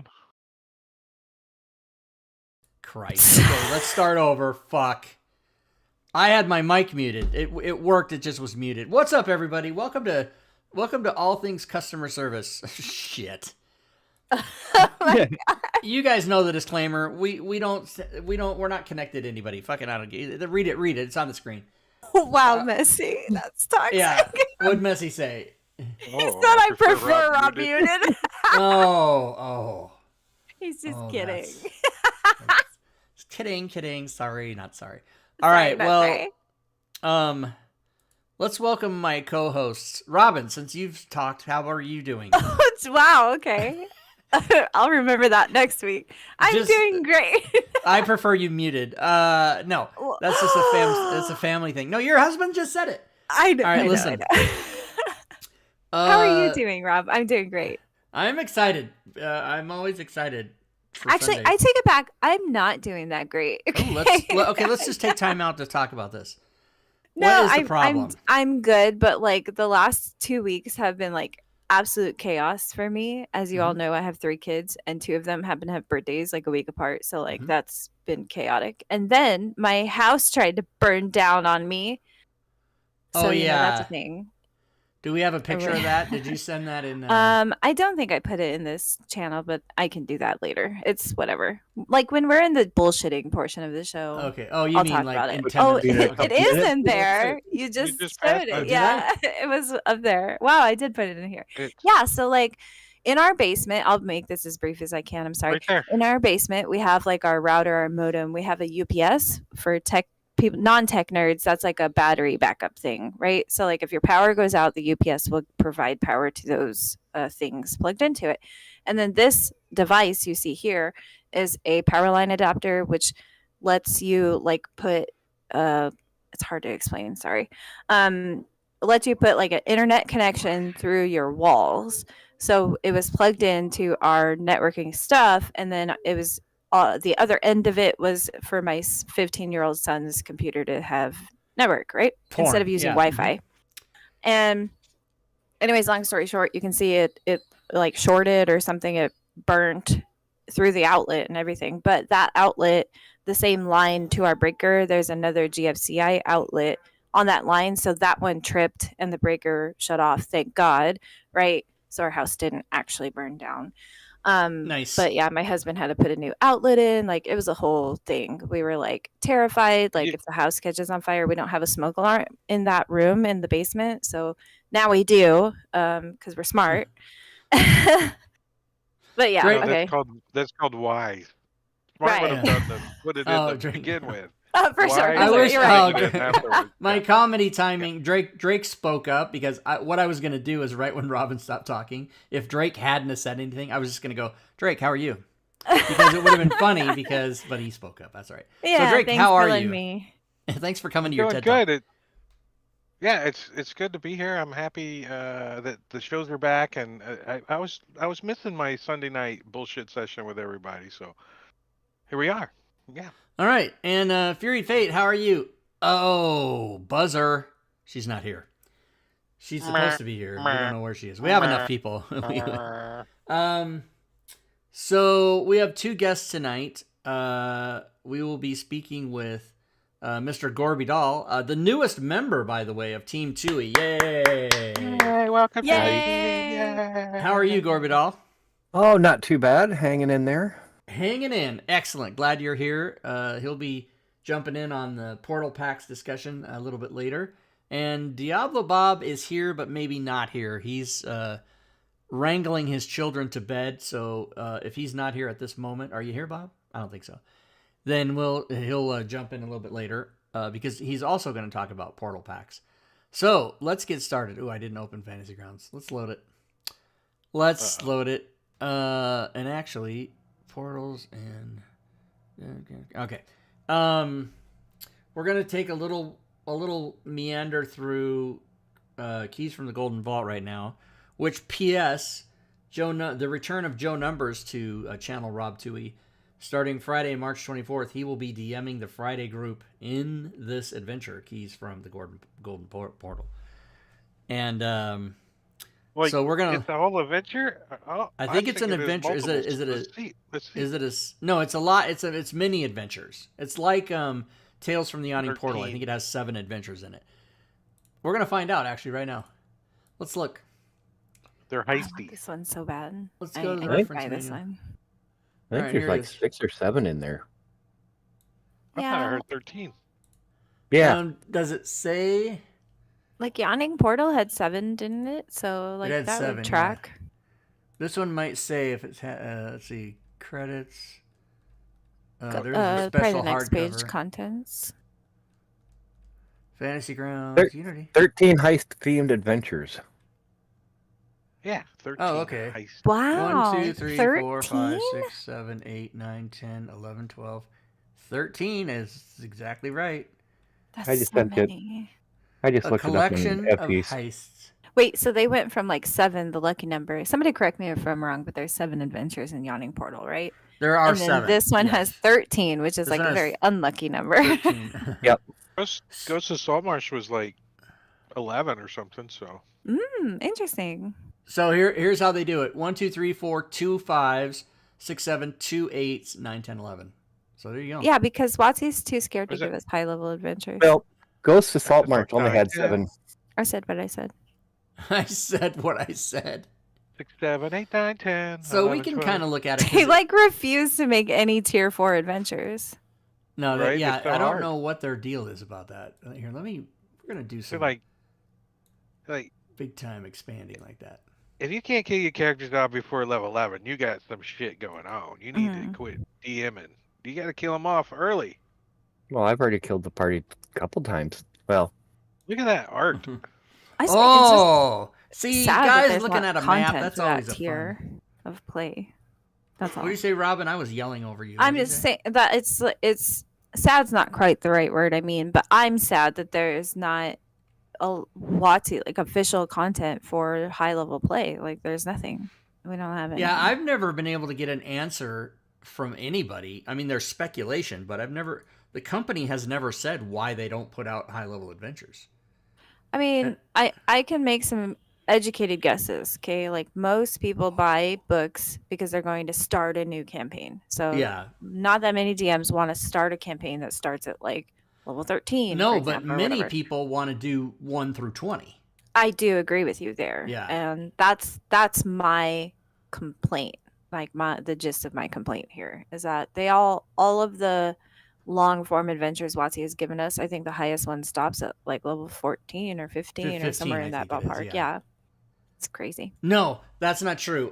down. Christ. Okay, let's start over. Fuck. I had my mic muted. It worked. It just was muted. What's up, everybody? Welcome to All Things Customer Service. Shit. You guys know the disclaimer. We're not connected to anybody. Fucking I don't get it. Read it. It's on the screen. Wow, Messy. That's toxic. Yeah. What'd Messy say? He said I prefer Rob muted. Oh. He's just kidding. Kidding. Sorry, not sorry. All right, well, let's welcome my co-hosts. Robin, since you've talked, how are you doing? Wow, okay. I'll remember that next week. I'm doing great. I prefer you muted. No, that's just a family thing. No, your husband just said it. I know. All right, listen. How are you doing, Rob? I'm doing great. I'm excited. I'm always excited. Actually, Sundays. I take it back. I'm not doing that great. Okay, let's just take time out to talk about this. No, what is the problem? I'm good, but like the last 2 weeks have been like absolute chaos for me. As you all know, I have 3 kids and 2 of them happen to have birthdays like a week apart. So like that's been chaotic. And then my house tried to burn down on me. So that's a thing. Do we have a picture of that? Did you send that in? I don't think I put it in this channel, but I can do that later. It's whatever. Like when we're in the bullshitting portion of the show. Okay. Oh, you I'll mean talk like about it. it is in there. You just showed it. Yeah, it was up there. Wow, I did put it in here. Yeah. So like in our basement, I'll make this as brief as I can. I'm sorry. Right in our basement, we have like our router, our modem. We have a UPS for people, non-tech nerds. That's like a battery backup thing, right? So like if your power goes out, the UPS will provide power to those things plugged into it. And then this device you see here is a power line adapter, which lets you like put it's hard to explain, sorry. Lets you put like an internet connection through your walls. So it was plugged into our networking stuff, and then it was the other end of it was for my 15-year-old son's computer to have network, right? Instead of using Wi-Fi. And anyways, long story short, you can see it like shorted or something. It burnt through the outlet and everything. But that outlet, the same line to our breaker, there's another GFCI outlet on that line. So that one tripped and the breaker shut off. Thank God, right? So our house didn't actually burn down. Nice. But yeah, my husband had to put a new outlet in. Like it was a whole thing. We were like terrified. Like if the house catches on fire, we don't have a smoke alarm in that room in the basement. So now we do, because we're smart. But yeah, No, okay. That's called wise. Smart would have done the put it in to begin with. For sure. I wish. Right. My comedy timing. Drake spoke up because what I was gonna do is right when Robin stopped talking. If Drake hadn't said anything, I was just gonna go, Drake, how are you? Because it would have been funny. But he spoke up. That's right. Yeah. So Drake, thanks how for are letting you? Me. Thanks for coming to your TED Talk. Yeah, it's good to be here. I'm happy that the shows are back, and I was missing my Sunday night bullshit session with everybody. So here we are. Yeah. All right, and Fury Fate, how are you? Oh, buzzer. She's not here. She's supposed to be here. We don't know where she is. We have enough people. So we have 2 guests tonight. We will be speaking with Mr. Gorbidal, the newest member, by the way, of Team Tui. Yay! Yay, welcome. Yay! How are you, Gorbidal? Oh, not too bad. Hanging in there. Hanging in. Excellent. Glad you're here. He'll be jumping in on the Portal Packs discussion a little bit later. And Diablo Bob is here, but maybe not here. He's wrangling his children to bed. So if he's not here at this moment, are you here, Bob? I don't think so. Then he'll jump in a little bit later because he's also going to talk about Portal Packs. So let's get started. Ooh, I didn't open Fantasy Grounds. Let's load it. Load it. And actually, portals and okay. We're gonna take a little meander through Keys from the Golden Vault right now. Which P.S. the return of Joe Numbers to channel Rob Tui. Starting Friday, March 24th, he will be DMing the Friday group in this adventure, Keys from the Golden Portal. And Like, So we're gonna. it's a whole adventure. I think it's an thinking there's adventure. Is multiples. it? Is it a? Let's see. Let's see. Is it a? No, it's a lot. It's mini adventures. It's like Tales from the Yawning Portal. I 13. think it has 7 adventures in it. We're gonna find out actually right now. Let's look. They're I want heisty. this one so bad. Let's go to the I reference buy this manual. one. I think Alright, there's here it like is. 6 or 7 in there. I thought I Yeah. heard 13. Yeah. Does it say? Like Yawning Portal had 7, didn't it? So like had that 7, would yeah. track. This one might say if it's. Let's see, credits. There's a Probably special the next page hardcover. Contents. Fantasy Grounds Thir- Unity. 13 heist-themed adventures. Yeah, 13. Oh, okay. Heist. Wow. 1, 2, 3, 13? 4, 5, 6, 7, 8, 9, 10, 11, 12. 13 is exactly right. That's I just so sent it. many. I just A looked it up collection in of FPs. heists. Wait, so they went from like 7, the lucky number. Somebody correct me if I'm wrong, but there's 7 adventures in Yawning Portal, right? There are And then 7. this one yes. has 13, which is This like one a has very unlucky number. 13. Yep. Ghost of Saltmarsh was like 11 or something. So Interesting. So here's how they do it: 1, 2, 3, 4, 2 5s, 6, 7, 2 8s, 9, 10, 11. So there you go. Yeah, because Watsy's too scared to Is it- give us high level adventures. Well, Ghost of That's Salt what March only time- had yeah. 7. I said what I said. I said what I said. 6, 7, 8, 9, 10. So 11, we can 12. kind of look at it. They like refuse to make any tier 4 adventures. No, Right? yeah, It's so I don't hard. know what their deal is about that. Here, we're gonna do They're some like, big time expanding like that. if you can't kill your characters out before level 11, you got some shit going on. You need Mhm. to quit DMing. You got to kill them off early. Well, I've already killed the party a couple times. Well, Look at that art. I just think it's Oh, just see, sad that guys there's looking not at a map. content That's for that always a tier fun. of play. That's all. What do you say, Robin? I was yelling over you. I'm What'd you just say? saying that it's sad's not quite the right word. I mean, but I'm sad that there is not a WotC like official content for high level play. Like there's nothing. We don't have anything. Yeah, I've never been able to get an answer from anybody. I mean, there's speculation, but the company has never said why they don't put out high level adventures. I mean, I can make some educated guesses. Okay, like most people buy books because they're going to start a new campaign. So Yeah. not that many DMs want to start a campaign that starts at like level 13. No, for but example, or many whatever. people want to do 1 through 20. I do agree with you there. Yeah. And that's my complaint. Like the gist of my complaint here is that all of the long form adventures WotC has given us, I think the highest one stops at like level 14 or 15 or 15, somewhere I in that think it is, ballpark. yeah. Yeah. It's crazy. No, that's not true.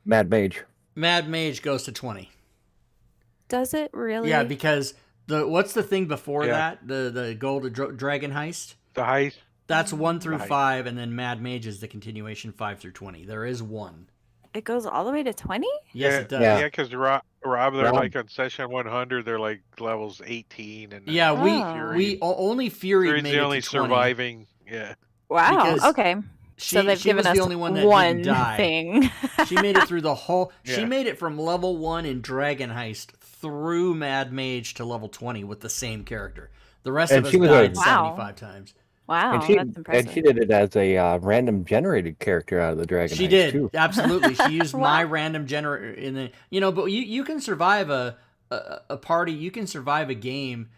Mad Mage. Mad Mage goes to 20. Does it really? Yeah, because what's the thing before Yeah. that? The gold dragon heist? The heist. That's 1 through Right. 5, and then Mad Mage is the continuation 5 through 20. There is one. It goes all the way to 20? Yes, yeah, it does. Yeah. Yeah, because Rob, they're Rob. like on session 100, they're like levels 18. And Yeah, Oh. only Fury Fury's made the it only to 20. surviving. Yeah. Wow. Because Okay. So they've she given was us the only one that one didn't die. thing. She made it through the whole. She Yeah. made it from level 1 in Dragon Heist through Mad Mage to level 20 with the same character. The rest And of us she was died Wow. 75 times. Wow, and she that's impressive. and she did it as a random generated character out of the Dragon She Heist, did too. absolutely. She used my Wow. random generator in the. But you can survive a party. You can survive a game.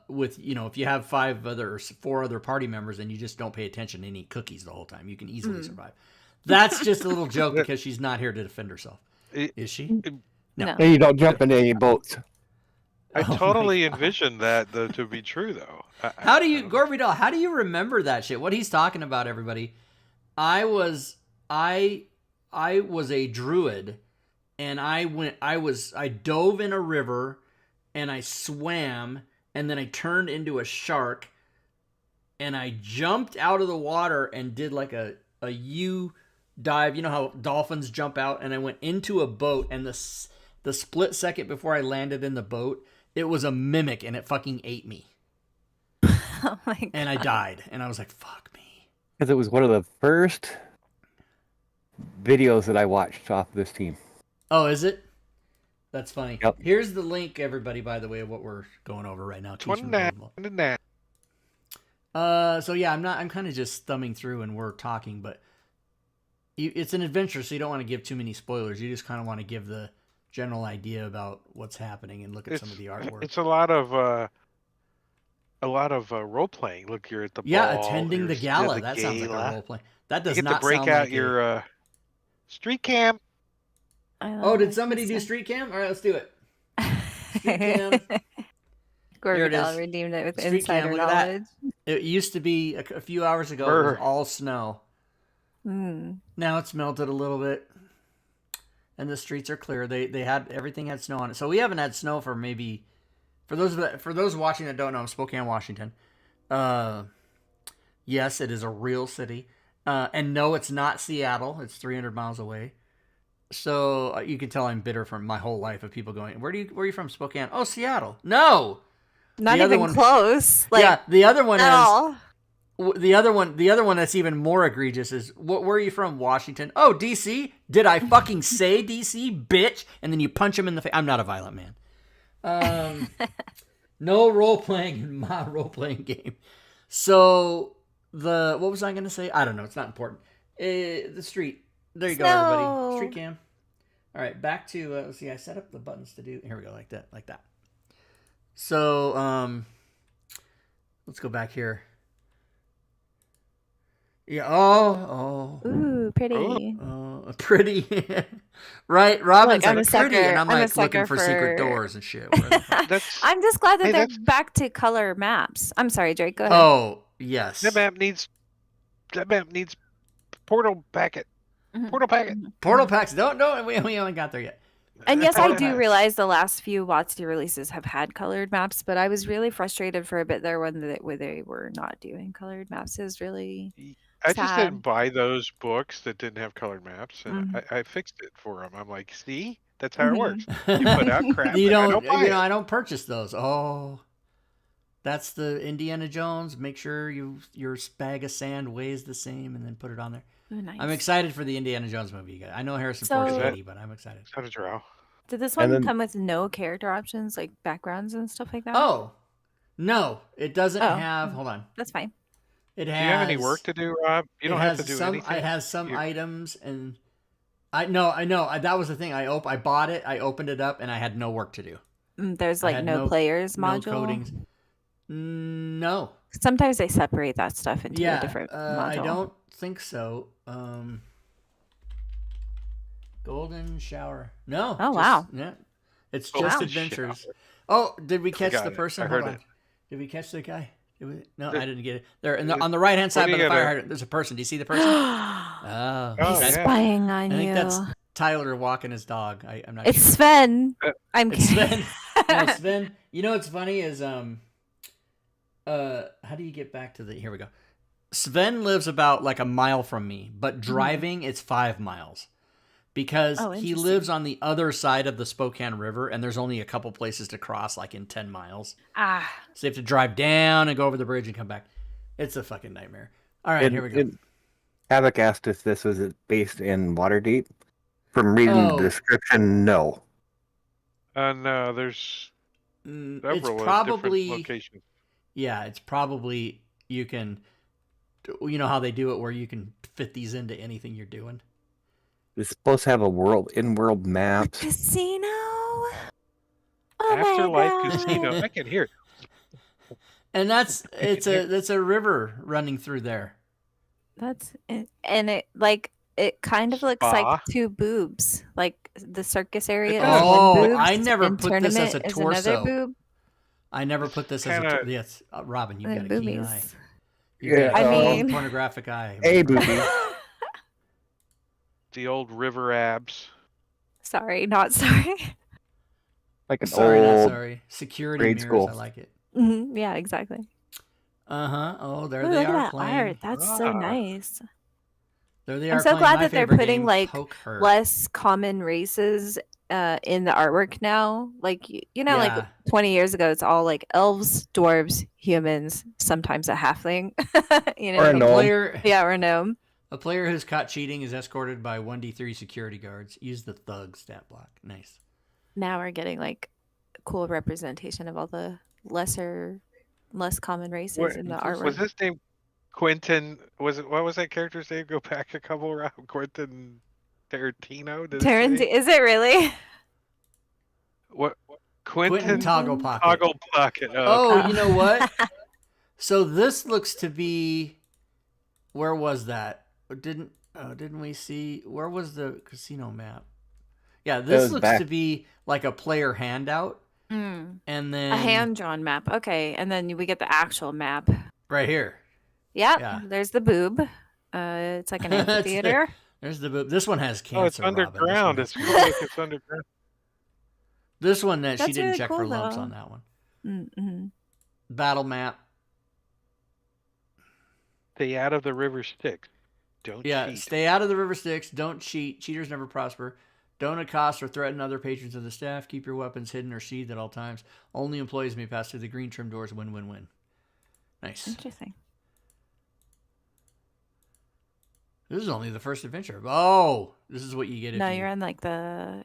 With if you have 4 other party members and you just don't pay attention and eat cookies the whole time, you can easily survive. That's just a little joke because she's not here to defend herself. Is she? No. No. And you don't jump into any boats. I Oh my totally God. envisioned that to be true, though. How do you, Gorvidal? How do you remember that shit? What he's talking about, everybody? I was a druid, and I dove in a river, and I swam, and then I turned into a shark, and I jumped out of the water and did like a U dive. You know how dolphins jump out, and I went into a boat, and the split second before I landed in the boat, it was a mimic, and it fucking ate me. Oh my God. And I died, and I was like, "Fuck me." Because it was one of the first videos that I watched off of this team. Oh, is it? That's funny. Yep. Here's the link, everybody. By the way, of what we're going over right now. Keys from the 29. Bible. 29. So yeah, I'm kind of just thumbing through and we're talking, but it's an adventure, so you don't want to give too many spoilers. You just kind of want to give the general idea about what's happening and look at some of It's the artwork. it's a lot of role playing. Look, you're at the Yeah, ball, attending the you're at gala. the That sounds like a gala. role play. That You does get to not break sound out like a. your street cam. Oh, did somebody do street cam? All right, let's do it. Street cam. Here it Gorvidal is. redeemed it with Street cam. insider Look at that. knowledge. It used to be a few hours ago. It was Brr. all snow. Mm. Now it's melted a little bit, and the streets are clear. They had everything had snow on it. So we haven't had snow for maybe for those watching that don't know, I'm Spokane, Washington. Yes, it is a real city, and no, it's not Seattle. It's 300 miles away. So you can tell I'm bitter from my whole life of people going, where are you from, Spokane? Oh, Seattle. No, Not the other even one, close. Like, yeah, the other one at is. all. The other one that's even more egregious is, where are you from? Washington. Oh, DC. Did I fucking say DC, bitch? And then you punch him in the face. I'm not a violent man. No role playing in my role playing game. So what was I going to say? I don't know. It's not important. The street. There you go, everybody. Street cam. All right, back to let's see. I set up the buttons to do. Here we go, like that. So let's go back here. Yeah. Oh. Ooh, pretty. Pretty. Right. Robin's Look, I'm like a pretty, sucker. and I'm I'm a like looking sucker for for- secret doors and shit. That's I'm just glad that Hey, they're that's- back to color maps. I'm sorry, Drake. Go ahead. Oh yes. that map needs portal packet. Mhm. Portal packet. Portal packs. Don't. We haven't got there yet. And yes, I Portal do packs. realize the last few WotC releases have had colored maps, but I was really frustrated for a bit there when they were not doing colored maps. It was really I just sad. didn't buy those books that didn't have colored maps, and Mhm. I fixed it for them. I'm like, see, that's how it Mhm. works. You put out crap, You and I don't. don't buy it. I don't purchase those. Oh. That's the Indiana Jones. Make sure your bag of sand weighs the same, and then put it on there. Ooh, nice. I'm excited for the Indiana Jones movie. You guys. I know Harrison So- Ford's Is that- 80, but I'm excited. Is that a drow? Did this And one then- come with no character options like backgrounds and stuff like that? Oh, no, it doesn't Oh. have. Hold on. That's fine. It has. Do you have any work to do, Rob? You don't have to do anything. It has some You- items, and I know. That was the thing. I bought it. I opened it up, and I had no work to do. There's I like had no players No module. coatings. No. Sometimes they separate that stuff into Yeah. a different I module. don't think so. Golden shower. No. Oh, wow. Yeah. It's Golden just Shower. adventures. Oh, did we catch Forgot the it. person? I Hold heard on. it. Did we catch the guy? No, There- I didn't get it. There, on the right hand side do by you the get fire a- hydrant, there's a person. Do you see the person? Oh, Oh, He's yeah. spying I on think you. that's Tyler walking his dog. I'm not It's sure. Sven. Uh, I'm It's kidding. Sven. No, Sven. You know what's funny is how do you get back to the? Here we go. Sven lives about like a mile from me, but driving it's 5 miles because Oh, he interesting. lives on the other side of the Spokane River, and there's only a couple places to cross, like in 10 miles. Ah, So you have to drive down and go over the bridge and come back. It's a fucking nightmare. All right, here we go. Havoc asked if this was based in Waterdeep. From reading Oh. the description, no. No, there's It's several probably different locations. yeah. It's probably you can. You know how they do it, where you can fit these into anything you're doing. It's supposed to have a in-world maps. casino. Oh my Afterlife God. Casino. I can hear it. And that's a river running through there. That's it. And it kind of looks Spa. like two boobs, like the circus area. It is does. one Oh, boobs I never and put this as tournament a is another torso. boob. I never put this as a Kinda- yes, Robin. You've And got a keen eye. boobies. You've got I a mean- pornographic eye. Hey, booby. The old river abs. Sorry, not sorry. Like an Sorry, not old. sorry. Security grade mirrors. school. I like it. Yeah, exactly. Oh, there Ooh, they look at are that playing. art. That's so Ah. nice. There they I'm are. so playing glad my that they're favorite putting, game, like, Poke Her. Less common races in the artwork now. Like you know, like Yeah. 20 years ago, it's all like elves, dwarves, humans, sometimes a halfling. you know, Or a A gnome. player, yeah, or a gnome. a player who's caught cheating is escorted by 1d3 security guards. Use the thug stat block. Nice. Now we're getting like cool representation of all the lesser less common races What in the Interesting. was artwork. his name? Quentin? Was it? What was that character's name? Go back a couple rounds. Quentin Tarantino. Did it Tarant, say is it really? what? Quentin Quentin Toggle Quentin? Pocket. Toggle Pocket. Oh, Oh, okay. you know what? So this looks to be. Where was that? Didn't we see? Where was the casino map? Yeah, this was looks back. to be like a player handout, Mm. and A then hand-drawn map. Okay, and then we get the actual map. right here. Yep, Yeah. there's the boob. It's like an That's amphitheater. There's the boob. This one has Oh, it's cancer, Robin. This one underground. has It's cancer. cool. Like it's underground. This one that she That's didn't really check cool, for lumps though. on that one. Mm-hmm. Battle map. Stay out of the river Styx. Don't Yeah, cheat. stay out of the river Styx. Don't cheat. Cheaters never prosper. Don't accost or threaten other patrons of the staff. Keep your weapons hidden or sheathed at all times. Only employees may pass through the green trim doors. Win, win, win. Nice. Interesting. This is only the first adventure. Oh, this is what you get if No, you... you're in like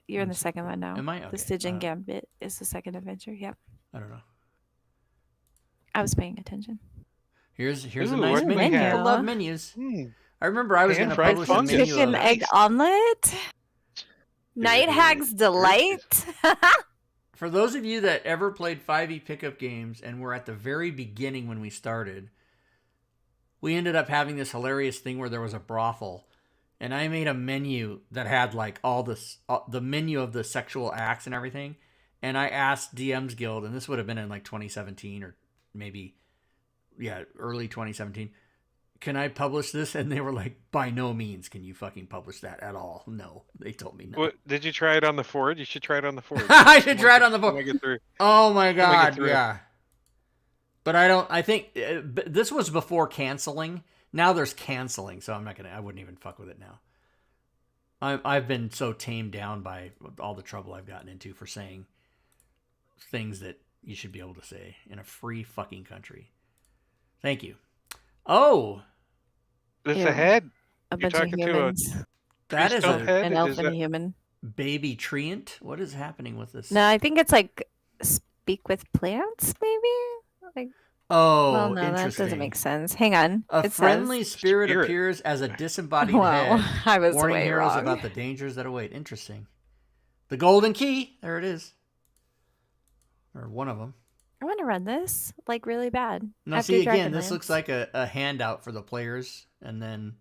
you're in the second one now. Am I? Okay. The Stygian Gambit is the second adventure. Yep. I don't know. I was paying attention. Here's a Ooh, nice what do we menu. have? I love menus. Hmm. I remember I was going to Pan-fried publish a fungus. menu Chicken of... egg omelet. Night Ooh, Hag's Delight. For those of you that ever played 5e pickup games and were at the very beginning when we started, we ended up having this hilarious thing where there was a brothel, and I made a menu that had like all this, the menu of the sexual acts and everything, and I asked DM's Guild, and this would have been in like 2017 or maybe, yeah, early 2017, can I publish this? And they were like, by no means can you fucking publish that at all. No, they told me no. What, did you try it on the Ford? You should try it on the Ford. I should try it on the When I board. get through. Oh my When I get god, through. yeah. But I think this was before canceling. Now there's canceling, so I wouldn't even fuck with it now. I've been so tamed down by all the trouble I've gotten into for saying things that you should be able to say in a free fucking country. Thank you. Oh, This Ew. ahead. A You're bunch of talking to a humans. that is Stone a head? An Is elf and a that- human. baby treant. What is happening with this? No, I think it's like speak with plants, maybe? Like, Oh, well, no, that interesting. doesn't make sense. Hang on. A It friendly says, spirit Spirit. appears as a disembodied Wow, head, I was warning way heroes wrong. about the dangers that await. Interesting. The golden key. There it is. Or one of them. I want to run this like really bad. Now, After see, again, this Dragonlance. looks like a handout for the players, and then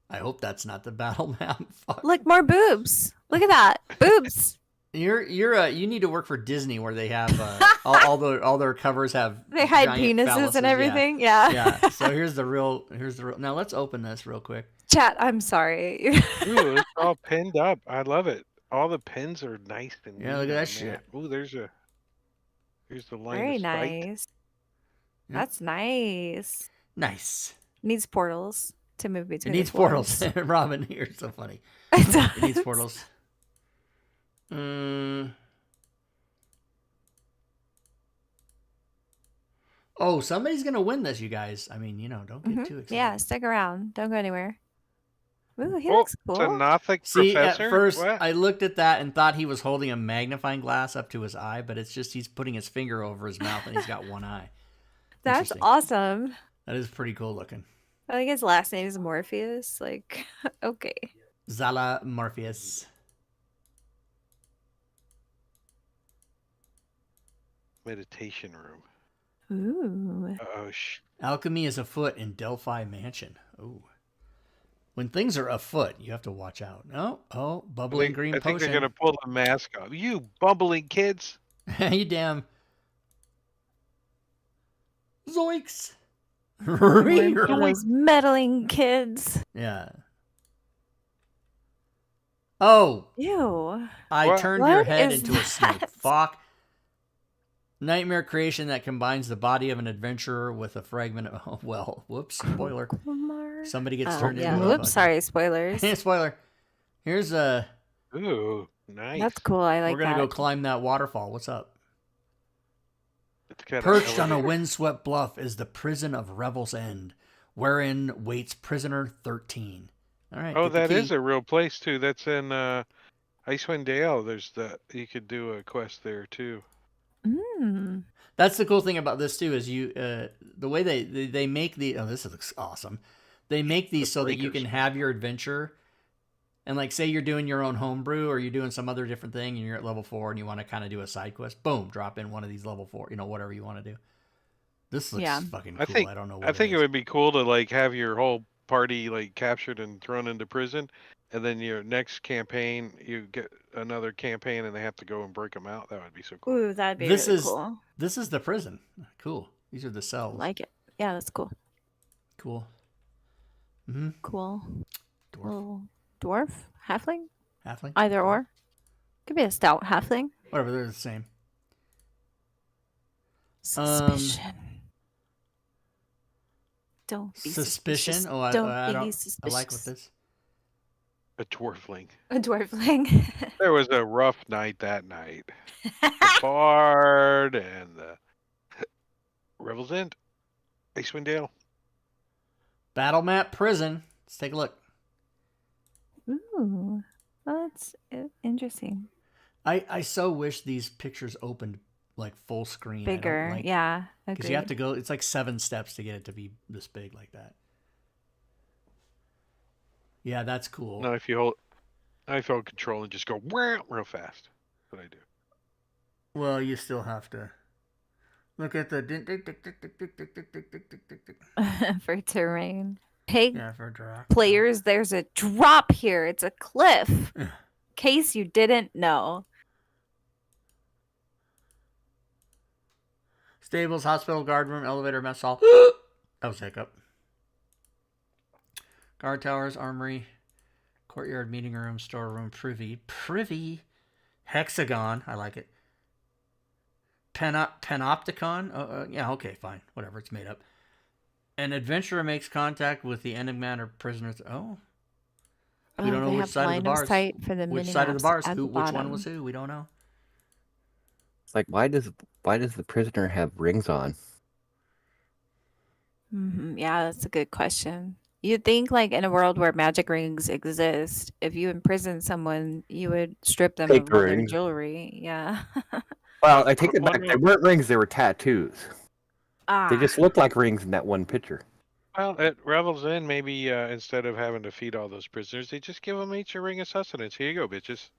I hope that's not the battle map. Fuck. Look, more boobs. Look at that. Boobs. You need to work for Disney where they have all their covers have They hide giant penises phalluses, and yeah. everything. Yeah. Yeah. So here's the real. Now let's open this real quick. Chat, I'm sorry. Ooh, it's all pinned up. I love it. All the pins are nice and Yeah, look neat at on that shit. Ooh, here's the line Very of sight. nice. Yeah. That's nice. Nice. Needs portals to move It between. needs the portals. forms. Robin, you're so funny. It It needs does. portals. Oh, somebody's gonna win this, you guys. I mean, don't get Mhm. too excited. Yeah, stick around. Don't go anywhere. Ooh, he Oh, looks it's cool. a Nothic See, professor. at first What? I looked at that and thought he was holding a magnifying glass up to his eye, but it's just he's putting his finger over his mouth and he's got one eye. That's Interesting. awesome. That is pretty cool looking. I think his last name is Morpheus. Like, okay. Zala Morpheus. Meditation room. Ooh. Oh, Alchemy is afoot in Delphi Mansion. Ooh. When things are afoot, you have to watch out. Oh, bubbling green I think potion. they're gonna pull the mask off. You bumbling kids. You damn. Zoinks. One of those meddling kids. Yeah. Oh, Ew. I What? turned your What head is into a snake. that? Fuck. Nightmare creation that combines the body of an adventurer with a fragment of. Oh, well, whoops. Spoiler. Kumar. Somebody gets Oh, turned yeah. into a. Whoops. Sorry. Spoilers. Spoiler. Here's a. Ooh, nice. That's cool. I like We're gonna that. go climb that waterfall. What's up? It's got an Perched on a elevator. windswept bluff is the prison of Revel's End, wherein waits prisoner 13. All right. Oh, get the that is key. a real place too. That's in Icewind Dale. You could do a quest there too. That's the cool thing about this too is you the way they make this looks awesome. They make these so that you can have your adventure, and like say you're doing your own homebrew or you're doing some other different thing and you're at level 4 and you want to kind of do a side quest. Boom, drop in one of these level 4. Whatever you want to do. This looks fucking cool. I don't know. I think it would be cool to like have your whole party like captured and thrown into prison, and then your next campaign you get another campaign and they have to go and break them out. That would be so cool. Ooh, that'd be really cool. This is the prison. Cool. These are the cells. I like it. Yeah, that's cool. Cool. Cool. Dwarf. Little dwarf? Halfling? Halfling? Either or. Could be a stout halfling. Whatever, they're the same. Suspicion. Don't be suspicious. Oh, I don't. Suspicious. I like what this. A dwarfling. A dwarfling. There was a rough night that night. The Bard and the Revel's End. Icewind Dale. Battle map prison. Let's take a look. Ooh. Well, that's interesting. I so wish these pictures opened like full screen. Bigger, yeah. Because you have to go, it's like 7 steps to get it to be this big like that. Yeah, that's cool. No, if you hold control and just go real fast. That's what I do. Well, you still have to look at the for terrain. Hey, for drop. Players, there's a drop here. It's a cliff. In case you didn't know. Stables, hospital, guard room, elevator, mess hall. That was a hiccup. Guard towers, armory, courtyard, meeting room, storeroom, privy, hexagon. I like it. Panopticon. Yeah, okay, fine, whatever. It's made up. An adventurer makes contact with the enigmatic or prisoners. Oh, we don't know which side of the bars. Which side of the bars? Which one was who? We don't know. It's like why does the prisoner have rings on? Yeah, that's a good question. You'd think like in a world where magic rings exist, if you imprison someone, you would strip them of all their jewelry. Yeah. Well, I take it back. They weren't rings; they were tattoos. They just look like rings in that one picture. Well, at Revel's End, maybe instead of having to feed all those prisoners, they just give them each a ring of sustenance. Here you go, bitches.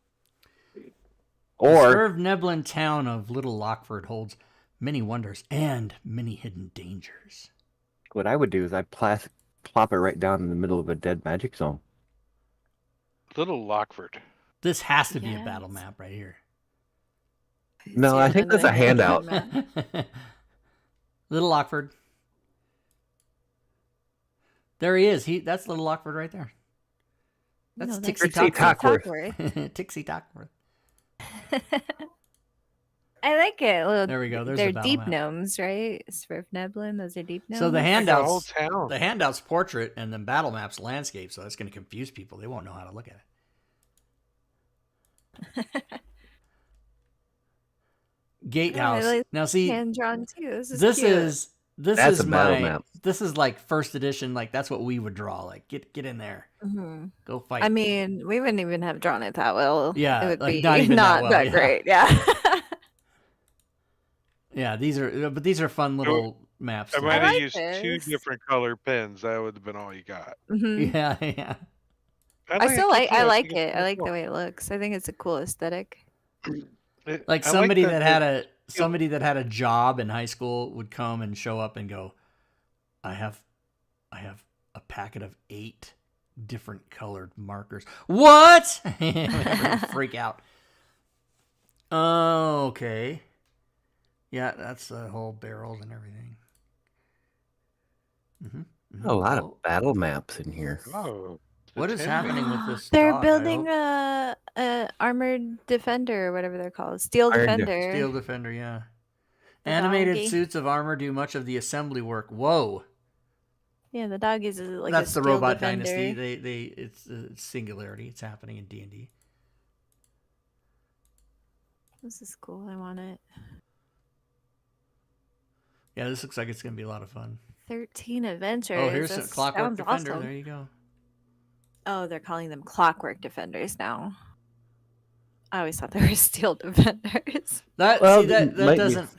Or the Swerve Neblin town of Little Lockford holds many wonders and many hidden dangers. What I would do is I'd plop it right down in the middle of a dead magic zone. Little Lockford. This has to be a battle map right here. No, I think that's a handout. Little Lockford. There he is. That's Little Lockford right there. That's Tixie Tockworth. Tixie Tockworth. I like it. Well, there we go. They're deep gnomes, right? Swerve Neblin, those are deep gnomes. So the handout's portrait and then battle map's landscape, so that's going to confuse people. They won't know how to look at it. Gatehouse. Like now see, hand drawn too. This is battle map. This is like first edition. Like that's what we would draw. Like get in there, go fight. I mean, we wouldn't even have drawn it that well. Yeah, it would like be not that great. Yeah. Yeah, these are fun little maps. I might have used 2 different color pens. That would have been all you got. Yeah. I like it. I like the way it looks. I think it's a cool aesthetic. Like somebody that had a job in high school would come and show up and go, I have a packet of 8 different colored markers. What? Freak out. Oh, okay. Yeah, that's the whole barrels and everything. A lot of battle maps in here. Oh. What is happening with this? They're building a armored defender, or whatever they're called. Steel defender. Steel defender, yeah. Animated suits of armor do much of the assembly work. Whoa. Yeah, the doggies is like that's a the Robot defender. Dynasty. It's singularity. It's happening in D&D. This is cool. I want it. Yeah, this looks like it's gonna be a lot of fun. 13 adventures. Oh, here's a Clockwork Defender. Awesome. There you go. Oh, they're calling them Clockwork Defenders now. I always thought they were Steel Defenders. That doesn't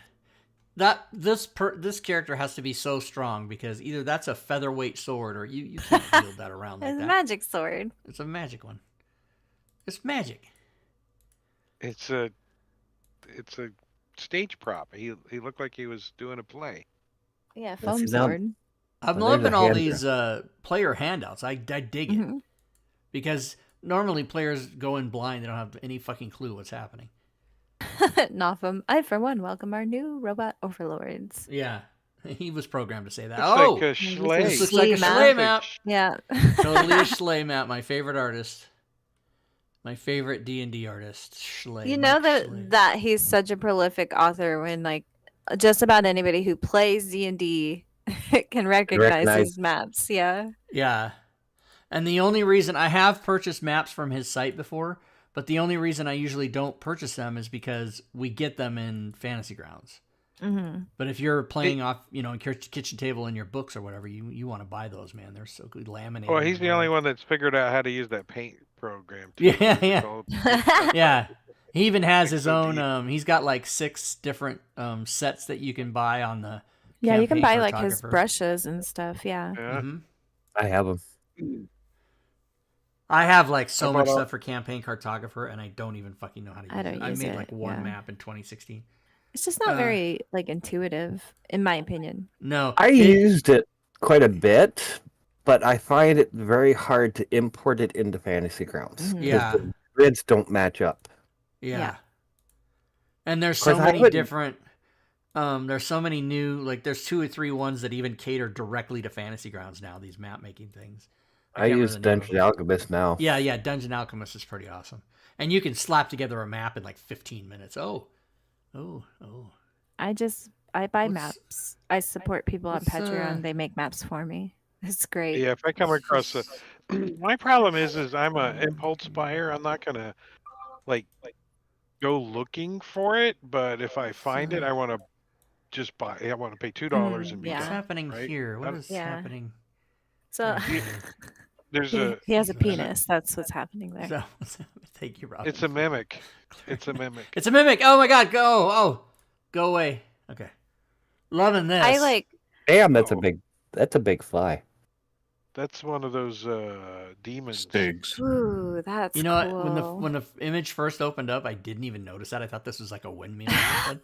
this character has to be so strong because either that's a featherweight sword or you can't wield that around like It's that. a magic sword. It's a magic one. It's magic. It's a stage prop. He looked like he was doing a play. Yeah, see, foam now- sword. I'm Well, there's loving a all hand these player handouts. I dig it Mhm. because normally players go in blind; they don't have any fucking clue what's happening. Nothing. I, for one, welcome our new robot overlords. Yeah, he was programmed to say that. Looks Oh, like a this is schley. this looks like a Schley schley map. map. Yeah. Totally a schley map. My favorite artist. My favorite D&D artist, Schley. You know Mike Schley. that he's such a prolific author when like just about anybody who plays D&D can recognize his maps. Yeah. Yeah. And the only reason I have purchased maps from his site before, but the only reason I usually don't purchase them is because we get them in Fantasy Grounds. Mm-hmm. But if you're playing off, in kitchen table in your books or whatever, you want to buy those, man. They're so good, laminated. Well, he's the only one that's figured out how to use that paint program. Too. Yeah, What's it yeah. called? Yeah. He even has his so deep. own, he's got like 6 different sets that you can buy on the Yeah, you can campaign buy like his cartographer. brushes and stuff. Yeah. Yeah. Mhm. I have them. I have like so I much bought all- stuff for campaign cartographer, and I don't even fucking know how to use I don't it. I use made it, like one yeah. map in 2016. It's just not very like intuitive, in my opinion. No, I used it quite a bit, but I find it very hard to import it into Fantasy Grounds. Mhm. Yeah. The grids don't match up. yeah. Yeah. And there's Of course, so I many wouldn't- different. There's so many new, like there's 2 or 3 ones that even cater directly to Fantasy Grounds now. These map making things. I can't use remember the name of Dungeon them. Alchemist now. Yeah, Dungeon Alchemist is pretty awesome, and you can slap together a map in like 15 minutes. Oh. I buy What's- maps. I support people on what's, Patreon. They make maps for me. It's great. Yeah, if I come across a, my problem is I'm a impulse buyer. I'm not gonna like go looking for it, but if I find it, I want to just buy. I want to pay $2 and be yeah. What's done. happening right? here? What is Yeah. happening? So here? There's he, a. he has a there's a- penis. That's what's happening there. So, thank you, Rob. It's a mimic. It's a mimic. It's a mimic. Oh my god, go. Oh. Go away. Okay. Loving this. I like Damn, that's Oh. a big fly. That's one of those demons. Stigs. ooh, that's You know cool. what? When the image first opened up, I didn't even notice that. I thought this was like a windmill or something.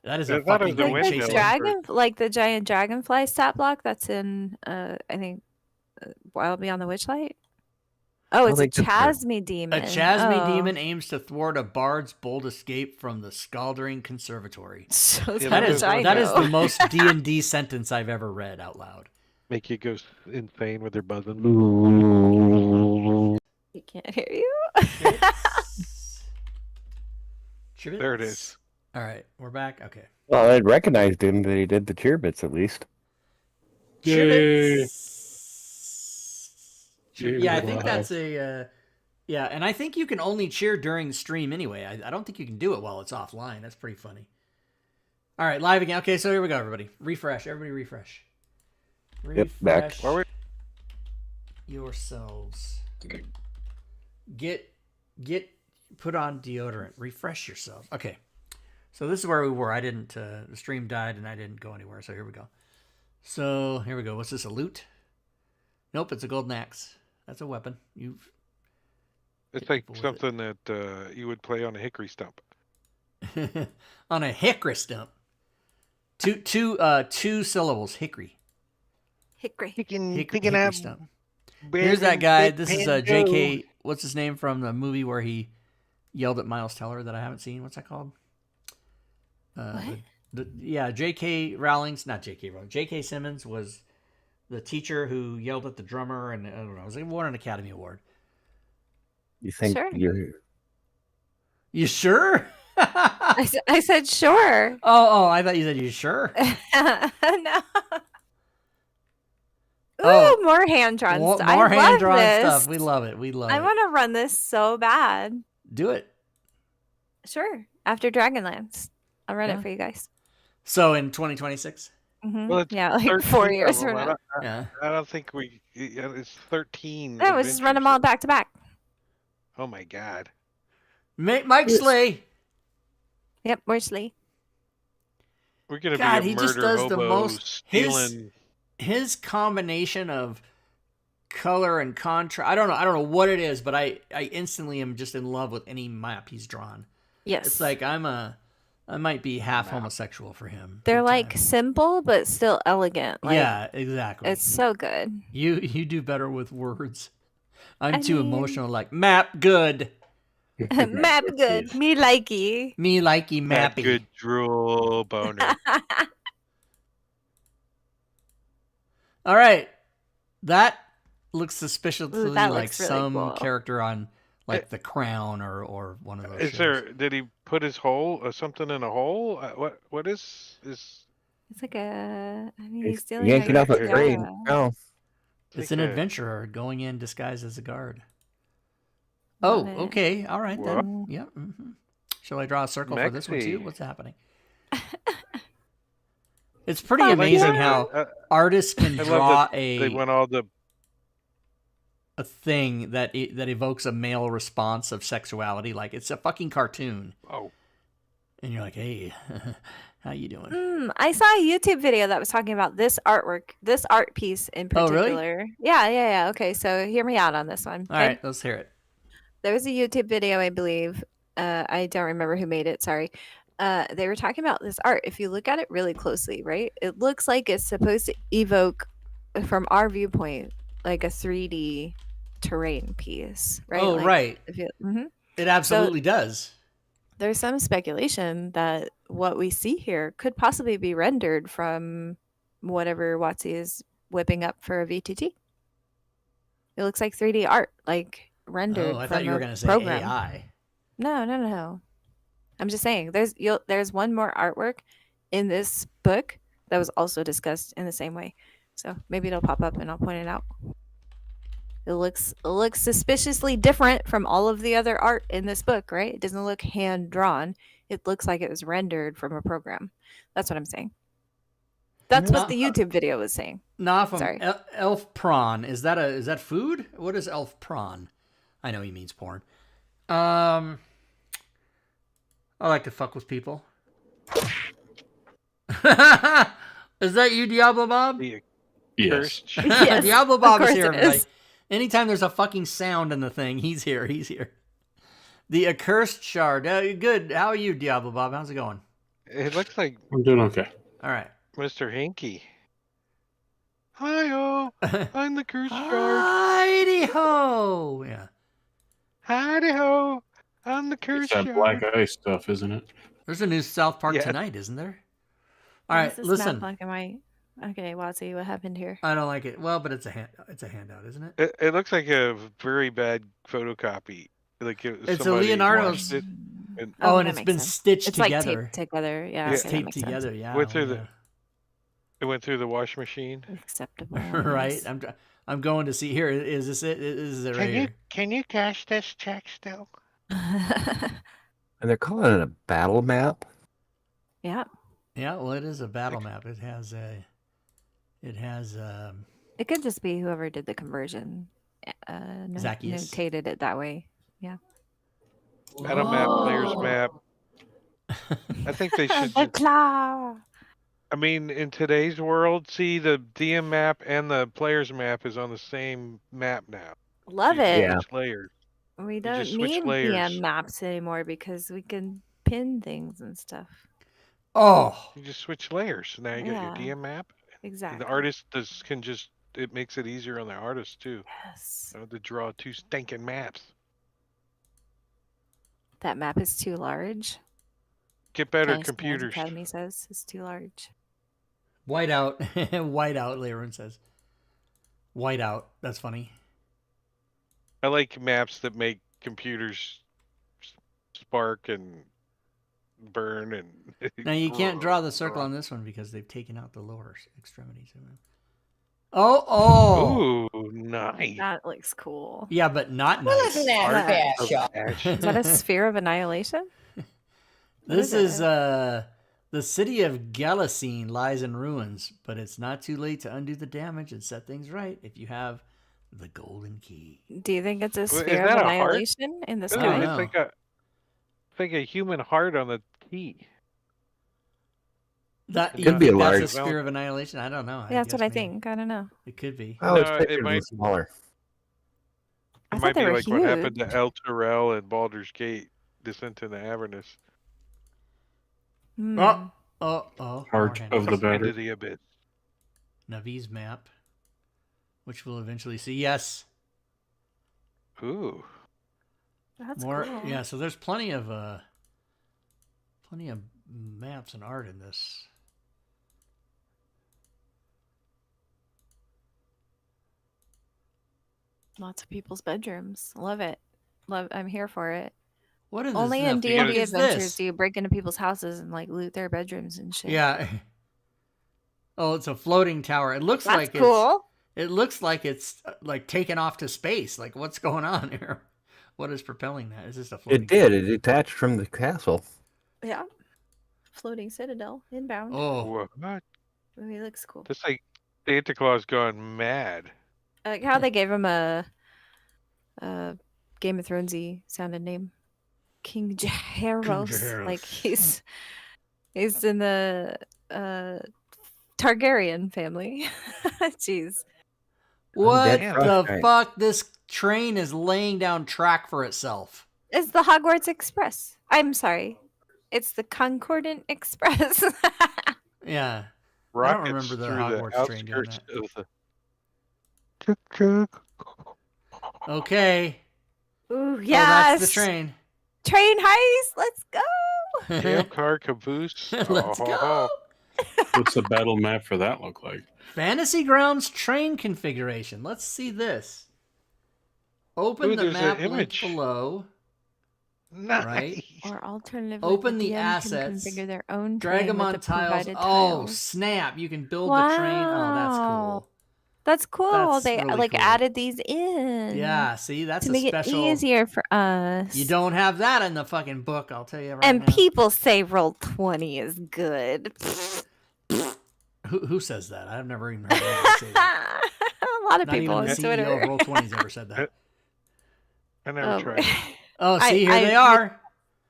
That is I a thought it fucking was a thing like windmill. the chasing. dragon, like the giant dragonfly stat block that's in I think Wild Beyond the Witchlight. Oh, it's a think that's Chasme A demon. Chasme Oh. demon aims to thwart a bard's bold escape from the Scaldering Conservatory. So Yeah, That that is is what that is I the most D&D sentence I've ever read out loud. Make you go insane with their buzzing. You can't hear you. There it is. All right, we're back. Okay. Well, I recognized him that he did the cheer bits at least. Yay. Yeah, I think that's a. Yeah, and I think you can only cheer during the stream anyway. I don't think you can do it while it's offline. That's pretty funny. All right, live again. Okay, so here we go, everybody. Refresh. Everybody refresh. Yep, back. Refresh Where we- yourselves. Get put on deodorant. Refresh yourselves. Okay. So this is where we were. I didn't the stream died and I didn't go anywhere. So here we go. So here we go. What's this? A loot? Nope, it's a golden axe. That's a weapon. You've It's hit like people with something that you would play on a hickory stump. it. On a hickory stump. Two syllables. Hickory. Hickory. Hickory stump. Here's that guy. This is J.K. What's his name from the movie where he yelled at Miles Teller that I haven't seen? What's that called? What? Yeah, J.K. Rowling's not J.K. Rowling. J.K. Simmons was the teacher who yelled at the drummer, and I don't know. He won an Academy Award. You think Sure. you're You sure? I said sure. Oh, I thought you said you sure. No. Ooh, Oh. more hand-drawn More stuff. I love hand-drawn this. stuff. We love it. We love I it. want to run this so bad. Do it. Sure. After Dragonlance, I'll run Yeah. it for you guys. So in 2026? Mhm. Well, it's Yeah, like 13 4 of years them. from now. Yeah. I don't think it's 13. No, let's just run them all adventures. back to back. Oh my god. Mike Slay. Yep, where's Lee? We're gonna be a God, he just murder does the hobo most. stealing. His combination of color and contrast. I don't know what it is, but I instantly am just in love with any map he's drawn. Yes. It's like I might be half Map. homosexual for him. They're Big like time. simple but still elegant. Like, yeah, exactly. it's so good. You do better with words. I'm I too mean- emotional. Like map good. Map good. Me likey. Me likey That mappy. good drool boner. All right, that looks suspiciously Ooh, that like looks really some cool. character on like The Crown or one of those. Is shows. there? Did he put his hole something in a hole? What is? It's like a. I mean, he's He's stealing yanking up a Yeah. train. Oh, It's like an a- adventurer going in disguised as a guard. Love Oh, it. okay. All right then. Whoa. Yep. Shall I draw a circle for this one too? Mexi. What's happening? It's pretty Oh, amazing yeah. how artists can I draw love that they went all the. a thing that evokes a male response of sexuality. Like it's a fucking cartoon, Oh, and you're like, hey, how you doing? I saw a YouTube video that was talking about this artwork, this art piece in Oh, really? particular. Yeah. Okay, so hear me out on this one. All okay? right, let's hear it. There was a YouTube video, I believe. I don't remember who made it. Sorry. They were talking about this art. If you look at it really closely, right, it looks like it's supposed to evoke, from our viewpoint, like a 3D terrain piece, right? Oh, Like, right. If you, mhm. It absolutely does. There's some speculation that what we see here could possibly be rendered from whatever WotC is whipping up for a VTT. It looks like 3D art, like rendered Oh, I from thought you were a going to say program. AI. No. I'm just saying there's one more artwork in this book that was also discussed in the same way. So maybe it'll pop up and I'll point it out. It looks suspiciously different from all of the other art in this book, right? It doesn't look hand drawn. It looks like it was rendered from a program. That's what I'm saying. That's what the YouTube video was saying. Nah, from Sorry. Elf Prawn. Is that food? What is Elf Prawn? I know he means porn. I like to fuck with people. Is that you, Diablo Bob? the Yes. cursed. Yes, Diablo of Bob is course here, it everybody. is. Anytime there's a fucking sound in the thing, he's here. He's here. The accursed shard. Good. How are you, Diablo Bob? How's it going? It looks like I'm doing okay. All right. Mr. Hinky. Hi-oh, I'm the cursed shark. Heidi ho. Yeah. Howdy-ho, I'm the It's cursed that shark. black ice stuff, isn't it? There's a new South Park Yeah. tonight, isn't there? All right, This is not listen. black and white. Okay, WotC, what happened here? I don't like it. Well, but it's a handout, isn't it? It looks like a very bad photocopy. Like It's a somebody Leonardo's- washed it and Oh, and that it's makes been sense. stitched It's together. like taped together. Yeah, It's okay, that taped makes sense. together. Yeah. went through yeah. it went through the wash machine. Acceptable. right. yes. I'm going to see here. Is this it? Is it right here? Can you cash this check still? and they're calling it a battle map. Yeah, Yeah. Well, it is a battle map. It has it could just be whoever did the conversion. Zacchaeus. Notated it that way. Battle map, players map. I think they should. The claw. I mean, in today's world, see the DM map and the players map is on the same map now. Love You can it. Yeah. switch layers. We just don't switch need layers. DM maps anymore because we can pin things and stuff. Oh. You just switch layers. Now you got Yeah. your DM map. And Exactly. the artist can just. It makes it easier on the artist too. Yes. To draw two stinking maps. That map is too large. Get better Tennis Players computers. Academy says it's too large. Whiteout. Whiteout. Laren says. Whiteout. That's funny. I like maps that make computers spark and burn and. Now you can't draw the circle on this one because they've taken out the lower extremities. Oh. Ooh, nice. That looks cool. Yeah, but not nice. Art of Is that a sphere of annihilation? This What is is it? the city of Galasine lies in ruins, but it's not too late to undo the damage and set things right if you have the golden key. Do you think it's a Well, is sphere of that a heart? annihilation in the Ooh, sky? know. it's like a human heart on the key. That It you could be think a that's large. a sphere of annihilation? I don't know. Yeah, that's guess what I maybe. think. I don't know. It could be. I always No, pictured it them might smaller. I it thought might they be were like what happened huge. to El Terrell and Baldur's Gate, Descent into Avernus, Hmm. Oh. Heart of the into Battery. the abyss. Navi's map, which we'll eventually see. Yes. Ooh. That's More. cool. Yeah. So there's plenty of maps and art in this. Lots of people's bedrooms. Love it. I'm here for it. What is Only this? in The D&D fuck is Adventures this? do you break into people's houses and like loot their bedrooms and shit. Yeah. Oh, it's a floating tower. It looks That's like cool. It looks like it's like taken off to space. Like what's going on here? What is propelling that? Is this a floating? It did. It detached from the castle. Yeah. Floating citadel inbound. Oh, What? He looks cool. That's like Santa Claus gone mad. I like how they gave him a Game of Thronesy sounded name. King Jaehaerys. Jaehaerys. Like he's in the Targaryen family. Jeez. what Undead the Frostbite. fuck? This train is laying down track for itself. It's the Hogwarts Express. I'm sorry. It's the Concordant Express. Yeah. Rockets remember the through Hogwarts the train doing outskirts of the. Chug. Okay. Ooh, Oh, yes. that's the train. Train heist. Let's go. Jam car caboose. Let's go. What's the battle map for that look like? Fantasy Grounds train configuration. Let's see this. Open Ooh, the there's an map link image. below. Nice. Right. Or alternatively, Open the DM assets, can configure their own Drag train them with on the tiles. provided Oh, tiles. snap. You can build the train. Oh, that's cool. That's cool. That's They really like cool. added these in. Yeah, see, that's to a make special. it easier for us. You don't have that in the fucking book, I'll tell you right and now. people say roll 20 is good. Who says that? I've never even heard anyone say that. A lot of Not people even the on CEO Twitter. of Roll20's ever said that. I never tried it. Oh, see, here I- they are.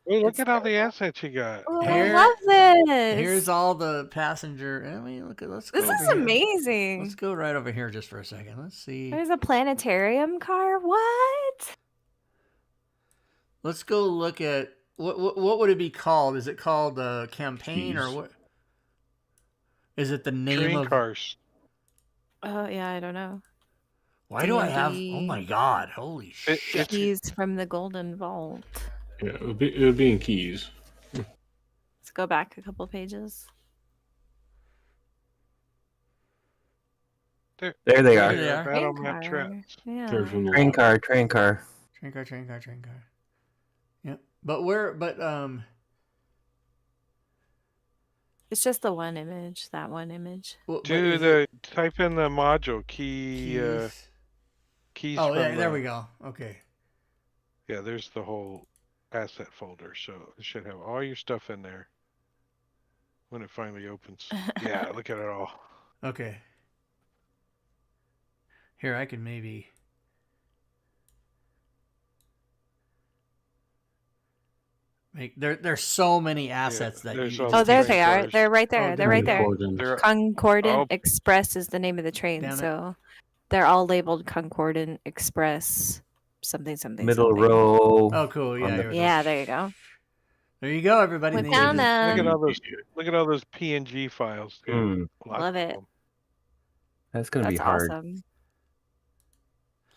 Oh, look at all the assets you got. Oh, Here- I love this. Here's all the passenger. I mean, look at. Let's go. This is over here. amazing. Let's go right over here just for a second. Let's see. There's a planetarium car. What? Let's go look at what would it be called? Is it called campaign or Jeez. what? Is it the name Train of? cars. Oh yeah, I don't know. Why do I have? D&D. Oh my god! Holy It- shit! Keys from the Golden Vault. Yeah, it would be in Keys. Let's go back a couple pages. There There they There are. they are. Battle Train map car. traps. Yeah. They're from the Train left. car, train car. Train car. Yep. But where? But It's just the one image. That one image. Type in the module key. Keys. Oh from yeah, there the- we go. Okay. Yeah, there's the whole asset folder, so it should have all your stuff in there when it finally opens. Yeah, look at it all. Okay. Here, I can maybe. There's so many assets that there's you. all just Oh, there train they are. cars. They're right there. Oh, They're right there. Concordant. They're- Concordant Oh. Express is the name of the train. Damn it. So they're all labeled Concordant Express something. Middle something. row. Oh, cool. Yeah. on the- here we go. Yeah, there you go. There you go, everybody. We They found did it. them. Look at all those. Look at all those PNG files. Dude. Mm, Lots Love of it. them. that's gonna That's be hard. awesome.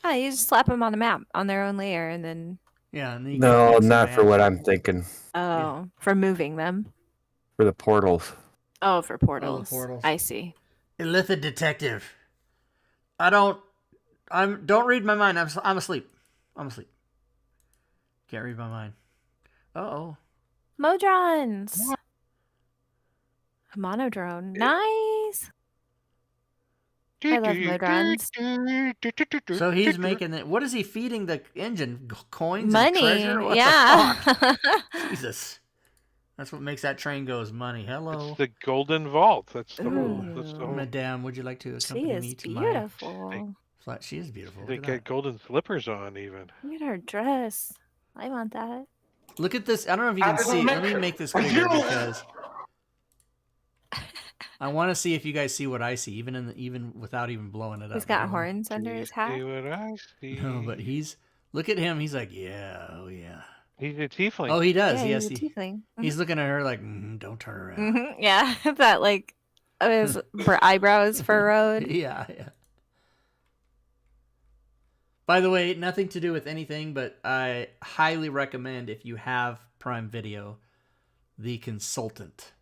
Oh, you just slap them on the map on their own layer and then Yeah. And then you can No, make some not for math. what I'm thinking. for moving them. For the portals. Oh, for portals. portals. I see. Illithid detective. Don't read my mind. I'm asleep. Can't read my mind. Uh-oh. Modrons. Monodrone. Nice. I love Modrons. So he's making it. What is he feeding the engine? Coins? Money. And treasure? What Yeah. the fuck? Jesus. That's what makes that train go is money. Hello. It's the Golden Vault. That's the whole. Ooh. That's the whole. Madame, would you like to She accompany is me to my beautiful. flat? She is beautiful. They Look at get that. golden slippers on even. Look at her dress. I want that. Look at this. I don't know if you can see. Let me make this bigger because I want to see if you guys see what I see, even without even blowing it up. He's got Hold on. horns under his hat. See what I see. No, but look at him. He's like, yeah, oh yeah. He's a tiefling. Oh, he does. Yeah, Yes, he's a tiefling. he's looking at her like, don't turn around. Mm-hmm. Yeah, that like his eyebrows furrowed. Yeah. By the way, nothing to do with anything, but I highly recommend if you have Prime Video, The Consultant.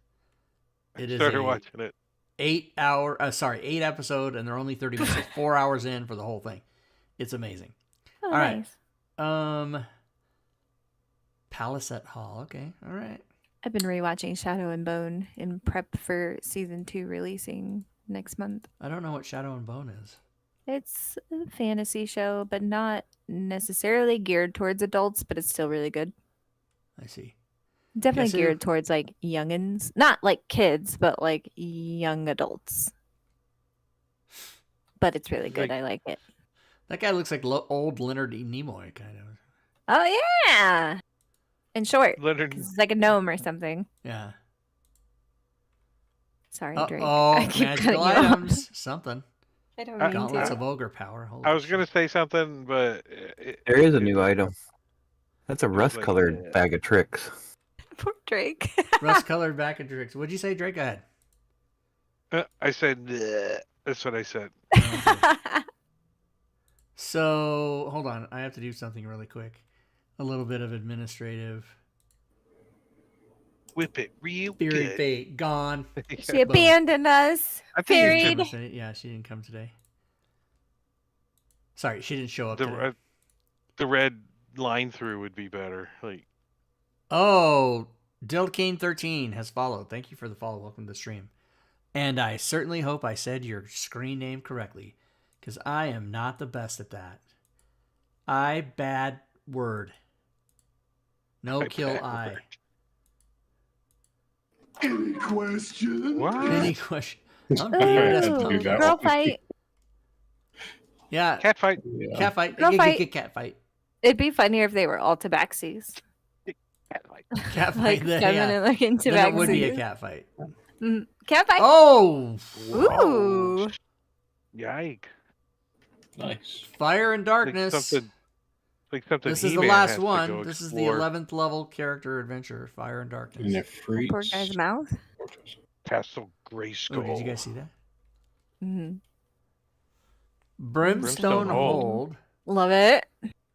It is Started watching it. 8 episode, and they're only 30 minutes. 4 hours in for the whole thing. It's amazing. Oh, All nice. right. Palisade Hall. Okay. All right. I've been rewatching Shadow and Bone in prep for season 2 releasing next month. I don't know what Shadow and Bone is. It's a fantasy show, but not necessarily geared towards adults, but it's still really good. I see. Definitely Guess geared towards like youngins, not like kids, but like young adults. But it's really good. I like it. That guy looks like old Leonard Nimoy, kind of. Oh yeah, and short. Leonard. It's like a gnome or something. Yeah. Sorry, Drake. Oh, I keep cutting magical you off. items. Something. I don't mean Gauntlets to. of ogre power. Holy I was shit. gonna say something, but There is a new item. That's a was like, rust-colored yeah. bag of tricks. Poor Drake. Rust-colored back and tricks. What'd you say, Drake? Go ahead. I said. Bleh. That's what I said. So, hold on. I have to do something really quick. A little bit of administrative. Whip it real Buried good. fate. Gone. She abandoned us. I think he's Buried. gonna- Yeah, she didn't come today. Sorry, she didn't show up today. The red line through would be better. Like, Oh, Dildkane13 has followed. Thank you for the follow. Welcome to the stream. And I certainly hope I said your screen name correctly, because I am not the best at that. Bad word. No kill I. Any question? what? Any question? I'm I David had S. to do Punk. that Girl one. fight. Yeah, Cat fight. Yeah. cat fight. Girl fight. Get cat fight. It'd be funnier if they were all tabaxis. Cat fight. Cat Like fight. feminine looking tabaxis. Then it would be a cat fight. Cat fight. Oh, Ooh. Yike. Nice. fire and darkness. Like something. This is the He-Man last has to one. go This is the explore. 11th level character adventure, Fire and Darkness. And it freaks. Poor guy's mouth. Castle Oh, Grayskull. did you guys see that? Mhm. Brimstone Brimstone Hold. Hold. Love it.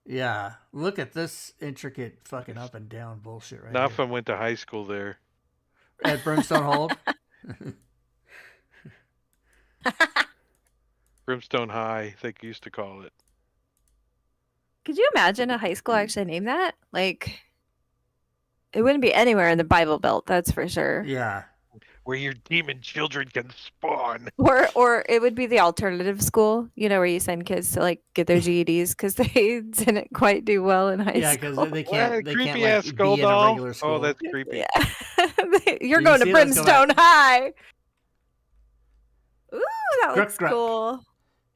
Yeah, look at this intricate fucking up and down bullshit right Not here. went to high school there. At Brimstone Hold. Brimstone High, they used to call it. Could you imagine a high school actually named that? Like, it wouldn't be anywhere in the Bible Belt, that's for sure. Yeah. Where your demon children can spawn. Or it would be the alternative school, you know, where you send kids to like get their GEDs because they didn't quite do well in high Yeah, school. because they can't. They creepy can't ass like skull be in a doll. regular school. Oh, that's creepy. Yeah. You're you going to see it? Let's go back. Brimstone High. Ooh, that Gruck, looks gruck. cool.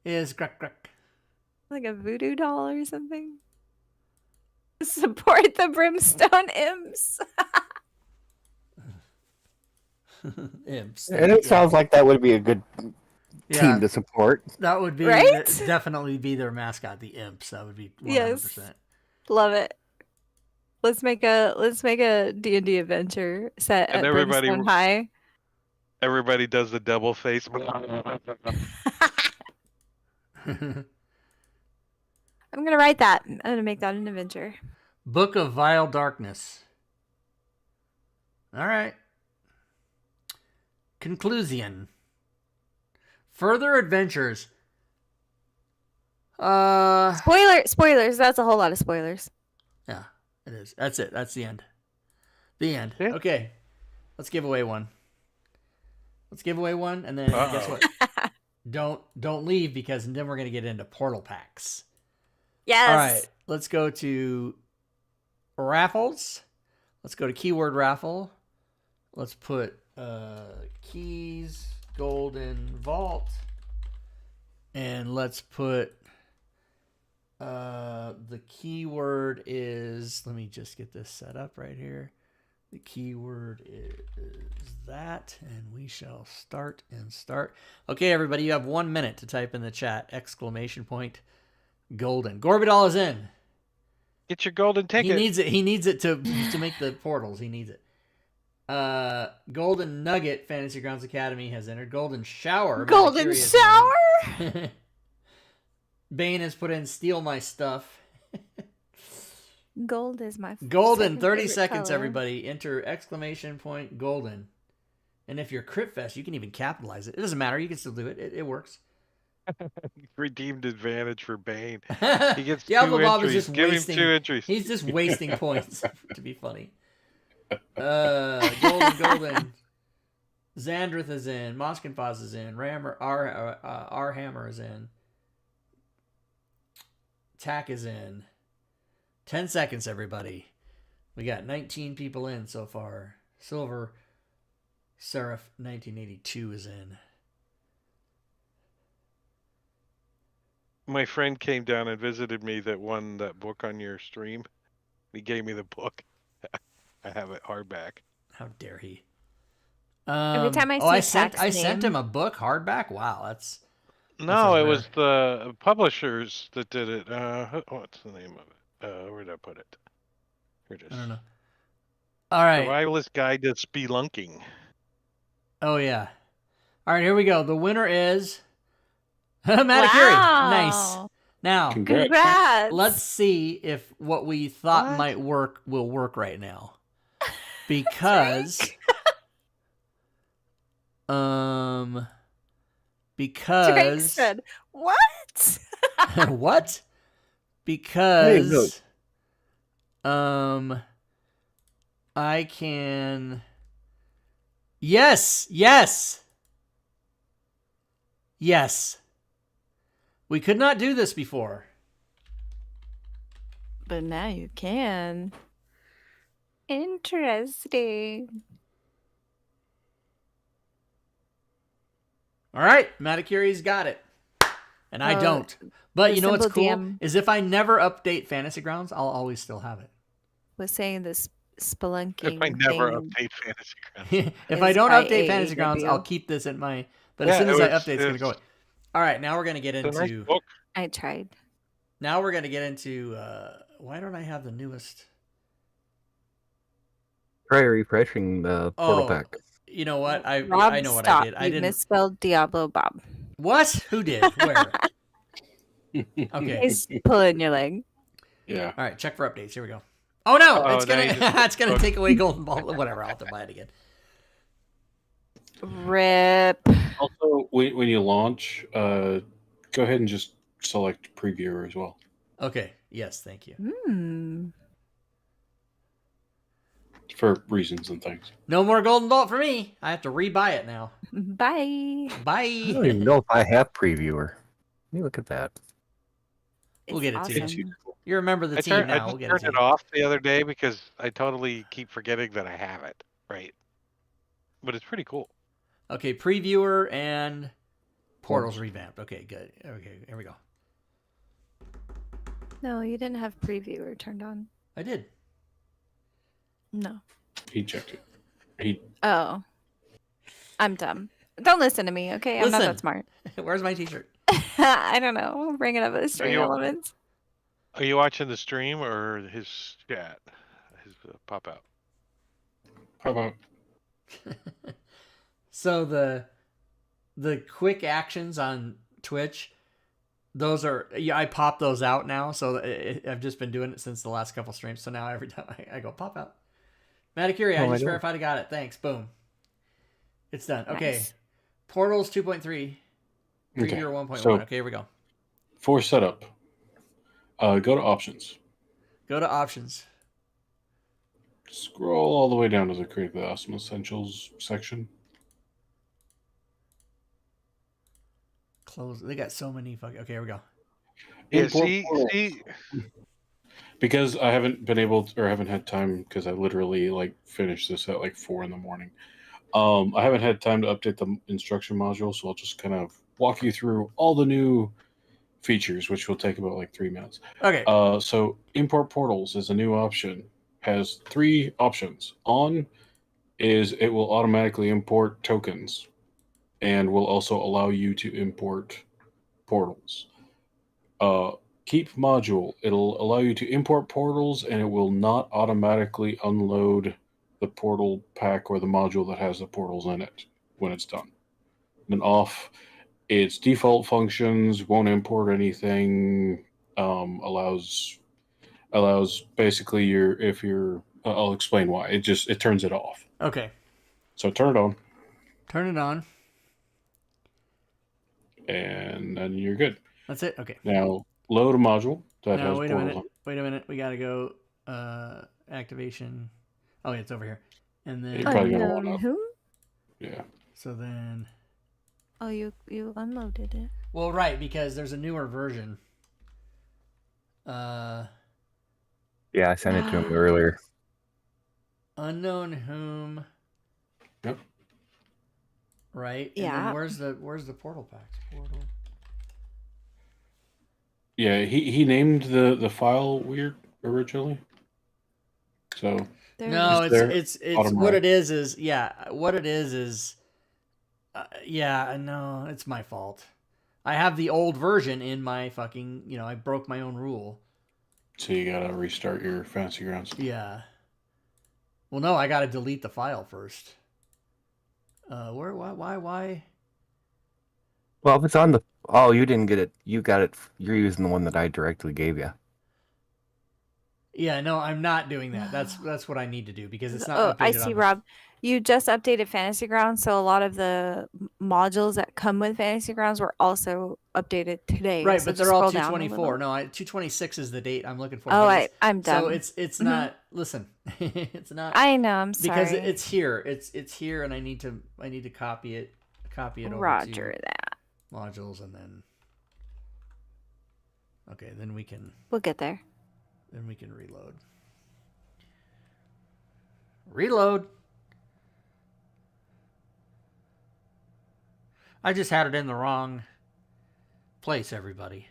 Is gruck gruck. Like a voodoo doll or something. Support the Brimstone Imps. Imps. And it sounds like that would be a good Yeah, team to support. that would be Right? definitely be their mascot, the Imps. That would be 100%. Yes. Love it. Let's make a D&D adventure set And at everybody- Brimstone High. Everybody does the devil face. I'm gonna write that. I'm gonna make that an adventure. Book of Vile Darkness. All right. Conclusion. Further adventures. Spoilers. That's a whole lot of spoilers. Yeah, it is. That's it. That's the end. The end. Yeah. Okay. Let's give away one. And then guess what? Don't leave, because then we're gonna get into portal packs. Yes. All right. Let's go to raffles. Let's go to keyword raffle. Let's put keys golden vault, and let's put the keyword is, let me just get this set up right here. The keyword is that, and we shall start and start. Okay, everybody, you have 1 minute to type in the chat, ! Golden. Gorbidal is in. Get your golden ticket. He needs it. He needs it to make the portals. He needs it. Golden Nugget Fantasy Grounds Academy has entered. Golden Shower. Golden Shower. Bane has put in Steal My Stuff. Gold is my Golden. 30 seconds, color. everybody. Enter ! Golden. And if you're Crit Fest, you can even capitalize it. It doesn't matter. You can still do it. It works. Redeemed advantage for Bane. He gets Diablo 2 Bob entries. is just Give wasting. him 2 entries. He's just wasting points to be funny. Golden. Xandrith is in. Moskenfaz is in. R Hammer is in. Tack is in. 10 seconds, everybody. We got 19 people in so far. Silver Seraph 1982 is in. My friend came down and visited me that won that book on your stream. He gave me the book. I have it hardback. How dare he? Every time I see I sent him a book hardback. Wow, that's No, rare. it was the publishers that did it. What's the name of it? Where did I put it? Here it is. I don't know. All right. Survivalist Guide to Spelunking. Oh yeah. All right, here we go. The winner is Matakiri. Wow. Nice. Now, Congrats. let's see if what we thought might work will work right now. Because Drake said, "What?" What? Because I can. Yes. We could not do this before. But now you can. Interesting. All right, Matakiri's got it. And I don't. But you know what's cool? DM is if I never update Fantasy Grounds, I'll always still have it. was saying this spelunking. If I never thing update Fantasy Grounds. If I is don't by update Fantasy Grounds, AEW. I'll keep this in my. But Yeah, as soon as I it's- update, it's going to go away. All right, now we're going to get It's a nice into. book. I tried. Now we're going to get into. Why don't I have the newest? Try refreshing the portal pack. You know what? I Rob, know what stop. I did. I You didn't. misspelled Diablo Bob. What? Who did? Where? Okay. He's pulling your leg. Yeah. All right. Check for updates. Here we go. Oh no! Uh-oh, It's now gonna you just- it's gonna take away Golden Ball. Whatever. I'll have to buy it again. Rip. Also, when you launch, go ahead and just select Previewer as well. Okay. Yes. Thank you. For reasons and things. No more Golden Vault for me. I have to rebuy it now. Bye. Bye. I don't even know if I have Previewer. Let me look at that. We'll get it to you. awesome. You remember the I team now. just We'll get turned to it you. off the other day because I totally keep forgetting that I have it. Right. But it's pretty cool. Okay. Previewer and Portals revamped. Okay. Good. Okay. Here we go. No, you didn't have previewer turned on. I did. No. He checked it. Oh. I'm dumb. Don't listen to me, okay? I'm not Listen. that smart. Where's my T-shirt? I don't know. I'll bring it up at the stream you- elements. Are you watching the stream or his chat? His pop out. How about So the quick actions on Twitch, those are I pop those out now. So I've just been doing it since the last couple streams. So now every time I go pop out. Matakiri, I Oh, I just know. verified I got it. Thanks. Boom. It's done. Okay. Nice. Portals 2.3. Previewer Okay, 1.1. so- Okay, here we go. for setup? Go to options. Go to options. Scroll all the way down to the Create the Awesome Essentials section. Close. They got so many fucking. Okay, here we go. Yeah, Import see, portals. Because I haven't been able to, or haven't had time, because I literally finished this at 4 in the morning. I haven't had time to update the instruction module, so I'll just kind of walk you through all the new features, which will take about 3 minutes. Okay. So import portals is a new option. has 3 options. On is it will automatically import tokens and will also allow you to import portals. Keep module, it'll allow you to import portals and it will not automatically unload the portal pack or the module that has the portals in it when it's done. Then off, its default functions, won't import anything, allows basically I'll explain why. It turns it off. Okay. So turn it on. Turn it on. And then you're good. That's it. Okay. Now load a module that Now has wait a portals minute. on it. Wait a minute. We gotta go activation. Oh, yeah, it's over here. And then You're probably gonna want Unknown to. whom? Yeah. so then Oh, you unloaded it. well, right, because there's a newer version. Yeah, I sent it to him earlier. Unknown whom. Yep. Right. Yeah. And then where's the portal packs? Portal. Yeah, he named the file weird originally. So There No, it it's Bottom what right. it is what it is yeah, no, it's my fault. I have the old version in my fucking, I broke my own rule. So you gotta restart your Fantasy Grounds. Yeah. Well, no, I gotta delete the file first. Why? Well, if it's on the... Oh, you didn't get it. You got it. You're using the one that I directly gave you. Yeah, no, I'm not doing that. That's what I need to do because it's not Oh, I updated see, on Rob. You just updated Fantasy Grounds, so a lot of the modules that come with Fantasy Grounds were also updated today. Right, so but just they're all scroll down a 224. little. No, 226 is the date I'm looking for. Oh, but I'm dumb. So it's Mhm. not. Listen, it's not. I know. I'm sorry. Because it's here. It's here, and I need to copy it over Roger to that. modules, and then okay, then we can We'll get there. reload. Reload. I just had it in the wrong place, everybody.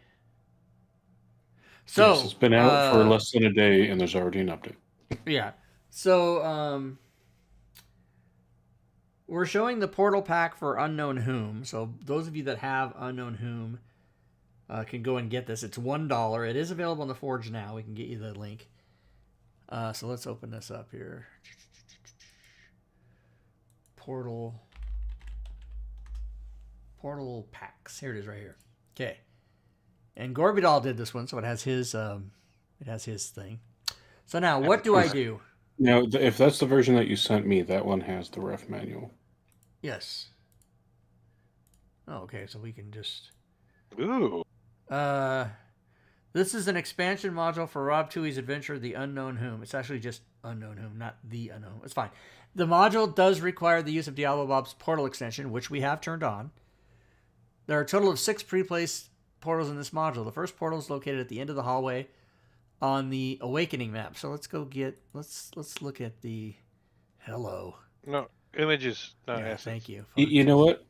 So Yes, it's been out for less than a day, and there's already an update. Yeah. So we're showing the portal pack for Unknown Whom. So those of you that have Unknown Whom can go and get this. It's $1. It is available on the Forge now. We can get you the link. So let's open this up here. Portal packs. Here it is right here. Okay. And Gorbidal did this one, so it has his thing. So now, what do I do? Now, if that's the version that you sent me, that one has the ref manual. Yes. Oh, okay, so we can just... Ooh. This is an expansion module for Rob Tui's adventure, The Unknown Whom. It's actually just Unknown Whom, not The Unknown. It's fine. The module does require the use of Diablo Bob's portal extension, which we have turned on. There are a total of 6 pre-placed portals in this module. The first portal is located at the end of the hallway on the Awakening map. So let's go get... Let's look at the... Hello. No, images, not Yeah, assets. thank you. You know what?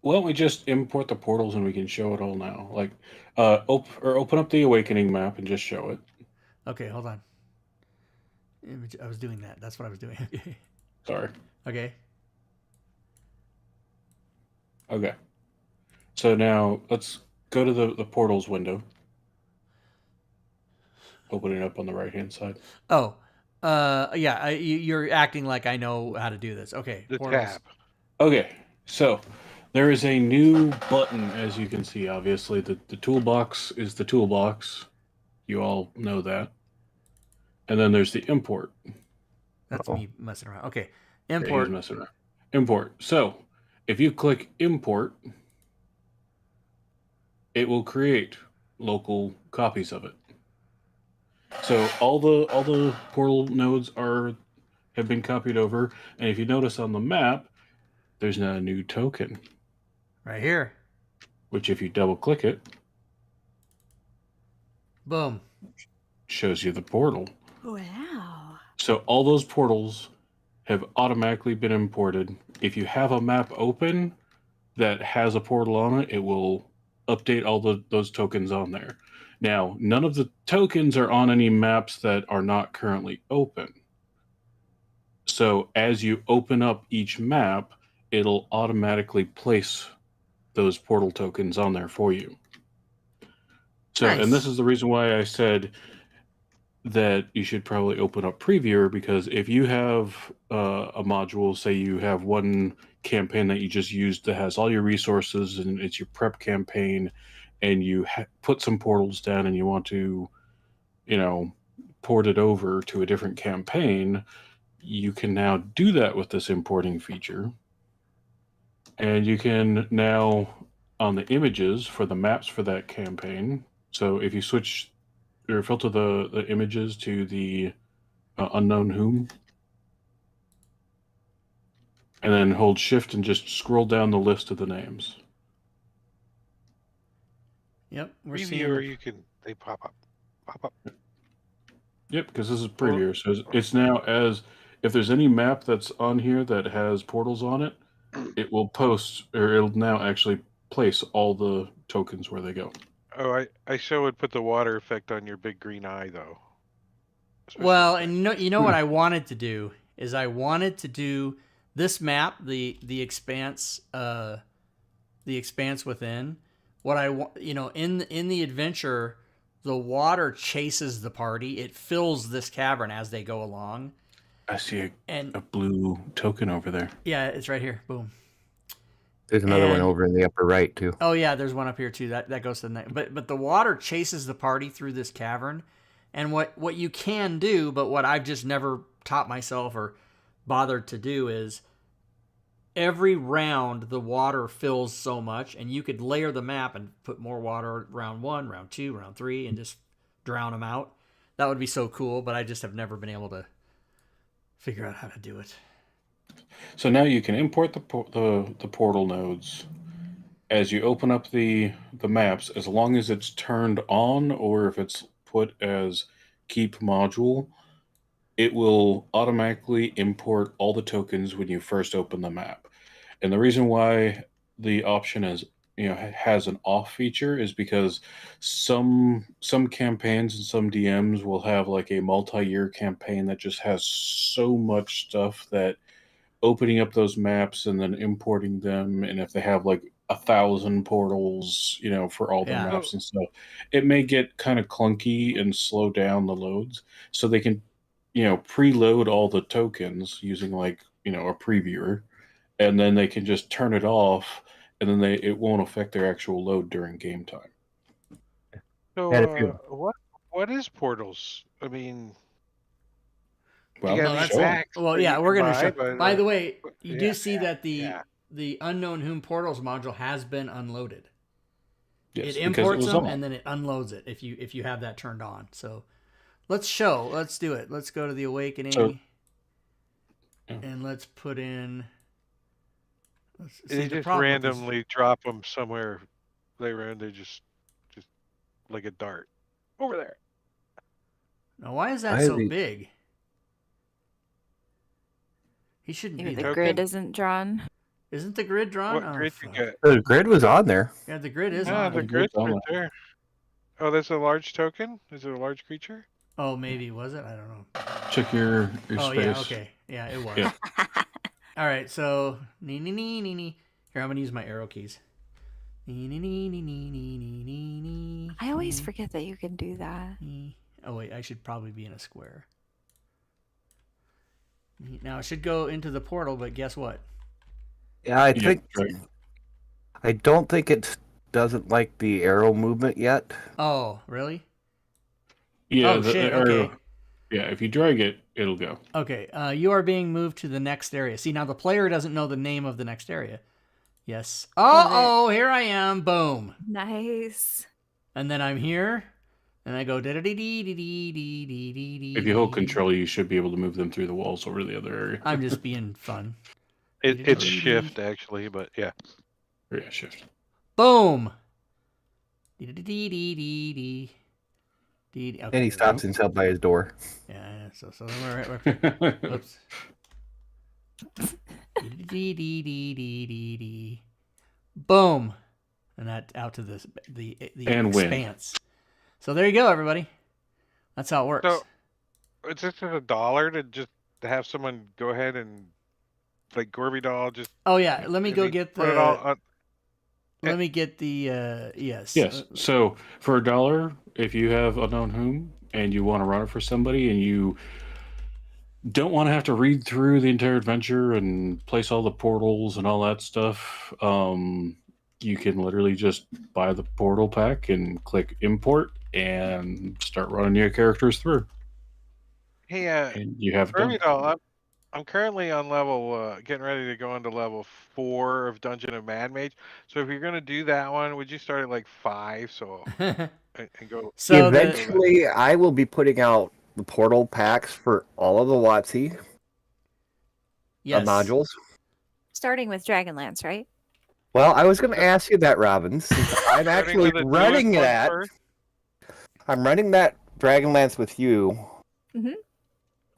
Why don't we just import the portals and we can show it all now? Like, open up the Awakening map and just show it. Okay, hold on. I was doing that. That's what I was doing. Sorry. Okay. Okay. So now let's go to the portals window. Open it up on the right-hand side. Oh, yeah. You're acting like I know how to do this. Okay. The portals. tab. Okay, so there is a new button, as you can see. Obviously, the toolbox is the toolbox. You all know that. And then there's the import. That's me messing around. Okay. Yeah, Import. he's messing around. Import. So if you click import, it will create local copies of it. So all the portal nodes have been copied over, and if you notice on the map, there's now a new token. Right here. Which, if you double click it, boom, shows you the portal. Wow. So all those portals have automatically been imported. If you have a map open that has a portal on it, it will update all those tokens on there. Now, none of the tokens are on any maps that are not currently open. So as you open up each map, it'll automatically place those portal tokens on there for you. So, Nice. and this is the reason why I said that you should probably open up Previewer, because if you have a module, say you have one campaign that you just used that has all your resources and it's your prep campaign, and you put some portals down and you want to, port it over to a different campaign, you can now do that with this importing feature. And you can now, on the images for the maps for that campaign, so if you switch or filter the images to the unknown whom, and then hold shift and just scroll down the list of the names. Yep, we're Previewer, they pop up. Yep, because this is Previewer, so it's now if there's any map that's on here that has portals on it, it will post, or it'll now actually place all the tokens where they go. Oh, I sure would put the water effect on your big green eye, though. Well, and you know what I wanted to do is I wanted to do this map, the expanse, the expanse within. What I want, in the adventure, the water chases the party. It fills this cavern as they go along. I see a blue token over there. Yeah, it's right here. Boom. There's another one over in the upper right too. Oh yeah, there's one up here too. That goes to the next. But the water chases the party through this cavern, and what you can do, but what I've just never taught myself or bothered to do is every round the water fills so much, and you could layer the map and put more water round 1, round 2, round 3, and just drown them out. That would be so cool, but I just have never been able to figure out how to do it. So now you can import the portal nodes as you open up the maps, as long as it's turned on, or if it's put as keep module, it will automatically import all the tokens when you first open the map. And the reason why the option is has an off feature is because some campaigns and some DMs will have like a multi-year campaign that just has so much stuff that opening up those maps and then importing them, and if they have like 1,000 portals, for all the maps and stuff, it may get kind of clunky and slow down the loads. So they can, preload all the tokens using like, a previewer, and then they can just turn it off, and then it won't affect their actual load during game time. So, what is portals? I mean, well, yeah, we're gonna show. But, by the way, you do see that the unknown whom portals module has been unloaded. Yes, it imports them and then it unloads it if you have that turned on. So let's do it. Let's go to the awakening, and let's put in. They just randomly drop them somewhere. They're just like a dart over there. Now, why is that so big? He shouldn't be. The grid isn't drawn. Isn't the grid drawn? What grid you get? The grid was on there. Yeah, the grid is on. The grid's right there. Oh, that's a large token? Is it a large creature? Oh, maybe. Was it? I don't know. Check your space. Yeah, okay. Yeah, it was. Yeah. All right, so Here, I'm gonna use my arrow keys. I always forget that you can do that. Oh wait, I should probably be in a square. Now it should go into the portal, but guess what? Yeah, I don't think it doesn't like the arrow movement yet. Oh, really? Yeah. Oh shit. Okay. Yeah, if you drag it, it'll go. Okay, you are being moved to the next area. See, now the player doesn't know the name of the next area. Yes. Oh, here I am. Boom. Nice. And then I'm here, and I go If you hold control, you should be able to move them through the walls over to the other area. I'm just being fun. It's shift, actually, but yeah. Yeah, shift. Boom. Okay, and he stops himself by his door. Yeah. So we're whoops. Boom, and that out to the expanse. So there you go, everybody. That's how it works. So it's just $1 to just to have someone go ahead and like Gorby doll just Oh yeah, let me and go they get put it all the. on. Let me get the yes. Yes. So for $1, if you have Unknown Whom and you want to run it for somebody and you don't want to have to read through the entire adventure and place all the portals and all that stuff, you can literally just buy the portal pack and click import and start running your characters through. Hey, And you have it Gorby done. doll, I'm currently on level, getting ready to go into level 4 of Dungeon of Mad Mage. So if you're gonna do that one, would you start at like 5? So and go. So the Eventually, I will be putting out the portal packs for all of the WotC yes. modules. Starting with Dragonlance, right? Well, I was going to ask you that, Robin, since I'm actually with the newest running one that. first? I'm running that Dragonlance with you. Mm-hmm.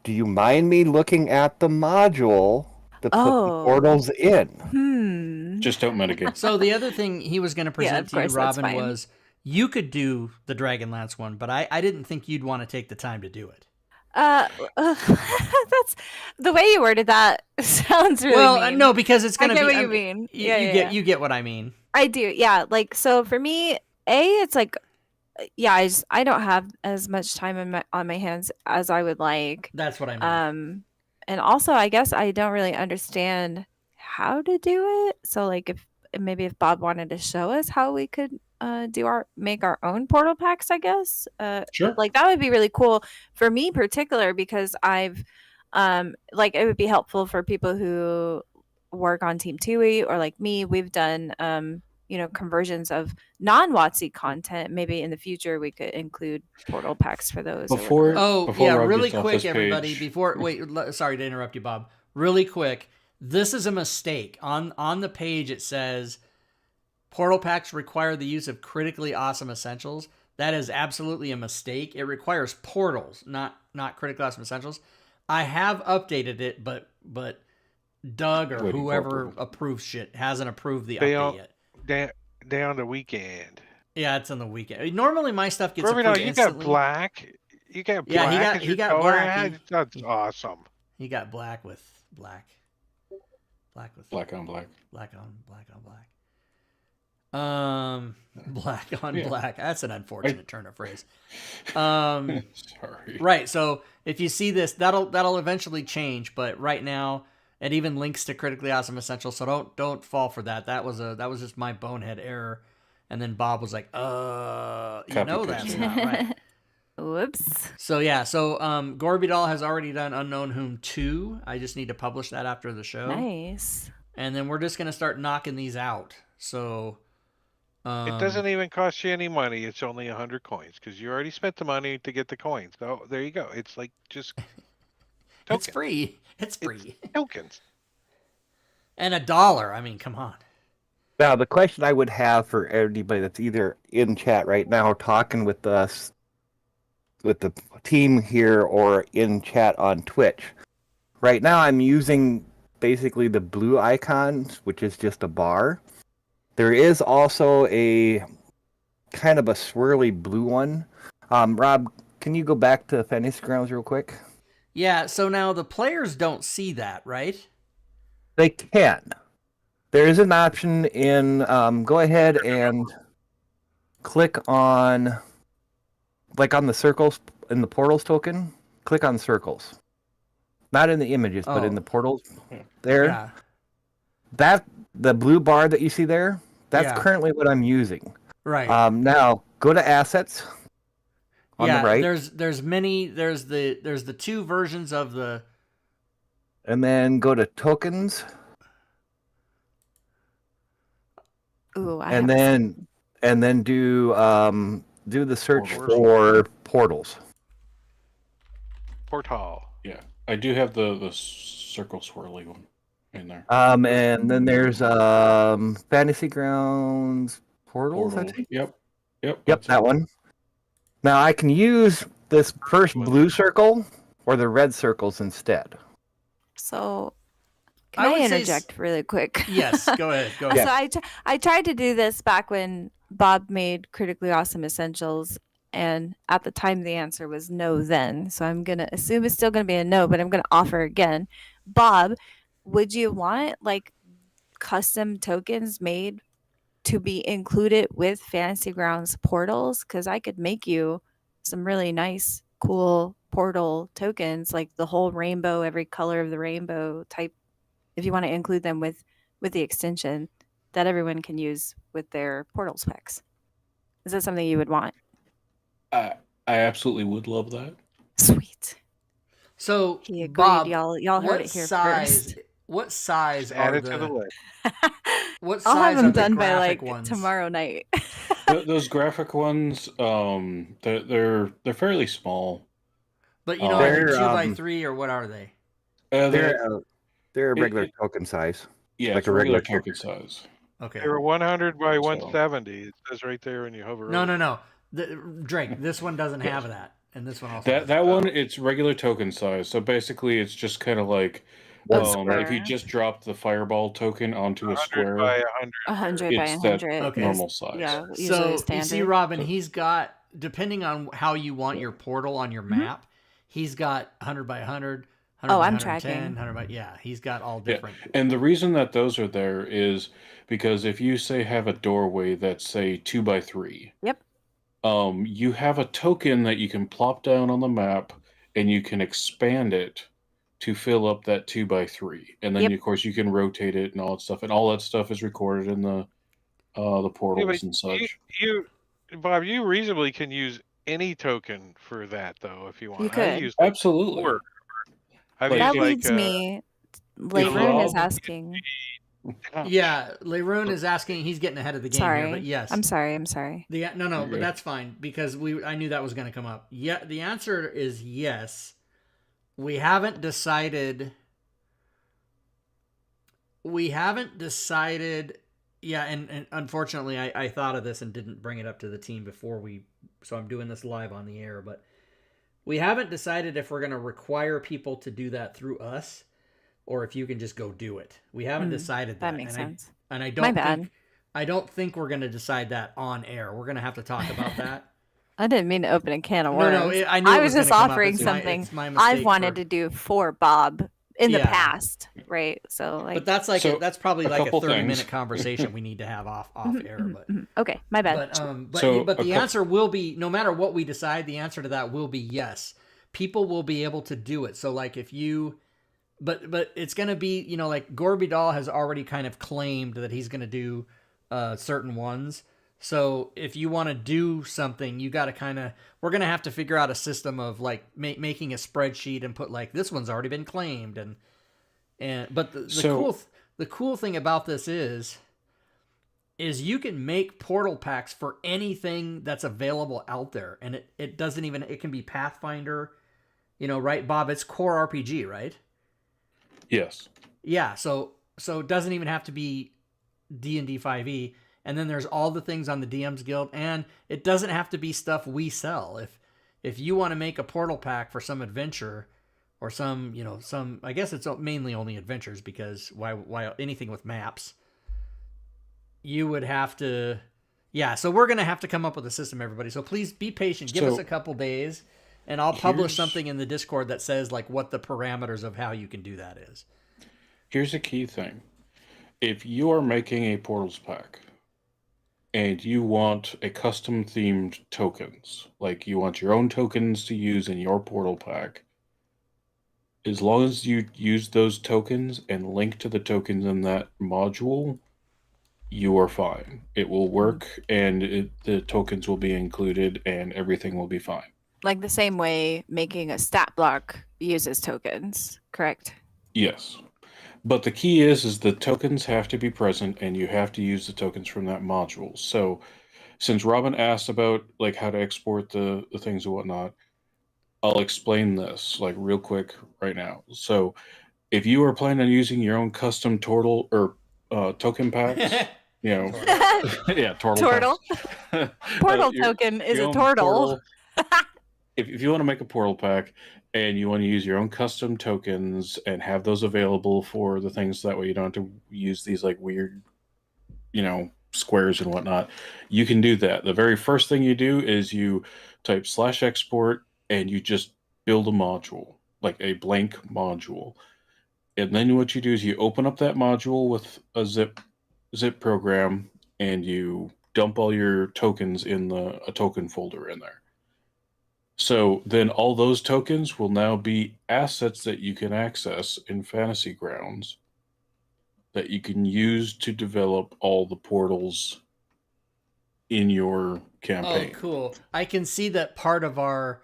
Do you mind me looking at the module to put the portals in? Just don't metagame. So the other thing he was going to present to you, course, that's Robin, fine. was you could do the Dragonlance one, but I didn't think you'd want to take the time to do it. That's the way you worded that sounds really mean. No, because it's going to be. I get what you mean. You get what I mean. I do. Yeah. Like, so for me, it's like, yeah, I don't have as much time on my hands as I would like. That's what I mean. And also, I guess I don't really understand how to do it. So, like, if Bob wanted to show us how we could make our own portal packs, I guess. Sure. Like that would be really cool for me, particular because I've, like, it would be helpful for people who work on Team TUI or like me. We've done, conversions of non-WotC content. Maybe in the future we could include portal packs for those. Before Rob really gets off quick, this everybody. page. Sorry to interrupt you, Bob. Really quick. This is a mistake. On the page it says portal packs require the use of critically awesome essentials. That is absolutely a mistake. It requires portals, not critically awesome essentials. I have updated it, but Doug or whoever approves shit hasn't approved the update yet. Day on the weekend. Yeah, it's on the weekend. Normally my stuff gets Gorby doll, approved you instantly. got black. You got black. Yeah, as he your got color? black. That's awesome. He got black with black. Black with black on black. Black on black. Black on black. That's an unfortunate turn of phrase. Sorry. Right. So if you see this, that'll eventually change. But right now, it even links to critically awesome essentials. So don't fall for that. That was just my bonehead error. And then Bob was like, that's not right. Whoops. So yeah. So Gorby Doll has already done Unknown Whom 2. I just need to publish that after the show. Nice. And then we're just gonna start knocking these out. So. It doesn't even cost you any money. It's only 100 coins because you already spent the money to get the coins. So there you go. It's like just tokens. It's free. It's free. It's tokens. And $1. I mean, come on. Now, the question I would have for anybody that's either in chat right now or talking with us, with the team here or in chat on Twitch. Right now, I'm using basically the blue icon, which is just a bar. There is also a kind of a swirly blue one. Rob, can you go back to Fantasy Grounds real quick? Yeah, so now the players don't see that, right? They can. There is an option in, go ahead and click on, like on the circles, in the portals token, click on circles. Not in the images, but in the portals there. Yeah. The blue bar that you see there, that's currently what I'm using. Right. Now go to assets on the right. There's the 2 versions of the. And then go to tokens. Ooh, and then do the search for portals. Portal. Yeah, I do have the circle swirly one in there. And then there's Fantasy Grounds portals. I think. Yep, that one. Now I can use this first blue circle or the red circles instead. So, can I interject really quick? Yes, go ahead. So I tried to do this back when Bob made Critically Awesome Essentials, And at the time, the answer was no then. So I'm going to assume it's still going to be a no, but I'm going to offer again. Bob, would you want like custom tokens made to be included with Fantasy Grounds portals? Because I could make you some really nice, cool portal tokens, like the whole rainbow, every color of the rainbow type, if you want to include them with the extension that everyone can use with their portal specs. Is that something you would want? I absolutely would love that. Sweet. So, He agreed. Bob, Y'all heard what it here size? first. What size Just add are it to the list. what I'll have size are them the done by graphic like ones? tomorrow night. Those graphic ones, they're fairly small. But you know, are they They're, 2x3 or what are they? They're a regular it- token size. Yeah, like it's a regular token size. Okay. They were 100 by So- 170. It says right there when you hover No, over. no. Drake, this one doesn't have that, and this one also. That doesn't. one, it's regular token size. So basically, it's just kind of like A if you square. just dropped the fireball token onto a 100 square, by 100. 100 by it's that 100. Okay. normal is, size. Yeah, usually So standard. you see, Robin, he's got, depending on how you want your portal on your map, he's got 100 by 100. 100 Oh, by I'm 110, tracking. 100 by, yeah, he's got all Yeah. different. And the reason that those are there is because if you say have a doorway that's say 2 by 3, Yep. you have a token that you can plop down on the map and you can expand it to fill up that 2 by 3, and then Yep. of course you can rotate it and all that stuff, and all that stuff is recorded in the portals and such. Bob, you reasonably can use any token for that though, if you want. You I could. use Absolutely. Work. I've Like, That used leads me. Layroon is Rob- asking. Yeah, Leroon is asking. He's getting ahead of the game here, but Sorry. yes, I'm sorry. No, but Okay. that's fine because I knew that was going to come up. Yeah, the answer is yes. We haven't decided. Yeah, and unfortunately, I thought of this and didn't bring it up to the team before so I'm doing this live on the air, but we haven't decided if we're going to require people to do that through us or if you can just go do it. We haven't decided that. That makes sense. I My don't bad. think I don't think we're going to decide that on air. We're going to have to talk about that. I didn't mean to open a can of No, worms. no, I knew it was was just gonna come up. offering It's something it's my I've mistake wanted to do for Bob in the Yeah. past, right? So like, But that's like So, that's probably a like a couple 30-minute things. conversation we need to have off air. But okay, my bad. but the answer will be, no matter what we decide, the answer to that will be yes. People will be able to do it. So like if you, but it's gonna be, like Gorbidal has already kind of claimed that he's gonna do certain ones. So if you want to do something, you got to we're going to have to figure out a system of like making a spreadsheet and put like, this one's already been claimed. But the cool thing about this is you can make portal packs for anything that's available out there. And it doesn't even, it can be Pathfinder, right, Bob? It's core RPG, right? Yes. Yeah. So it doesn't even have to be D&D 5e. And then there's all the things on the DM's Guild, and it doesn't have to be stuff we sell. If you want to make a portal pack for some adventure or some, I guess it's mainly only adventures, because why anything with maps, you would have to, yeah. So we're going to have to come up with a system, everybody. So please be patient. Give us a couple days, and I'll publish something in the Discord that says like what the parameters of how you can do that is. Here's a key thing. If you are making a portals pack, and you want a custom themed tokens, like you want your own tokens to use in your portal pack, as long as you use those tokens and link to the tokens in that module, you are fine. It will work, and the tokens will be included, and everything will be fine. Like the same way making a stat block uses tokens, correct? Yes. But the key is the tokens have to be present, and you have to use the tokens from that module. So since Robin asked about like how to export the things and whatnot, I'll explain this like real quick right now. So if you are planning on using your own custom turtle or token packs, yeah, Turtle. packs. Portal your token is a own turtle. if you want to make a portal pack and you want to use your own custom tokens and have those available for the things, that way you don't have to use these like weird, squares and whatnot, you can do that. The very first thing you do is you type /export and you just build a module, like a blank module. And then what you do is you open up that module with a zip program and you dump all your tokens in a token folder in there. So then all those tokens will now be assets that you can access in Fantasy Grounds that you can use to develop all the portals in your campaign. Oh, cool. I can see that part of our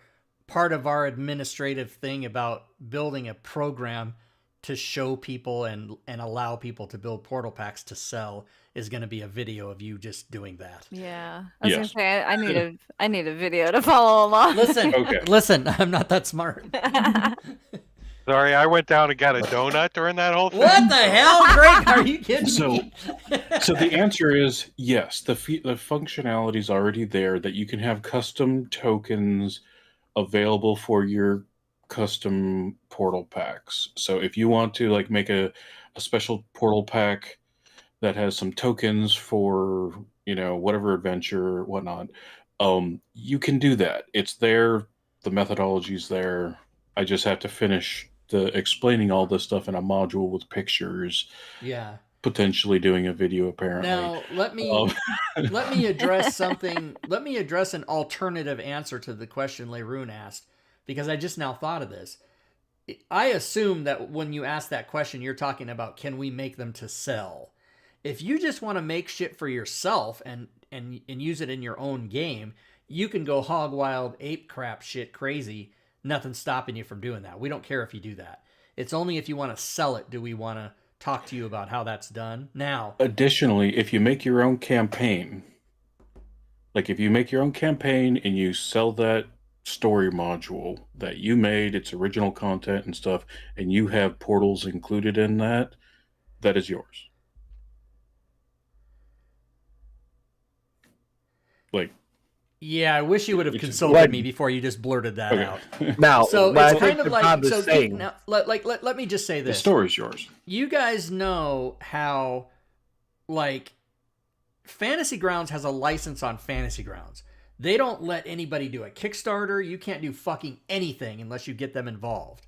administrative thing about building a program to show people and allow people to build portal packs to sell is going to be a video of you just doing that. Yeah. I was Yes. gonna say I need a video to follow along. Listen, Okay. listen, I'm not that smart. Sorry, I went down and got a donut during that whole thing. What the hell, Greg? Are you kidding So- me? So the answer is yes. The functionality is already there that you can have custom tokens available for your custom portal packs. So if you want to like make a special portal pack that has some tokens for, you know, whatever adventure or whatnot, you can do that. It's there. The methodology's there. I just have to finish explaining all this stuff in a module with pictures, Yeah. potentially doing a video apparently. Now, let me address something. Let me address an alternative answer to the question Leroon asked, because I just now thought of this. I assume that when you ask that question, you're talking about, can we make them to sell? If you just want to make shit for yourself and use it in your own game, you can go hog wild, ape crap shit crazy. Nothing's stopping you from doing that. We don't care if you do that. It's only if you want to sell it do we want to talk to you about how that's done. Now, Additionally, if you make your own campaign, like if you make your own campaign and you sell that story module that you made, its original content and stuff, and you have portals included in that, that is yours. Like, yeah, I wish you would have It's- consulted What- me before you just blurted that out. okay. Now, So what I it's think kind of the like, Bob is so saying, now, let me just say The this. story's yours. You guys know how, like, Fantasy Grounds has a license on Fantasy Grounds. They don't let anybody do a Kickstarter. You can't do fucking anything unless you get them involved.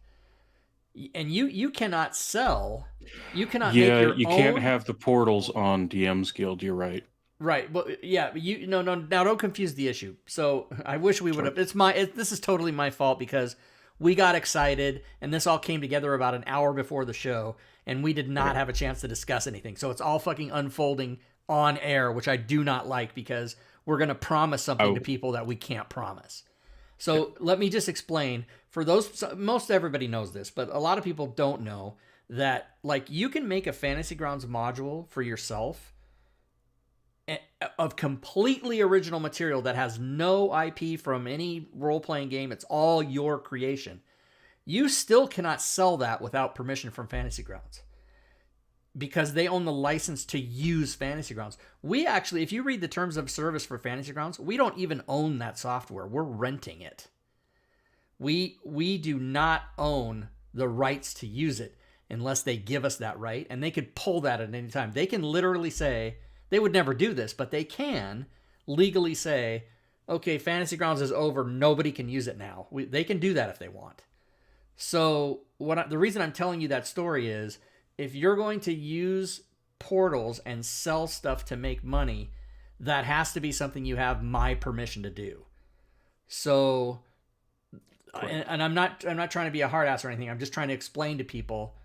And you cannot sell. You cannot make Yeah, your you own. can't have the portals on DM's Guild. You're right. Right, but yeah, you no now don't confuse the issue. So I wish we would have. This is totally my fault because we got excited and this all came together about an hour before the show and we did not have a chance to discuss anything. So it's all fucking unfolding on air, which I do not like because we're gonna promise something to people that we can't promise. So let me just explain for those. Most everybody knows this, but a lot of people don't know that. Like you can make a Fantasy Grounds module for yourself of completely original material that has no IP from any role-playing game. It's all your creation. You still cannot sell that without permission from Fantasy Grounds because they own the license to use Fantasy Grounds. We actually, if you read the terms of service for Fantasy Grounds, we don't even own that software. We're renting it. We do not own the rights to use it unless they give us that right, and they could pull that at any time. They can literally say, they would never do this, but they can legally say, okay, Fantasy Grounds is over. Nobody can use it now. They can do that if they want. So the reason I'm telling you that story is if you're going to use portals and sell stuff to make money, that has to be something you have my permission to do. So, and I'm not trying to be a hard ass or anything. I'm just trying to explain to people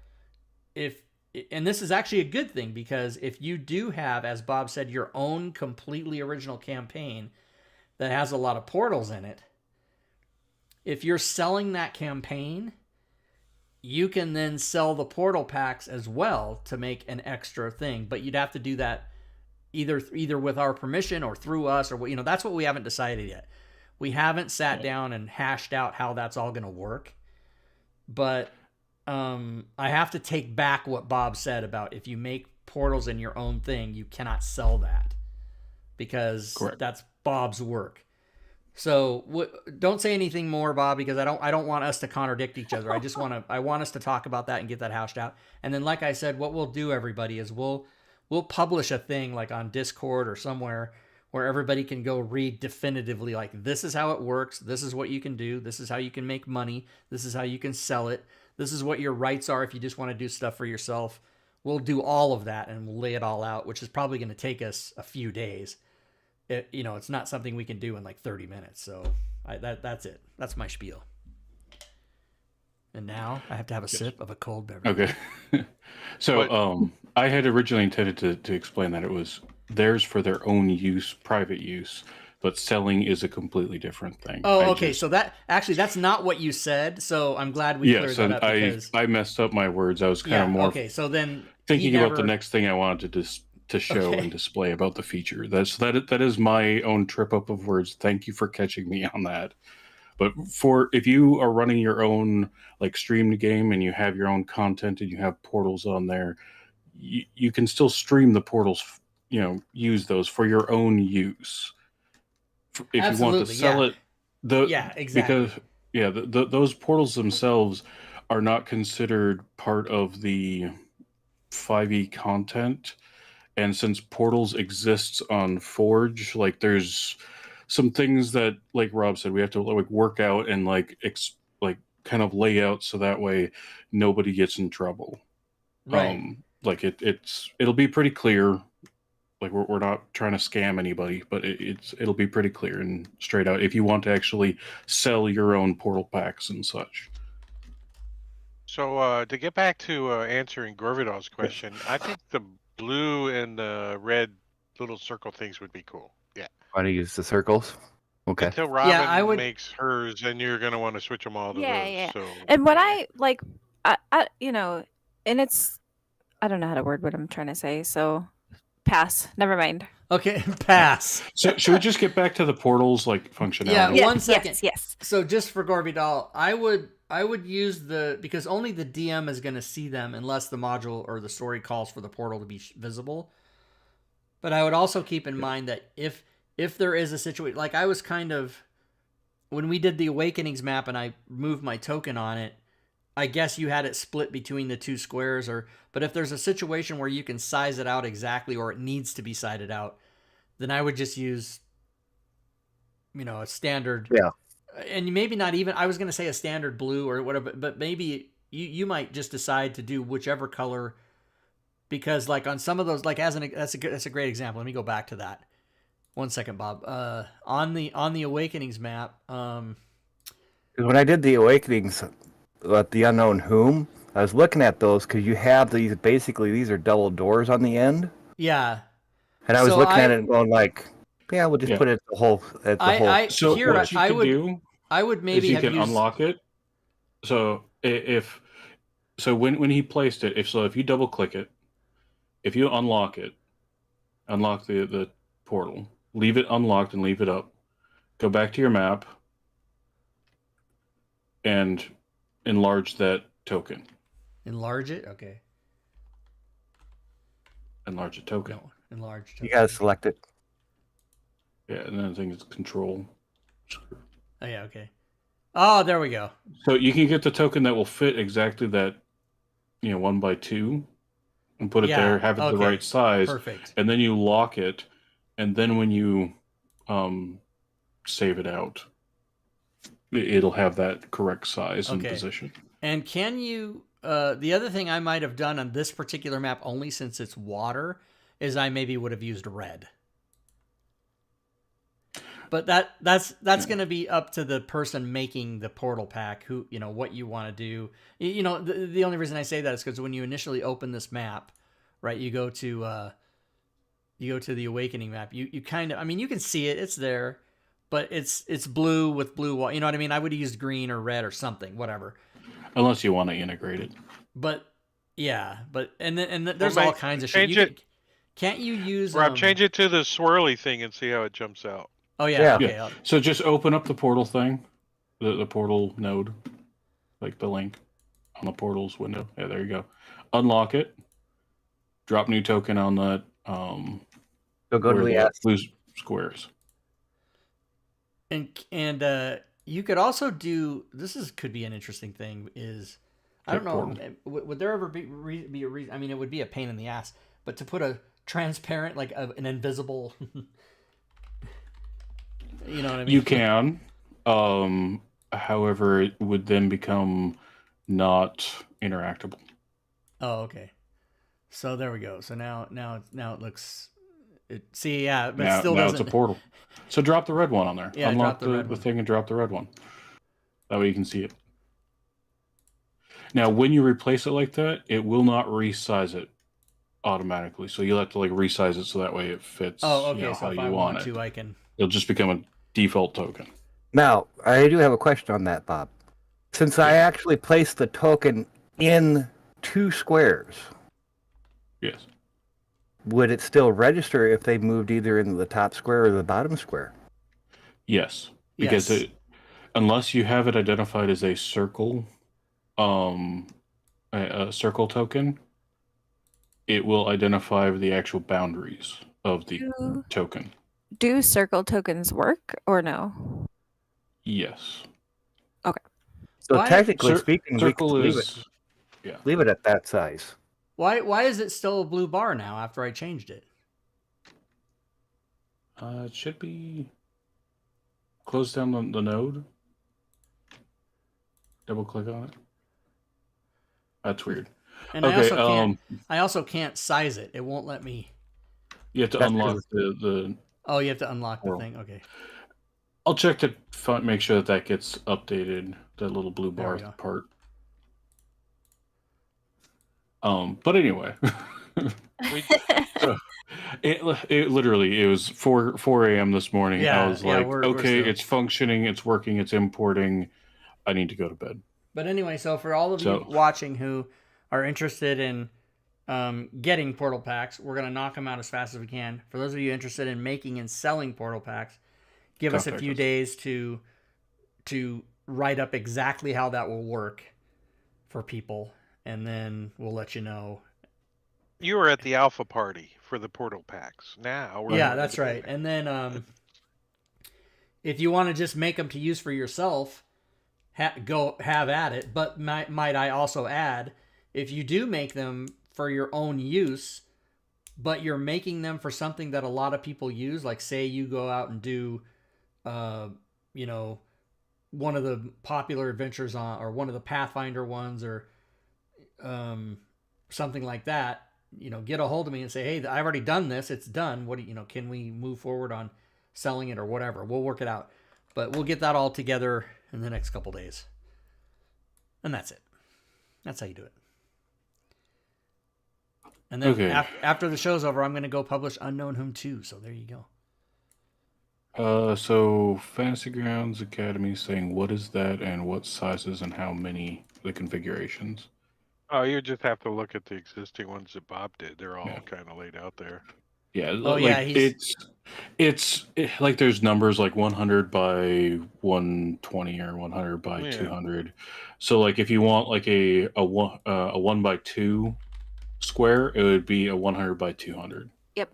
and this is actually a good thing because if you do have, as Bob said, your own completely original campaign that has a lot of portals in it, if you're selling that campaign, you can then sell the portal packs as well to make an extra thing. But you'd have to do that either with our permission or through us or that's what we haven't decided yet. We haven't sat down and hashed out how that's all going to work. But I have to take back what Bob said about if you make portals in your own thing, you cannot sell that because that's Bob's work. So don't say anything more, Bob, because I don't want us to contradict each other. I want us to talk about that and get that hashed out. And then, like I said, what we'll do, everybody, is we'll we'll publish a thing like on Discord or somewhere where everybody can go read definitively, like, this is how it works, this is what you can do, this is how you can make money, this is how you can sell it, this is what your rights are if you just want to do stuff for yourself. We'll do all of that and we'll lay it all out, which is probably going to take us a few days. It's not something we can do in like 30 minutes. So that's it. That's my spiel. And now I have to have a sip of a cold beverage. Okay. So I had originally intended to explain that it was theirs for their own use, private use, but selling is a completely different thing. Oh, okay. So that's not what you said. So I'm glad we cleared that up. Because I messed up my words. I was kind of more so then thinking about the next thing I wanted to show and display about the feature. That is my own trip up of words. Thank you for catching me on that. But if you are running your own like streamed game and you have your own content and you have portals on there, you can still stream the portals. Use those for your own use. If you want to sell it, exactly. Because those portals themselves are not considered part of the 5e content. And since portals exists on Forge, like there's some things that, like Rob said, we have to like work out and like kind of lay out so that way nobody gets in trouble. Right. Like it'll be pretty clear. Like we're not trying to scam anybody, but it'll be pretty clear and straight out if you want to actually sell your own portal packs and such. So to get back to answering Gorvidal's question, I think the blue and the red little circle things would be cool. Yeah. Want to use the circles? Okay. Until Robin makes hers, then you're gonna want to switch them all to those. Yeah. So, and what I like, I and it's, I don't know how to word what I'm trying to say, so pass. Never mind. Okay, pass. So should we just get back to the portals like functionality? Yeah, 1 second. Yes. So just for Gorvidal, I would use because only the DM is going to see them unless the module or the story calls for the portal to be visible. But I would also keep in mind that if there is a situation, like I was kind of, when we did the Awakenings map and I moved my token on it, I guess you had it split between the two squares, but if there's a situation where you can size it out exactly or it needs to be sided out, then I would just use, a standard. Yeah. And maybe not even, I was going to say a standard blue or whatever, but maybe you might just decide to do whichever color, because like on some of those, like that's a great example. Let me go back to that. 1 second, Bob. On the Awakenings map. When I did the Awakenings, the Unknown Whom, I was looking at those because you have these. Basically, these are double doors on the end. Yeah. And I was looking at it and going like, yeah, we'll just put it the whole. So here, what you could do, I would maybe you can unlock it. So when he placed it, if you double click it, if you unlock the portal, leave it unlocked and leave it up. Go back to your map and enlarge that token. Enlarge it? Okay. Enlarge a token. No, enlarge token. You gotta select it. Yeah, and then I think it's control. Oh yeah, okay. Oh, there we go. So you can get the token that will fit exactly that, 1x2, and put it there, have it the right size. Perfect. And then you lock it, and then when you save it out, it'll have that correct size and position. And can you? The other thing I might have done on this particular map, only since it's water, is I maybe would have used red. But that's going to be up to the person making the portal pack, who, what you want to do. The only reason I say that is because when you initially open this map, right, you go to the Awakening map. You kind of, you can see it, it's there, but it's blue with blue wall. You know what I mean? I would have used green or red or something, whatever. Unless you want to integrate it. But yeah, and there's all kinds of shit. Can't you use? Rob, change it to the swirly thing and see how it jumps out. Oh yeah. Okay. Yeah. So just open up the portal thing, the portal node, like the link on the portals window. Yeah, there you go. Unlock it. Drop new token on that. Go to the blue squares. And you could also do could be an interesting thing. Is I don't know. Would there ever be a reason? It would be a pain in the ass. but to put a transparent, like an invisible, you know what I mean? You can. However, it would then become not interactable. Oh, okay. So there we go. So now it looks. See, yeah, but Now, still now it's a doesn't. portal. So drop the red one on there. Yeah, Unlock drop the red the one. thing and drop the red one. That way you can see it. Now, when you replace it like that, it will not resize it automatically. So you'll have to like resize it so that way it fits. Oh, okay. How So if you I want want it. to, I can. It'll just become a default token. Now, I do have a question on that, Bob. Since I Yes. actually placed the token in 2 squares, Yes. would it still register if they moved either into the top square or the bottom square? Yes. Because Yes. unless you have it identified as a circle, a circle token, it will identify the actual boundaries of the token. Do circle tokens work or no? Yes. So Why- technically speaking, we could circle leave is it at that size. Why is it still a blue bar now after I changed it? it should be close down the node. Double click on it. That's weird. And Okay, I also can't size it. It won't let me. you have to That's unlock the. Oh, you have to unlock the Well, thing. Okay. I'll check to make sure that gets updated. That little blue There bar we go. part. But anyway, so it literally it was 4 a.m. this morning. Yeah, I was yeah, like, we're okay, still- it's functioning, it's working, it's importing. I need to go to bed. But anyway, so for all of you So- watching who are interested in getting portal packs, we're going to knock them out as fast as we can. For those of you interested in making and selling portal packs, give us a Contact few us. days to write up exactly how that will work for people, and then we'll let you know. You were at the alpha party for the portal packs. Now we're Yeah, going that's to the right. beta. And then if you want to just make them to use for yourself, go have at it. But might I also add, if you do make them for your own use, but you're making them for something that a lot of people use, like say you go out and do, one of the popular adventures on, or one of the Pathfinder ones, or something like that, get a hold of me and say, hey, I've already done this. It's done. What do can we move forward on selling it or whatever? We'll work it out, but we'll get that all together in the next couple days. And that's it. That's how you do it. And then Okay. after the show's over, I'm going to go publish Unknown Whom 2. So there you go. So Fantasy Grounds Academy saying what is that and what sizes and how many the configurations. Oh, you just have to look at the existing ones that Bob did. They're all Yeah. kind of laid out there. Yeah, Oh, yeah, it's like there's numbers like 100 by 120 or 100 by Yeah. 200. So like if you want like a 1 by 2 square, it would be a 100 by 200. Yep.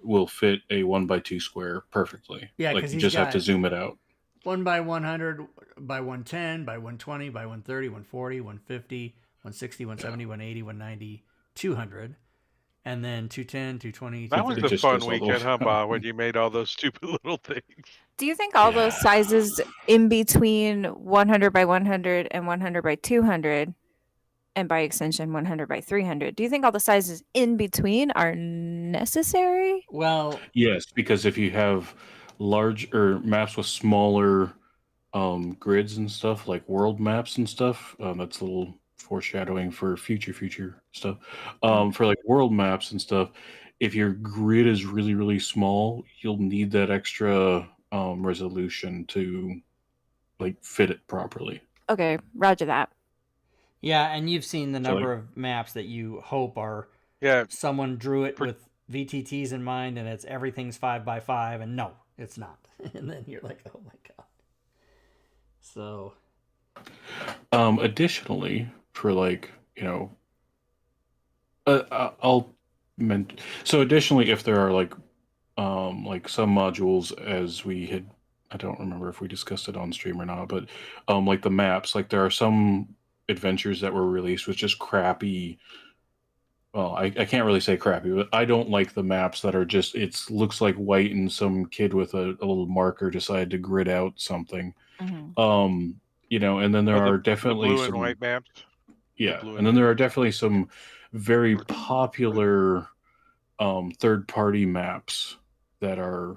Will fit a 1 by 2 square perfectly. Yeah, like 'cause you he's just have to got- zoom it out. 1 by 100 by 110 by 120 by 130 140 150 160 170 180 190 200, and then 210 220 That was It the just fun goes all the weekend, way huh, down. Bob? When you made all those stupid little things. Do you think all those sizes in between 100 by 100 and 100 by 200, and by extension 100 by 300, do you think all the sizes in between are necessary? Well, Yes, because if you have large or maps with smaller grids and stuff, like world maps and stuff, that's a little foreshadowing for future stuff. For like world maps and stuff, if your grid is really, really small, you'll need that extra resolution to like fit it properly. Okay, roger that. yeah, and you've seen the So, number of maps that you hope are Yeah, someone drew it with VTTs in mind, and it's everything's 5 by 5, and no, it's not. And then you're like, oh my god. So additionally, for like I'll so additionally, if there are like some modules, as we had, I don't remember if we discussed it on stream or not, but like the maps, like there are some adventures that were released with just crappy well, I can't really say crappy, but I don't like the maps that are just looks like white and some kid with a little marker decided to grid out something. Mhm. And then there Oh, are the definitely blue and some, white maps. The yeah, blue and and then white there are maps. definitely some very popular third party maps that are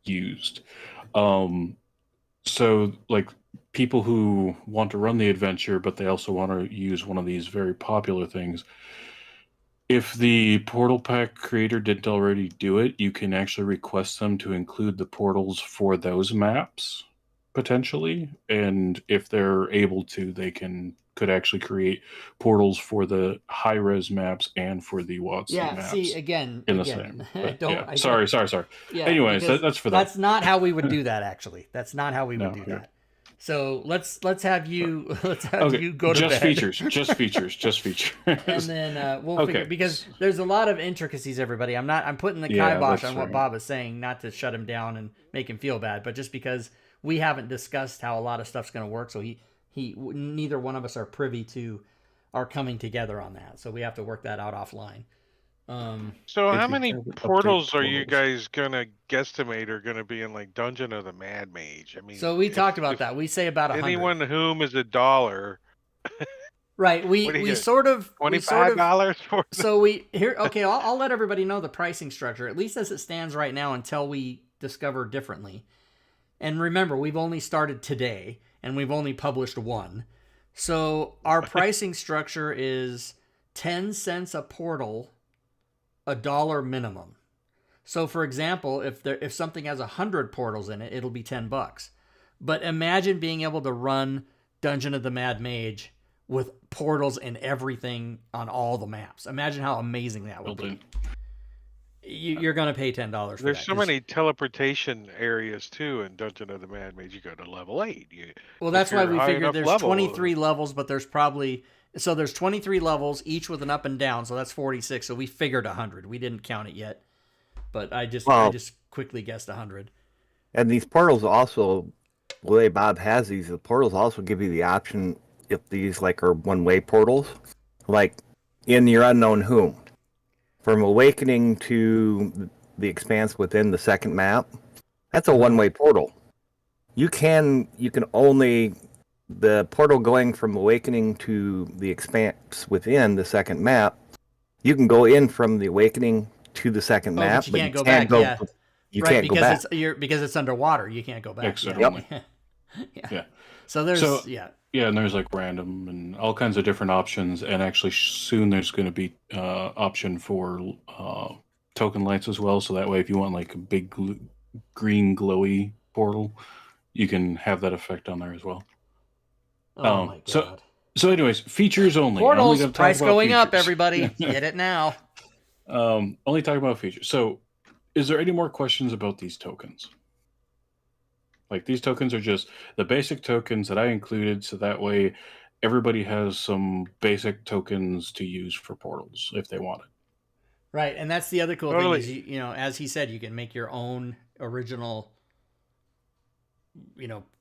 used. Um, so like people who want to run the adventure, but they also want to use one of these very popular things. If the portal pack creator didn't already do it, you can actually request them to include the portals for those maps potentially, and if they're able to, they could actually create portals for the high res maps and for the Walkthru Yeah, see, maps again, in the same. I But don't, yeah, sorry. yeah, Anyways, because that's for them. that's not how we would do that. Actually, that's not how we would No, do yeah. that. So let's have Sorry. you let's have Okay, you go to just bed. features, just features, just features. And then we'll figure, Okay. because there's a lot of intricacies. Everybody, I'm putting the Yeah, kibosh that's on what right. Bob is saying, not to shut him down and make him feel bad, but just because we haven't discussed how a lot of stuff's going to work, so neither one of us are privy to our coming together on that, so we have to work that out offline. So If how you many haven't updated portals are you portals. guys gonna guesstimate are gonna be in like Dungeon of the Mad Mage? I mean, So we talked about if that. We say about 100. anyone whom is $1, Right. what do you We get? sort of $25 for the so we here. Okay, I'll let everybody know the pricing structure, at least as it stands right now, until we discover differently. And remember, we've only started today, and we've only published one. So our pricing structure is 10 cents a portal, $1 minimum. So for example, if something has 100 portals in it, it'll be $10. But imagine being able to run Dungeon of the Mad Mage with portals and everything on all the maps. Imagine how amazing that would Built in. be. You're going to pay $10 for There's that. so many teleportation areas too in Dungeon of the Mad Mage. You go to level 8. Well, If that's why you're we high figured enough there's level, 23 levels, but there's 23 levels, each with an up and down, so that's 46. So we figured 100. We didn't count it yet, but I just quickly guessed 100. And these portals also, the way Bob has these, the portals also give you the option if these like are one-way portals, like in your unknown whom, from awakening to the expanse within the second map. That's a one-way portal. You can only the portal going from awakening to the expanse within the second map. You can go in from the awakening to the second map, but you can't go back. Yeah. You Right, can't go back. because it's underwater. You can't go back. Exit Yeah. only. Yeah. So there's Yeah, and there's like random and all kinds of different options, and actually soon there's going to be option for token lights as well. So that way, if you want like a big green glowy portal, you can have that effect on there as well. Oh my god. So anyways, features only. Portals, only price going features. up, everybody. Get it now. Only talking about features. So is there any more questions about these tokens? Like these tokens are just the basic tokens that I included, so that way everybody has some basic tokens to use for portals if they want it. Right, and that's the other cool Totally. thing is, as he said, you can make your own original,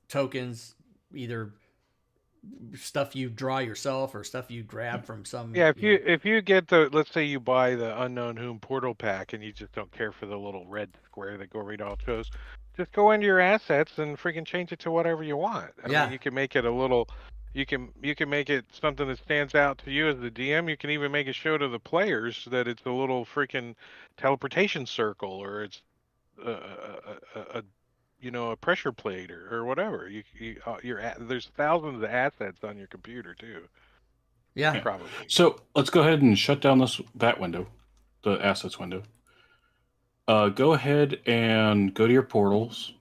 tokens, either stuff you draw yourself or stuff you grab from some. Yeah, if you get let's say you buy the Unknown Whom portal pack and you just don't care for the little red square that Gory Doll chose, just go into your assets and freaking change it to whatever you want. I mean, you can make it a little, you can make it something that stands out to you as the DM. You can even make it show to the players that it's a little freaking teleportation circle, or it's a pressure plate or whatever. There's thousands of assets on your computer too. Yeah, probably. So let's go ahead and shut down that window, the assets window. Go ahead and go to your portals,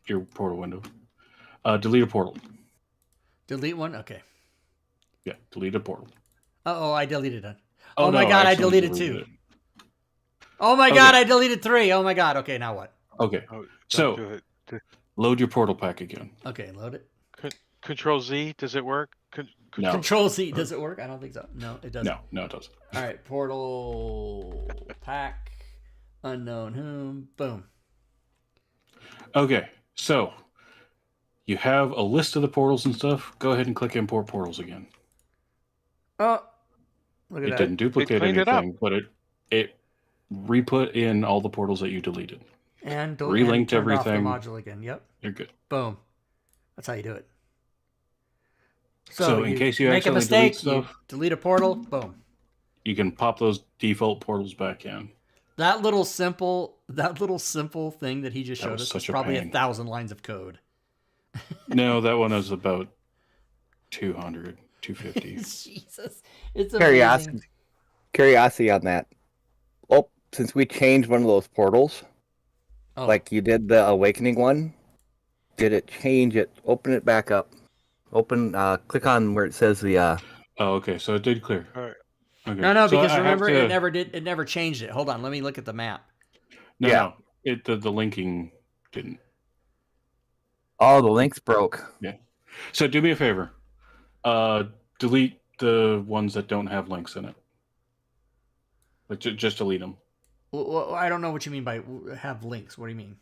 your portal window. Delete a portal. Delete one? Okay. Yeah, delete a portal. I deleted it. Oh my no, god, I deleted 2. it. Oh my god, I deleted 3. Oh my god. Okay, now what? Okay. Oh, so load your portal pack again. Okay, load it. Control Z, does it work? No. Control Z, does it work? I don't think so. No, it doesn't. No, it doesn't. All right, portal pack, unknown whom, boom. Okay, so you have a list of the portals and stuff. Go ahead and click import portals again. Look at It that. didn't duplicate cleaned it up. anything, but it re-put in all the portals that you deleted. And Relinked turned off the everything. module again. Yep. You're good. Boom. That's how you do it. So in case you make a accidentally delete mistake, you stuff, delete a portal. Boom. you can pop those default portals back in. That little simple thing that he just That showed was us such is a probably pain. 1,000 lines of code. No, that one is about 200, 250. Jesus, it's Curiosity, amazing. curiosity on that. Oh, since we changed one of those portals, Oh, like you did the awakening one, did it change it? Open it back up. Click on where it says the. Oh, okay. So it did clear. All right. Okay. no, So because I have remember to- it never changed it. Hold on, let me look at the map. No. The linking didn't. Oh, the links broke. So do me a favor. Delete the ones that don't have links in it. Like just delete them. Well, I don't know what you mean by have links. What do you mean?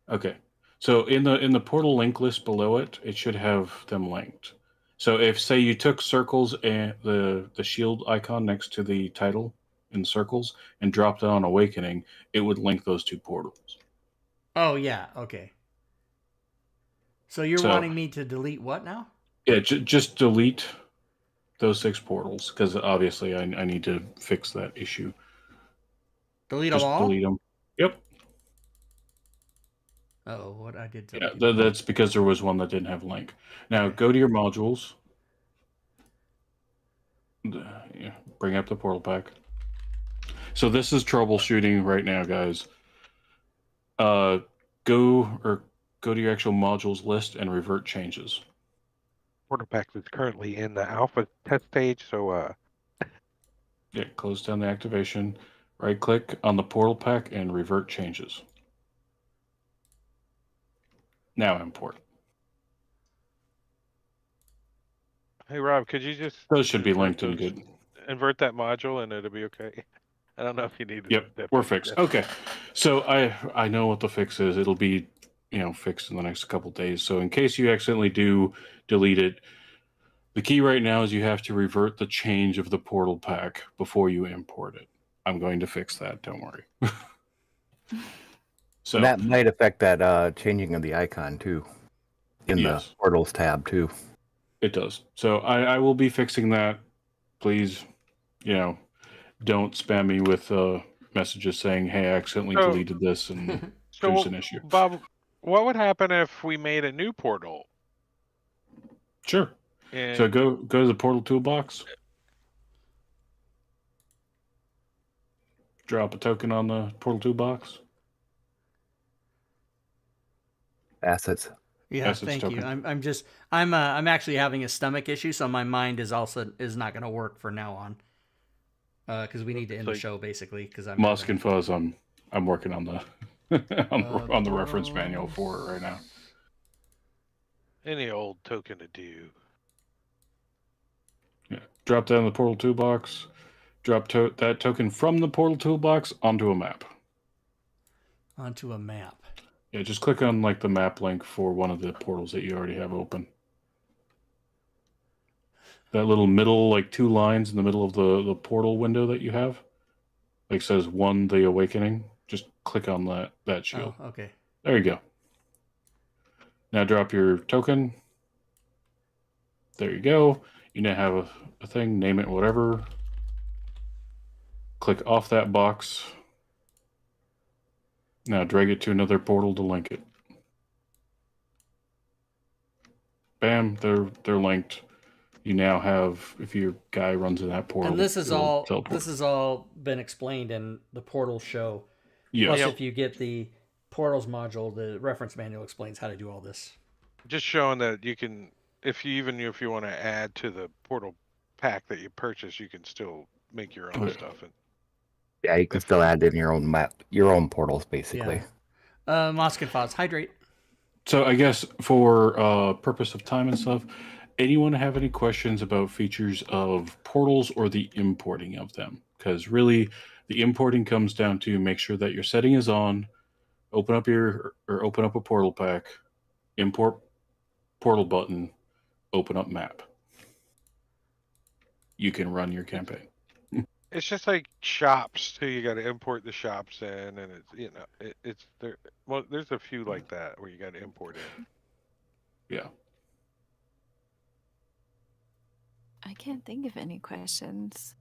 Okay. So in the portal link list below it, it should have them linked. So if say you took circles and the shield icon next to the title in circles and dropped it on awakening, it would link those two portals. Oh yeah, okay. So you're So- wanting me to delete what now? Yeah, just delete those 6 portals because obviously I need to fix that issue. Delete Just them all? delete them. Yep. Oh, what I did Yeah, delete. that's because there was one that didn't have link. Now go to your modules. Yeah, bring up the portal pack. So this is troubleshooting right now, guys. Go to your actual modules list and revert changes. Portal pack is currently in the alpha test stage, so Yeah, close down the activation. Right click on the portal pack and revert changes. Now import. hey Rob, could you just Those should be invert linked and those- good. invert that module and it'll be okay. I don't know if you need it. Yep, we're fixed. Okay, so I know what the fix is. It'll be fixed in the next couple days. So in case you accidentally do delete it, the key right now is you have to revert the change of the portal pack before you import it. I'm going to fix that. Don't worry. So And that might affect that changing of the icon too, in Yes. the portals tab too. it does. So I will be fixing that. Please, don't spam me with messages saying, "Hey, I accidentally So- deleted this," and So there's an issue. Bob, what would happen if we made a new portal? Sure. And So go to the portal toolbox. Drop a token on the portal toolbox. Assets. Yeah, Assets thank you. token. I'm actually having a stomach issue, so my mind is not going to work for now on. Because we need to end the Like- show basically. Because I'm Musk having- and Fuzz, I'm working on the on the reference portals. manual for it right now. any old token to do. Yeah. Drop down the portal toolbox. Drop that token from the portal toolbox onto a map. onto a map. Yeah, just click on like the map link for one of the portals that you already have open. That little middle, like 2 lines in the middle of the portal window that you have, like says 1 the awakening. Just click on that shield. Oh, okay. There you go. Now drop your token. There you go. You now have a thing, name it whatever. Click off that box. Now drag it to another portal to link it. Bam, they're linked. You now have, if your guy runs in that portal, And this is it'll all teleport. this has all been explained in the portal show. Yes. Plus, Yep. if you get the portals module, the reference manual explains how to do all this. Just showing that you can, if you want to add to the portal pack that you purchase, you can still make your own Okay. stuff. And Yeah, you can still add in your own map, your own portals, basically. Yeah. Mosk and Foz, hydrate. So I guess for purpose of time and stuff, anyone have any questions about features of portals or the importing of them? Because really, the importing comes down to make sure that your setting is on. Open up a portal pack, import portal button, open up map. You can run your campaign. It's just like shops too. You got to import the shops in, and it's there. Well, there's a few like that where you got to import in. Yeah. I can't think of any questions.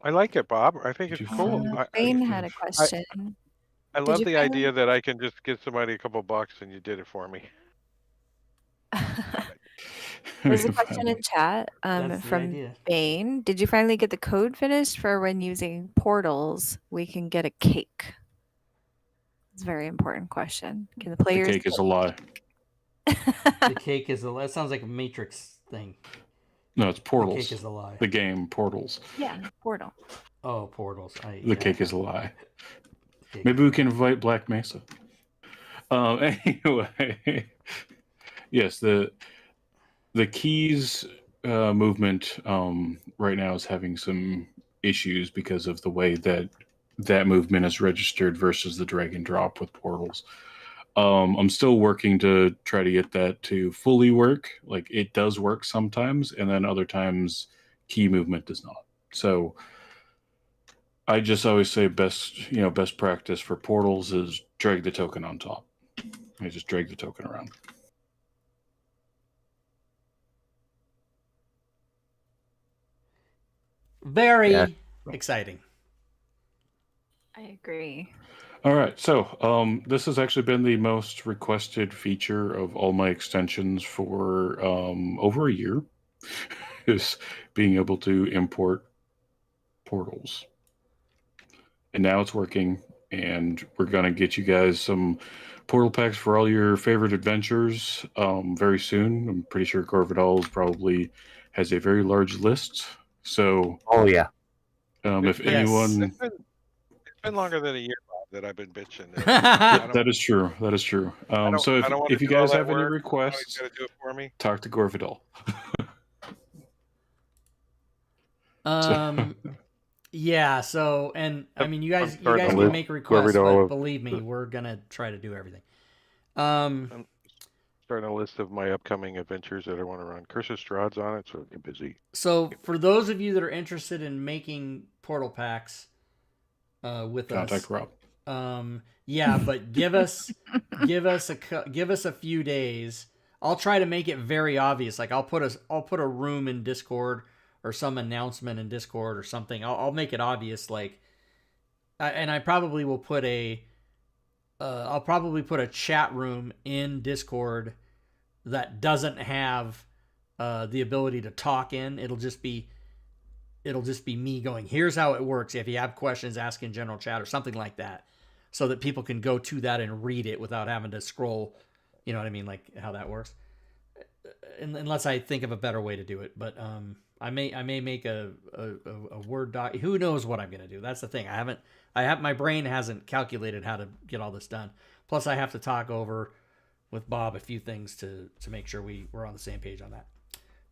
I like it, Bob. I think Did it's you cool. find Rain the had a I, question. I Did love you the find idea that I can just give somebody a couple bucks and you did it for me. There's a question in chat That's the from idea. Bane. Did you finally get the code finished for when using portals we can get a cake? It's a very important question. Can the The players cake is a lie. The cake is that sounds like a Matrix thing. No, it's The Portals. cake is a lie. The game Portals. Yeah, portal. Oh, portals. The cake is a lie. Cake. Maybe we can invite Black Mesa. Anyway, yes, the keys movement right now is having some issues because of the way that movement is registered versus the drag and drop with portals. I'm still working to try to get that to fully work. Like it does work sometimes, and then other times key movement does not. So I just always say best practice for portals is drag the token on top. I just drag the token around. Very exciting. I agree. All right, so this has actually been the most requested feature of all my extensions for over a year, is being able to import portals. And now it's working, and we're going to get you guys some portal packs for all your favorite adventures very soon. I'm pretty sure Gorvidal probably has a very large list. So, Oh yeah. if been- anyone... It's been longer than a year, Bob, that I've been bitching. That is true. That is true. So if you guys have any requests, gotta do it for me. talk to Gorvidal. Yeah, so and I mean you guys starting can to make requests, Gorvidal but of believe me, we're gonna try to do everything. Um Starting a list of my upcoming adventures that I want to run. Curse of Strahd's on it, so I'll get busy. So for those of you that are interested in making portal packs with Contact us, Rob. yeah, but give us a few days. I'll try to make it very obvious. Like I'll put a room in Discord or some announcement in Discord or something. I'll make it obvious. Like, and I probably will put I'll probably put a chat room in Discord that doesn't have the ability to talk in. It'll just be me going, here's how it works. If you have questions, ask in general chat or something like that, so that people can go to that and read it without having to scroll. You know what I mean? Like how that works. Unless I think of a better way to do it, but I may make a Word doc. Who knows what I'm gonna do? That's the thing. My brain hasn't calculated how to get all this done. Plus, I have to talk over with Bob a few things to make sure we're on the same page on that.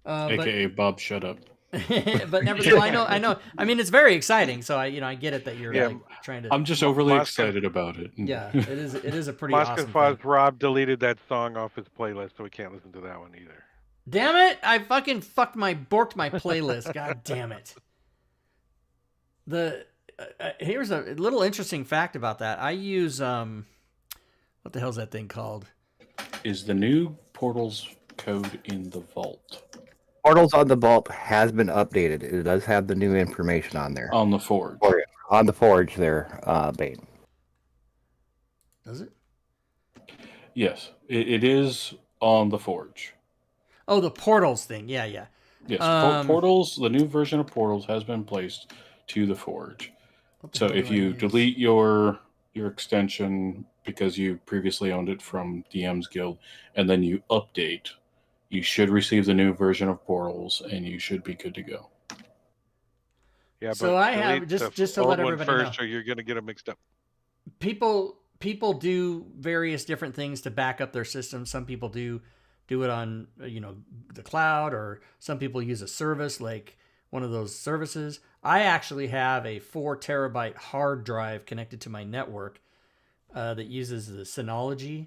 AKA Bob, shut up. But never. So I know. I mean, it's very exciting. So I get it that you're like trying to. I'm just overly excited about it. Yeah, it is a pretty awesome thing. Foz Rob deleted that song off his playlist, so we can't listen to that one either. Damn it! I fucking borked my playlist. God damn it. Here's a little interesting fact about that. I use what the hell's that thing called? Is the new Portals code in the vault? Portals on the vault has been updated. It does have the new information on there. On the Forge. Or on the Forge there, Bane. Does it? Yes, it is on the Forge. Oh, the Portals thing. Yeah. Yes, Portals, the new version of Portals has been placed to the Forge. So if you delete your extension because you previously owned it from DM's Guild, and then you update, you should receive the new version of Portals, and you should be good to go. Yeah, so I have just to let everybody first, know, or you're gonna get them mixed up. People do various different things to back up their system. Some people do it on the cloud, or some people use a service like one of those services. I actually have a 4 terabyte hard drive connected to my network that uses the Synology,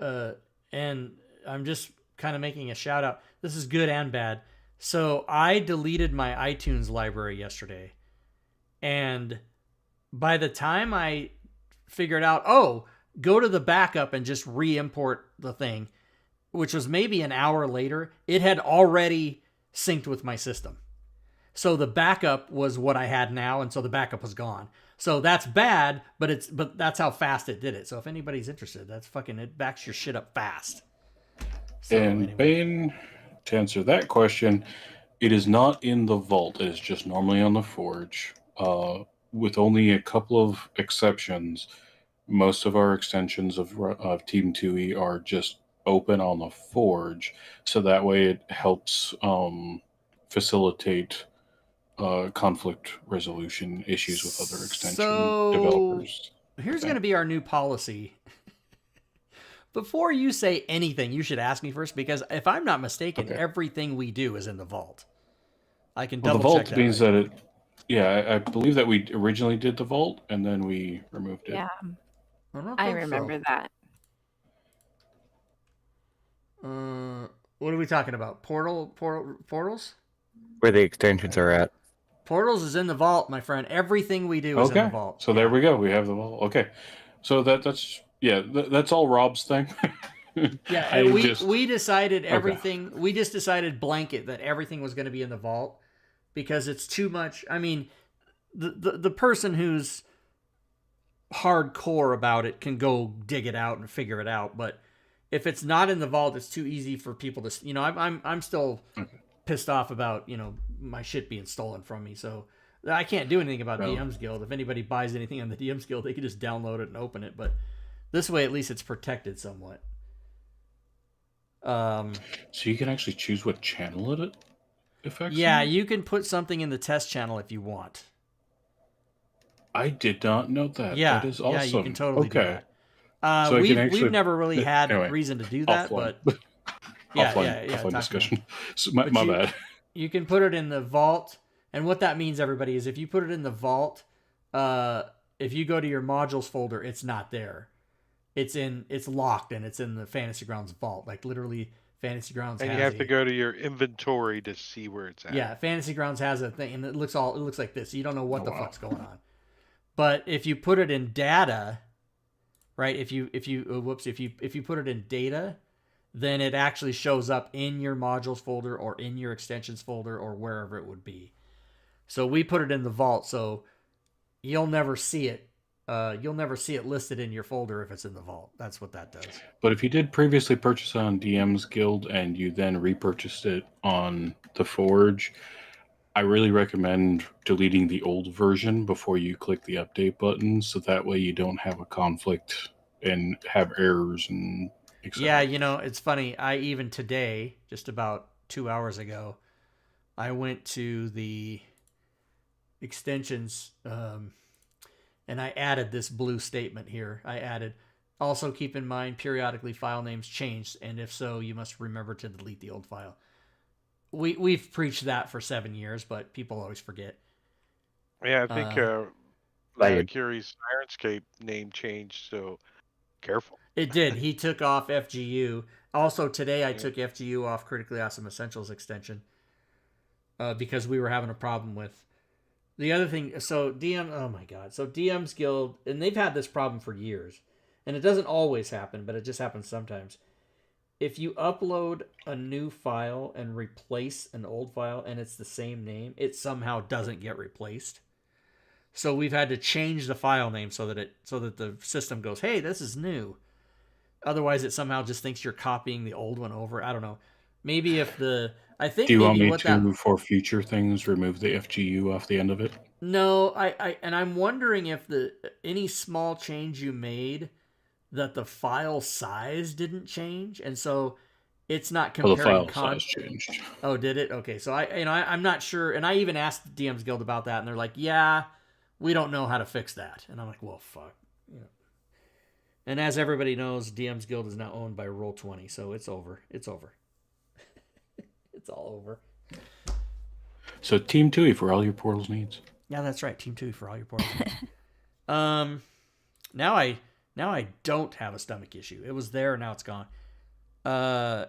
and I'm just kind of making a shout out. This is good and bad. So I deleted my iTunes library yesterday, and by the time I figured out, oh, go to the backup and just re-import the thing, which was maybe an hour later, it had already synced with my system. So the backup was what I had now, and so the backup was gone. So that's bad, but that's how fast it did it. So if anybody's interested, that's fucking, it backs your shit up fast. So And anyway. Bane, to answer that question, it is not in the vault. It is just normally on the Forge. With only a couple of exceptions, most of our extensions of Team 2E are just open on the Forge, so that way it helps facilitate conflict resolution issues with other extension developers. Here's going to be our new policy. Before you say anything, you should ask me first, because if I'm not mistaken, Okay. everything we do is in the vault. I can Well, double the vault check that. means that it. Yeah, I believe that we originally did the vault and then we removed it. Yeah, don't I think remember so. that. What are we talking about? Portals? Where the extensions are at. Portals is in the vault, my friend. Everything we do is in the vault. So there we go. We have the vault. Okay, so that's all Rob's thing. Yeah, we decided everything. Okay. We just decided blanket that everything was going to be in the vault because it's too much. I mean, the person who's hardcore about it can go dig it out and figure it out, but if it's not in the vault, it's too easy for people to. You know, I'm still pissed off about my shit being stolen from me, so I can't do anything about DM's Guild. If anybody buys anything on the DM's Guild, they can just download it and open it. But this way, at least it's protected somewhat. So you can actually choose what channel it affects. Yeah, you can put something in the test channel if you want. I did not know that. Yeah, that is awesome. Yeah, you can totally do that. So we've never really had reason to do that, offline. but offline discussion. So my bad. You can put it in the vault, and what that means, everybody, is if you put it in the vault, if you go to your modules folder, it's not there. It's locked, and it's in the Fantasy Grounds vault. Like literally, Fantasy Grounds. And you have to go to your inventory to see where it's at. Yeah, Fantasy Grounds has a thing, and it looks like this. You don't know what the fuck's going on. But if you put it in data, right? If you put it in data, then it actually shows up in your modules folder or in your extensions folder or wherever it would be. So we put it in the vault, so you'll never see it. You'll never see it listed in your folder if it's in the vault. That's what that does. But if you did previously purchase on DM's Guild and you then repurchased it on the Forge, I really recommend deleting the old version before you click the update button, so that way you don't have a conflict and have errors and etc. Yeah, it's funny. I even today, just about 2 hours ago, I went to the extensions and I added this blue statement here. I added, also keep in mind periodically file names change, and if so, you must remember to delete the old file. We've preached that for 7 years, but people always forget. Yeah, I think Curie's Sirenscape name changed, so careful. It did. He took off FGU. Also, today I took FGU off Critically Awesome Essentials extension because we were having a problem with the other thing. So oh my God. So DM's Guild, and they've had this problem for years, and it doesn't always happen, but it just happens sometimes. If you upload a new file and replace an old file and it's the same name, it somehow doesn't get replaced. So we've had to change the file name so that the system goes, hey, this is new. Otherwise, it somehow just thinks you're copying the old one over. I don't know. Maybe if I think. Do you maybe want me to, for future things, remove the FGU off the end of it? No, and I'm wondering if any small change you made, that the file size didn't change, and so it's not comparing. The file size changed. Oh, did it? Okay, so I'm not sure, and I even asked the DM's Guild about that, and they're like, yeah, we don't know how to fix that, and I'm like, well, fuck. And as everybody knows, DM's Guild is now owned by Roll20, so it's over. It's over. It's all over. So Team 2E for all your Portals needs. Yeah, that's right. Team 2E for all your Portals needs. Now I don't have a stomach issue. It was there, now it's gone.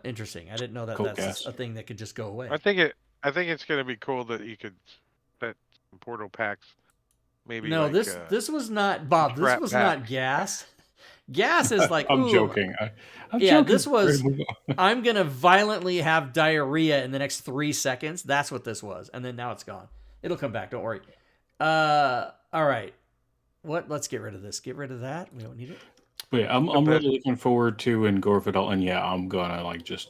Interesting. I didn't know that that's a thing that could just go away. I think I think it's gonna be cool that you could set some portal packs, maybe No, like this was not Bob. This trap was not packs. gas. Gas is like, I'm ooh, joking. I'm yeah. joking. This was. I'm gonna violently have diarrhea in the next 3 seconds. That's what this was, and then now it's gone. It'll come back. Don't worry. All right. What? Let's get rid of this. Get rid of that. We don't need it. But yeah, I'm best. really looking forward to Engorvidal, and yeah, I'm gonna like just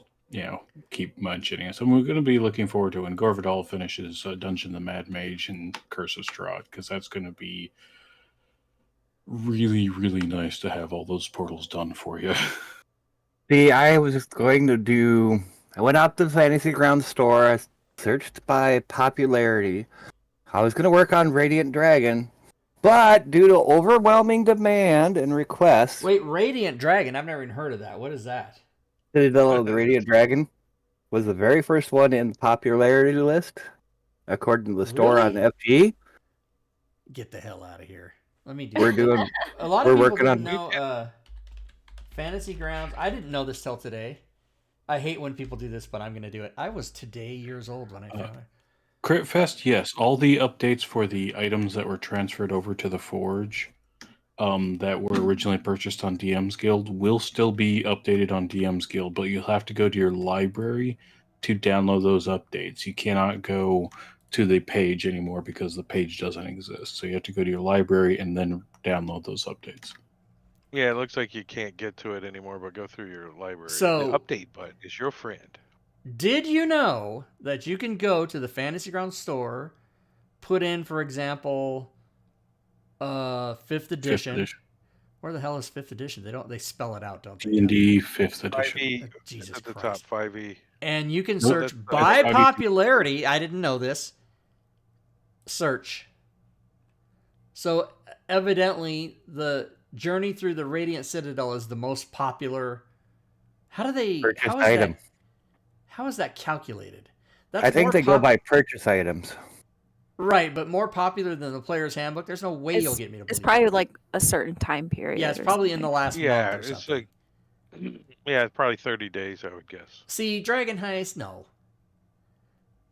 keep mentioning it. So we're gonna be looking forward to when Engorvidal finishes Dungeon the Mad Mage and Curse of Strahd, because that's gonna be really, really nice to have all those portals done for you. See, I was just going to do. I went out to the Fantasy Ground store. I searched by popularity. I was going to work on Radiant Dragon, but due to overwhelming demand and requests, Wait, Radiant Dragon. I've never even heard of that. What is that? the Radiant Dragon was the very first one in the popularity list, according to the store on Really? FG. Get the hell out of here. Let me do. We're it. doing. A lot We're of people working didn't on- know Fantasy Grounds. I didn't know this till today. I hate when people do this, but I'm going to do it. I was today years old when I found it. Crit Fest, yes. All the updates for the items that were transferred over to the Forge, that were originally purchased on DM's Guild, will still be updated on DM's Guild, but you'll have to go to your library to download those updates. You cannot go to the page anymore because the page doesn't exist. So you have to go to your library and then download those updates. Yeah, it looks like you can't get to it anymore, but go through your library. So- the update button is your friend. Did you know that you can go to the Fantasy Grounds store, put in, for example, 5th edition. 5th edition. Where the hell is 5th edition? They spell it out, don't they? D&D 5th edition. 5e Jesus at the Christ. top. 5e. And you can No, search that's- by that's popularity. I didn't know this. Search. So evidently, the Journey Through the Radiant Citadel is the most popular. How do they? Purchased How is item. that? How is that calculated? That's I think more they go by purchase items. right, but more popular than the Player's Handbook. There's no way you'll get me to believe. It's probably like a certain time period. yeah, it's or probably in the something. last Yeah, month or it's something. like it's probably 30 days, I would guess. See, Dragon Heist, no.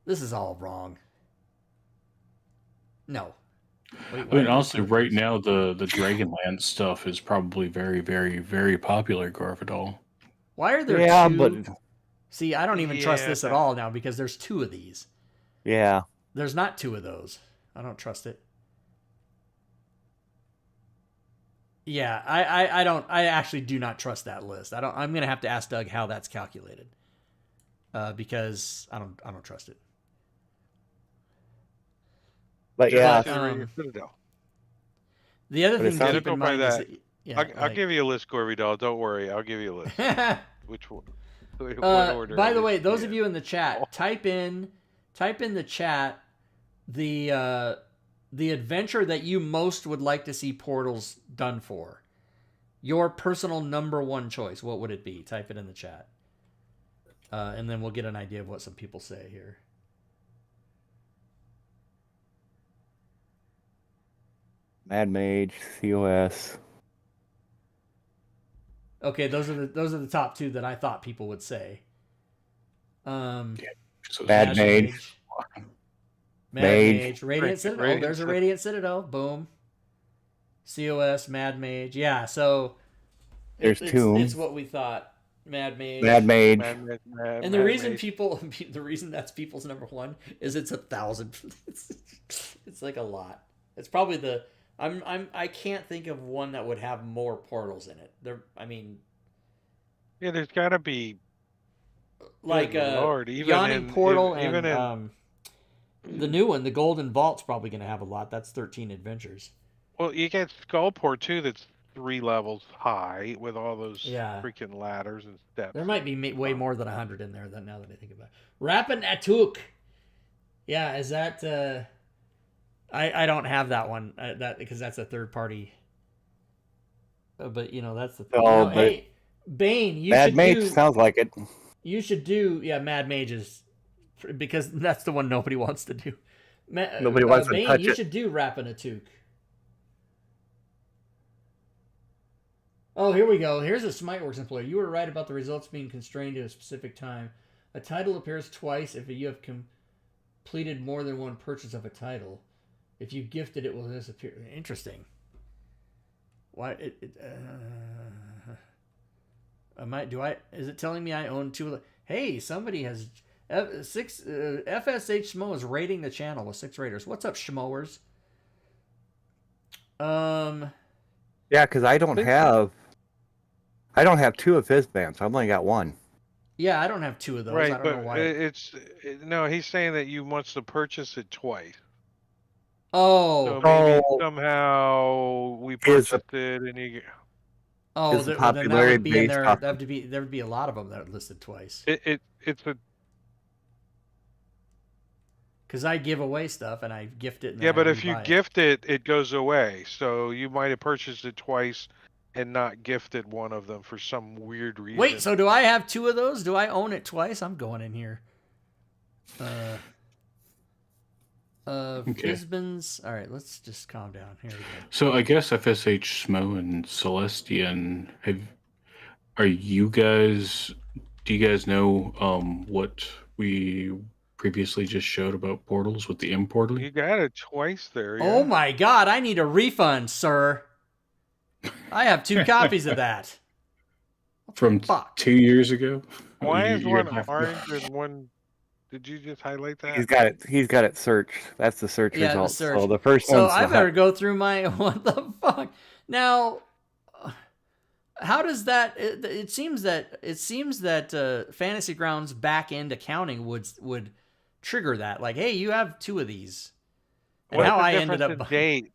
This is all wrong. No. Wait, I mean, honestly, right now the Dragonlance stuff is probably very, very, very popular. Gorvidal. Why are there Yeah, two? but See, I don't even trust Yeah, this at that- all now because there's 2 of these. yeah. There's not 2 of those. I don't trust it. Yeah, I don't. I actually do not trust that list. I'm gonna have to ask Doug how that's calculated, because I don't trust it. But Just yeah, like the Radiant Citadel. The other But thing it to sounds- keep in Go by mind is that. that, yeah, I'll give you a list, Gorvidal. Don't worry. I'll give you a list. Which one? What order by the it way, is, those yeah. of you in the chat, type in the chat the adventure that you most would like to see portals done for. Your personal number 1 choice. What would it be? Type it in the chat, and then we'll get an idea of what some people say here. Mad Mage, COS. Okay, those are the top 2 that I thought people would say. So Mad Mage. Mad Mage. Mage. Radiant Citadel. Radiant There's a Citadel. Radiant Citadel. Boom. COS, Mad Mage. Yeah, so There's Tomb. It's what we thought. Mad Mage. Mad Mage. And the reason the reason that's people's number 1 is it's 1,000. It's like a lot. It's probably I can't think of one that would have more portals in it. Yeah, there's got to be. Like Good Lord, even Yawning in- Portal even and the new one, the Golden Vault's probably going to have a lot. That's 13 adventures. Well, you get Skullport too. That's 3 levels high with all those Yeah. freaking ladders and steps. There might be way more than 100 in there now that I think about it. Rappin' Atuk. Yeah, is that I don't have that one that because that's a third party. But that's the thing. Oh, but hey, Bane, you Mad should Mage do sounds like it. you should do Mad Mages because that's the one nobody wants to do. Nobody wants to Bane, touch you it. should do Rappin' Atuk. Oh, here we go. Here's a Smiteworks employee. You were right about the results being constrained to a specific time. A title appears twice if you have Completed more than one purchase of a title. If you gift it, it will disappear. Interesting. Why? Is it telling me I own 2? Hey, somebody has FSH Schmo is rating the channel with 6 raters. What's up, Schmoers? Yeah, because I don't have 2 of his bands. I've only got 1. Yeah, I don't have 2 of those. Right, I don't but know why. no. He's saying that you wants to purchase it twice. So Oh, maybe So somehow we is the purchased it, and you oh, is the well, then that popularity would be in based there. off? There would be a lot of them that are listed twice. it's a Because I give away stuff and I gift it and then yeah. I But if you rebuy it. gift it, it goes away. So you might have purchased it twice and not gifted one of them for some weird reason. Wait, so do I have 2 of those? Do I own it twice? I'm going in here. Fisbins. All right, let's just calm down. Here we go. So I guess FSH Smo and Celestian are you guys? Do you guys know what we previously just showed about portals with the importally? You got it twice there. Yeah. Oh my god, I need a refund, sir. I have 2 copies of that. From Fuck. 2 years ago. Why A is year one and a half ago? orange and one? Did you just highlight that? He's got it searched. That's the search Yeah, the results. search. So the first So one's I the better go through my what the fuck now. How does that? It seems that Fantasy Grounds back end accounting would trigger that. Like, hey, you have 2 of these. And What's how the I difference ended up. in date?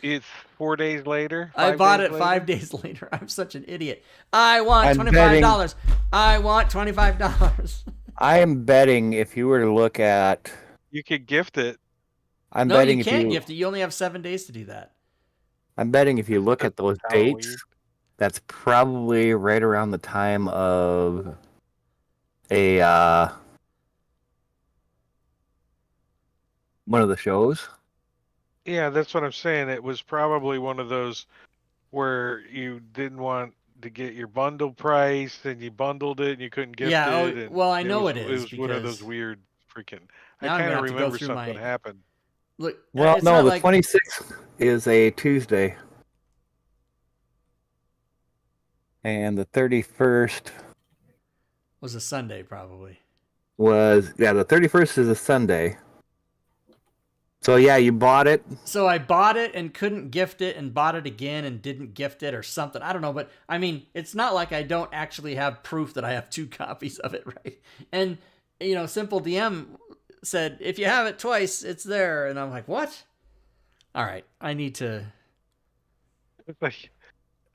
It's 4 days later. I 5 bought days it later? 5 days later. I'm such an idiot. I want I'm $25. I want $25. I am betting if you were to look at, You could gift it. I'm No, betting you if can't you, gift it. You only have 7 days to do that. I'm betting if you look That's at those Halloween. dates, that's probably right around the time of a one of the shows. Yeah, that's what I'm saying. It was probably one of those where you didn't want to get your bundle price and you bundled it and you couldn't gift Yeah, it. And well, I know it it is was one of those because weird freaking. I now I'm kind gonna of have to go remember through something my happened. look. Well, It's no, not the like 26th is a Tuesday. And the 31st was a Sunday probably. the 31st is a Sunday. So yeah, you bought it. So I bought it and couldn't gift it and bought it again and didn't gift it or something. I don't know, but I mean, it's not like I don't actually have proof that I have 2 copies of it, right? And Simple DM said if you have it twice, it's there, and I'm like, what? All right, I need to. It's like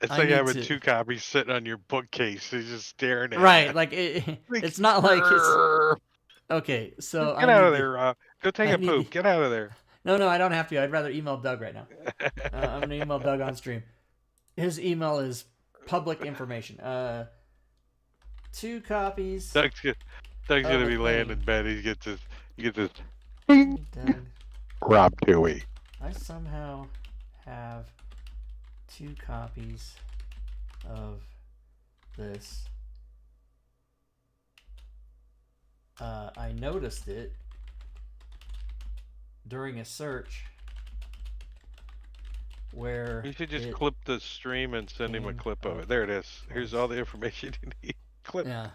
I having need to- 2 copies sitting on your bookcase. You're just staring at Right, it. like it's not like it's okay. So Get out of there, Rob. Go take I a need poop. to- Get out of there. No, I don't have to. I'd rather email Doug right now. I'm gonna email Doug on stream. His email is public information. 2 copies. Doug's gonna the be laying thing. in bed. He gets this. Doug, Rob Dewey. I somehow have 2 copies of this. I noticed it during a search where You should just it- clip the stream and send him a came clip of up it. There it is. Here's twice. all the information you need. Clip. Yeah.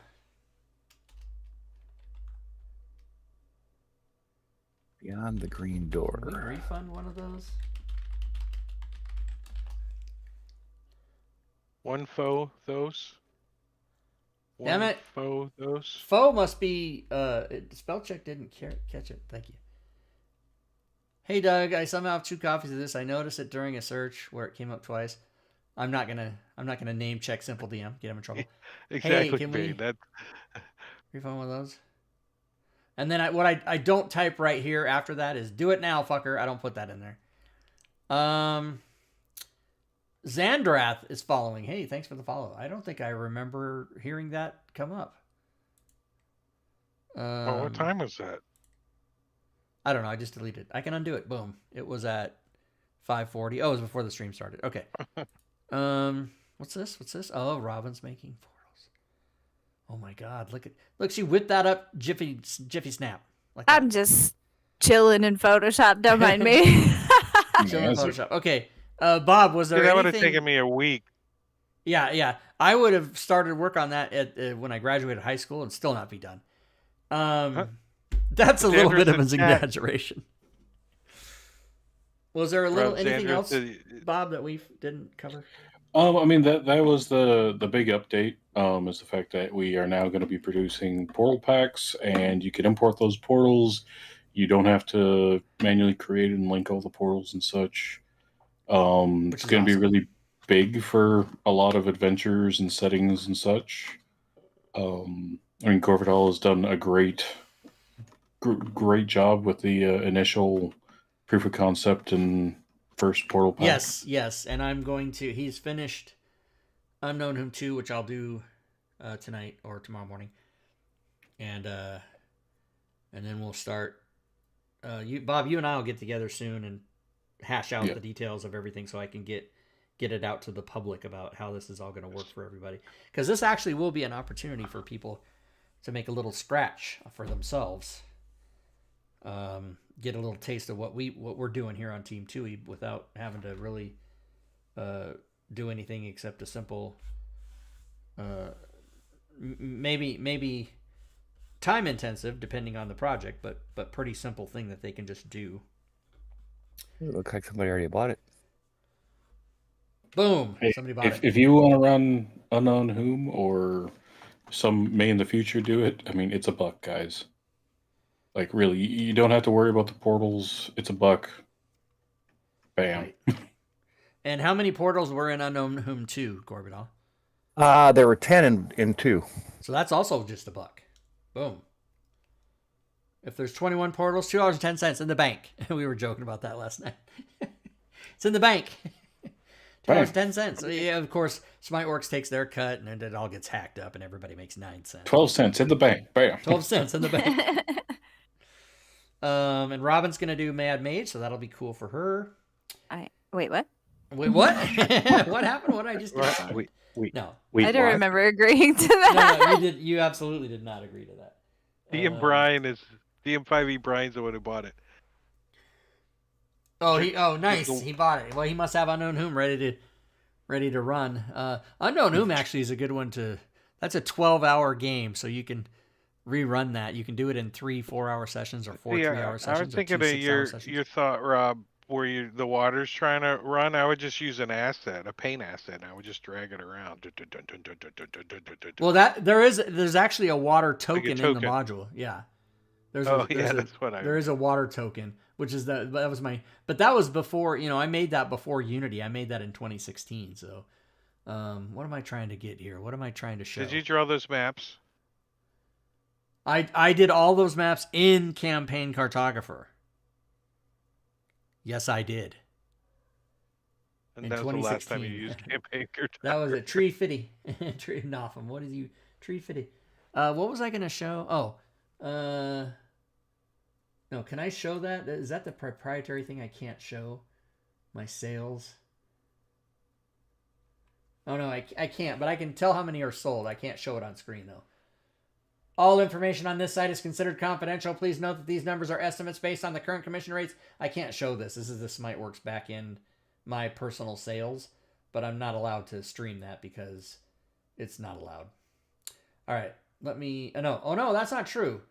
Beyond the green Can we door. refund one of those? One faux those. Damn One it. faux those. Foe must be spell check didn't catch it. Thank you. Hey Doug, I somehow have 2 copies of this. I noticed it during a search where it came up twice. I'm not gonna name check Simple DM, get him in trouble. Exactly. can me. we- That Refund one of those. And then I don't type right here after that is do it now, fucker. I don't put that in there. Zandrath is following. Hey, thanks for the follow. I don't think I remember hearing that come up. what time was that? I don't know. I just deleted it. I can undo it. Boom. It was at 5:40. Oh, it was before the stream started. Okay. What's this? Oh, Robin's making portals. Oh my God! Look, she whipped that up. Jiffy snap. Like that. I'm just chilling in Photoshop. Don't mind me. Chill in As it- Photoshop. Okay. Bob, was there Dude, that would have anything? taken me a week. Yeah. I would have started work on that at when I graduated high school and still not be done. Huh? That's a little Sanders bit of in an chat. exaggeration. Was there a little Rob anything Sanders else, said- Bob, that we didn't cover? I mean that was the big update. Is the fact that we are now going to be producing portal packs, and you can import those portals. You don't have to manually create and link all the portals and such. Which It's is going to be awesome. really big for a lot of adventures and settings and such. I mean, Corvidal has done a great job with the initial proof of concept and first portal pack. Yes, and I'm going to. He's finished Unknown Whom 2, which I'll do tonight or tomorrow morning, and then we'll start. Bob, you and I will get together soon and hash out Yeah. the details of everything, so I can get it out to the public about how this is all going to work for everybody. Because this actually will be an opportunity for people to make a little scratch for themselves. Get a little taste of what we're doing here on Team Tui without having to really do anything except a simple, maybe time intensive depending on the project, but pretty simple thing that they can just do. It looks like somebody already bought it. Boom! Hey, Somebody bought it. if you want to run Unknown Whom, or some may in the future do it, I mean, it's $1, guys. Like, really, you don't have to worry about the portals. It's $1. Bam. Right. And how many portals were in Unknown Whom 2, Gorbidal? There were 10 in 2. So that's also just $1. Boom. If there's 21 portals, $2.10 in the bank. We were joking about that last night. It's in the bank. $2.10. So yeah, of course, Smiteworks takes their cut, and then it all gets hacked up, and everybody makes 9 cents. 12 cents in the bank. Bam. 12 cents in the bank. And Robin's gonna do Mad Mage, so that'll be cool for her. Wait, what? Wait, what? What happened? What did I just do? No. I don't remember agreeing to that. No, you absolutely did not agree to that. DM5E Brian's the one who bought it. Nice. He bought it. Well, he must have Unknown Whom ready to run. Unknown Whom actually is a good one to. That's a 12-hour game, so you can rerun that. You can do it in 3-4 hour sessions or 4 3-hour sessions. I was thinking of your thought, Rob, where the water's trying to run. I would just use an asset, a paint asset, and I would just drag it around. Well, there's actually a water token in the module. Yeah. That's what I. There is a water token, which is that was my. But that was before. I made that before Unity. I made that in 2016. So, what am I trying to get here? What am I trying to show? Did you draw those maps? I did all those maps in Campaign Cartographer. Yes, I did. And in that was the last time 2016. you used Campaign Cartographer. That was a Tree Fitty. Tree Notham. What is you? Tree Fitty. What was I going to show? No, can I show that? Is that the proprietary thing I can't show? My sales? Oh, no, I can't, but I can tell how many are sold. I can't show it on screen, though. All information on this site is considered confidential. Please note that these numbers are estimates based on the current commission rates. I can't show this. This is the Smiteworks back end, my personal sales, but I'm not allowed to stream that because it's not allowed. All right, let me... Oh, no, that's not true.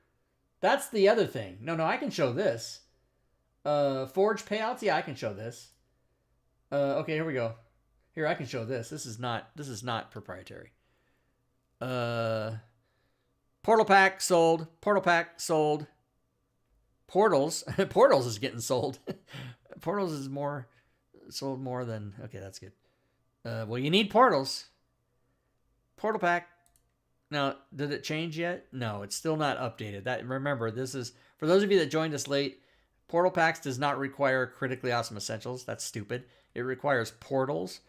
That's the other thing. No, I can show this. Forge payouts? Yeah, I can show this. Okay, here we go. Here, I can show this. This is not proprietary. Portal pack sold. Portal pack sold. Portals. Portals is getting sold. Portals is sold more than... Okay, that's good. Well, you need portals. Portal pack. Now, did it change yet? No, it's still not updated. Remember, this is... For those of you that joined us late, Portal Packs does not require critically awesome essentials. That's stupid. It requires portals.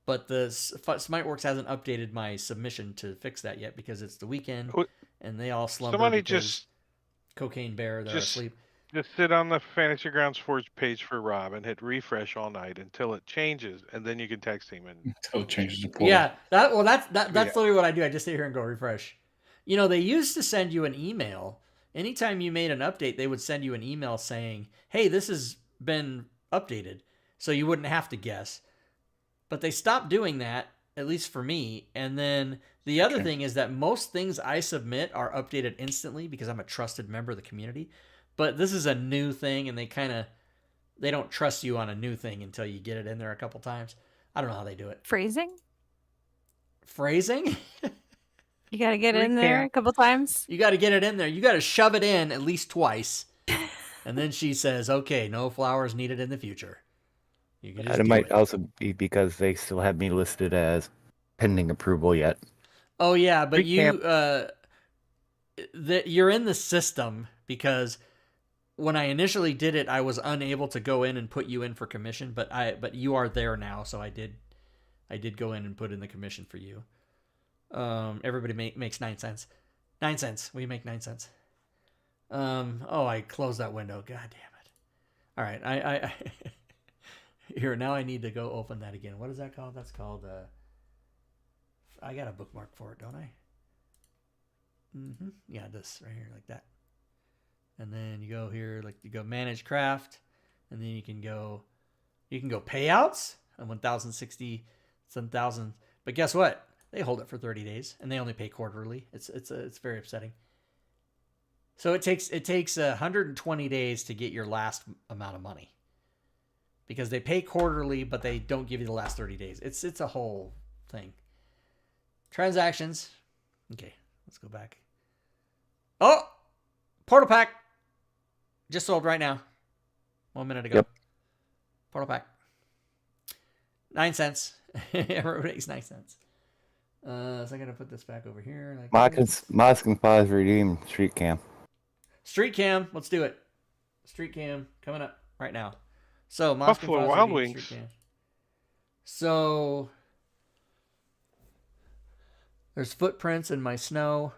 But the Smiteworks hasn't updated my submission to fix that yet because it's the weekend and they all slumber. Somebody because just Cocaine Bear, they're asleep. Just sit on the Fantasy Grounds Forge page for Rob and hit refresh all night until it changes, and then you can text him. Until it changes the portal. Yeah, that's literally what I do. I just sit here and go refresh. They used to send you an email anytime you made an update, they would send you an email saying, hey, this has been updated. So you wouldn't have to guess. But they stopped doing that, at least for me. And then the other thing is that most things I submit are updated instantly because I'm a trusted member of the community. But this is a new thing, and they don't trust you on a new thing until you get it in there a couple times. I don't know how they do it. Phrasing? Phrasing? You got to get in there a couple times. You got to get it in there. You got to shove it in at least twice. And then she says, okay, no flowers needed in the future. You can just And it do might it. also be because they still have me listed as pending approval yet. Oh, yeah, but Recap. you're in the system because when I initially did it, I was unable to go in and put you in for commission, but you are there now, so I did go in and put in the commission for you. Everybody makes 9 cents. 9 cents. We make 9 cents. I closed that window. God damn it. All right. I here, now I need to go open that again. What is that called? That's called, I got a bookmark for it, don't I? Yeah, this right here, like that. And then you go here, like you go manage craft, and then you can go payouts on 1,060, 7,000. But guess what? They hold it for 30 days, and they only pay quarterly. It's very upsetting. So it takes 120 days to get your last amount of money, because they pay quarterly, but they don't give you the last 30 days. It's a whole thing. Transactions. Okay, let's go back. Oh, portal pack. Just sold right now. 1 minute ago. Yep. Portal pack. 9 cents. Everybody makes 9 cents. So I gotta put this back over here. Mosk and Pause redeem Street Cam. Street Cam. Let's do it. Street Cam coming up right now. So Mosk and Buffalo Pause Wild redeem Wings. Street Cam. So there's footprints in my snow.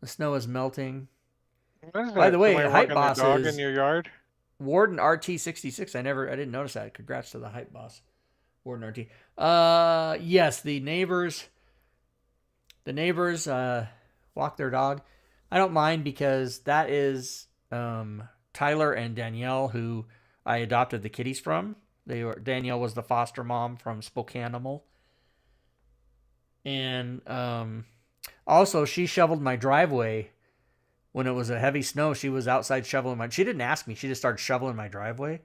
The snow is melting. What is By that? the way, Somebody Hype walking Boss their dog is in your yard? Warden RT66. I didn't notice that. Congrats to the Hype Boss, Warden RT. Yes, the neighbors walk their dog. I don't mind because that is Tyler and Danielle, who I adopted the kitties from. Danielle was the foster mom from Spokane, and also she shoveled my driveway when it was a heavy snow. She was outside shoveling she didn't ask me. She just started shoveling my driveway,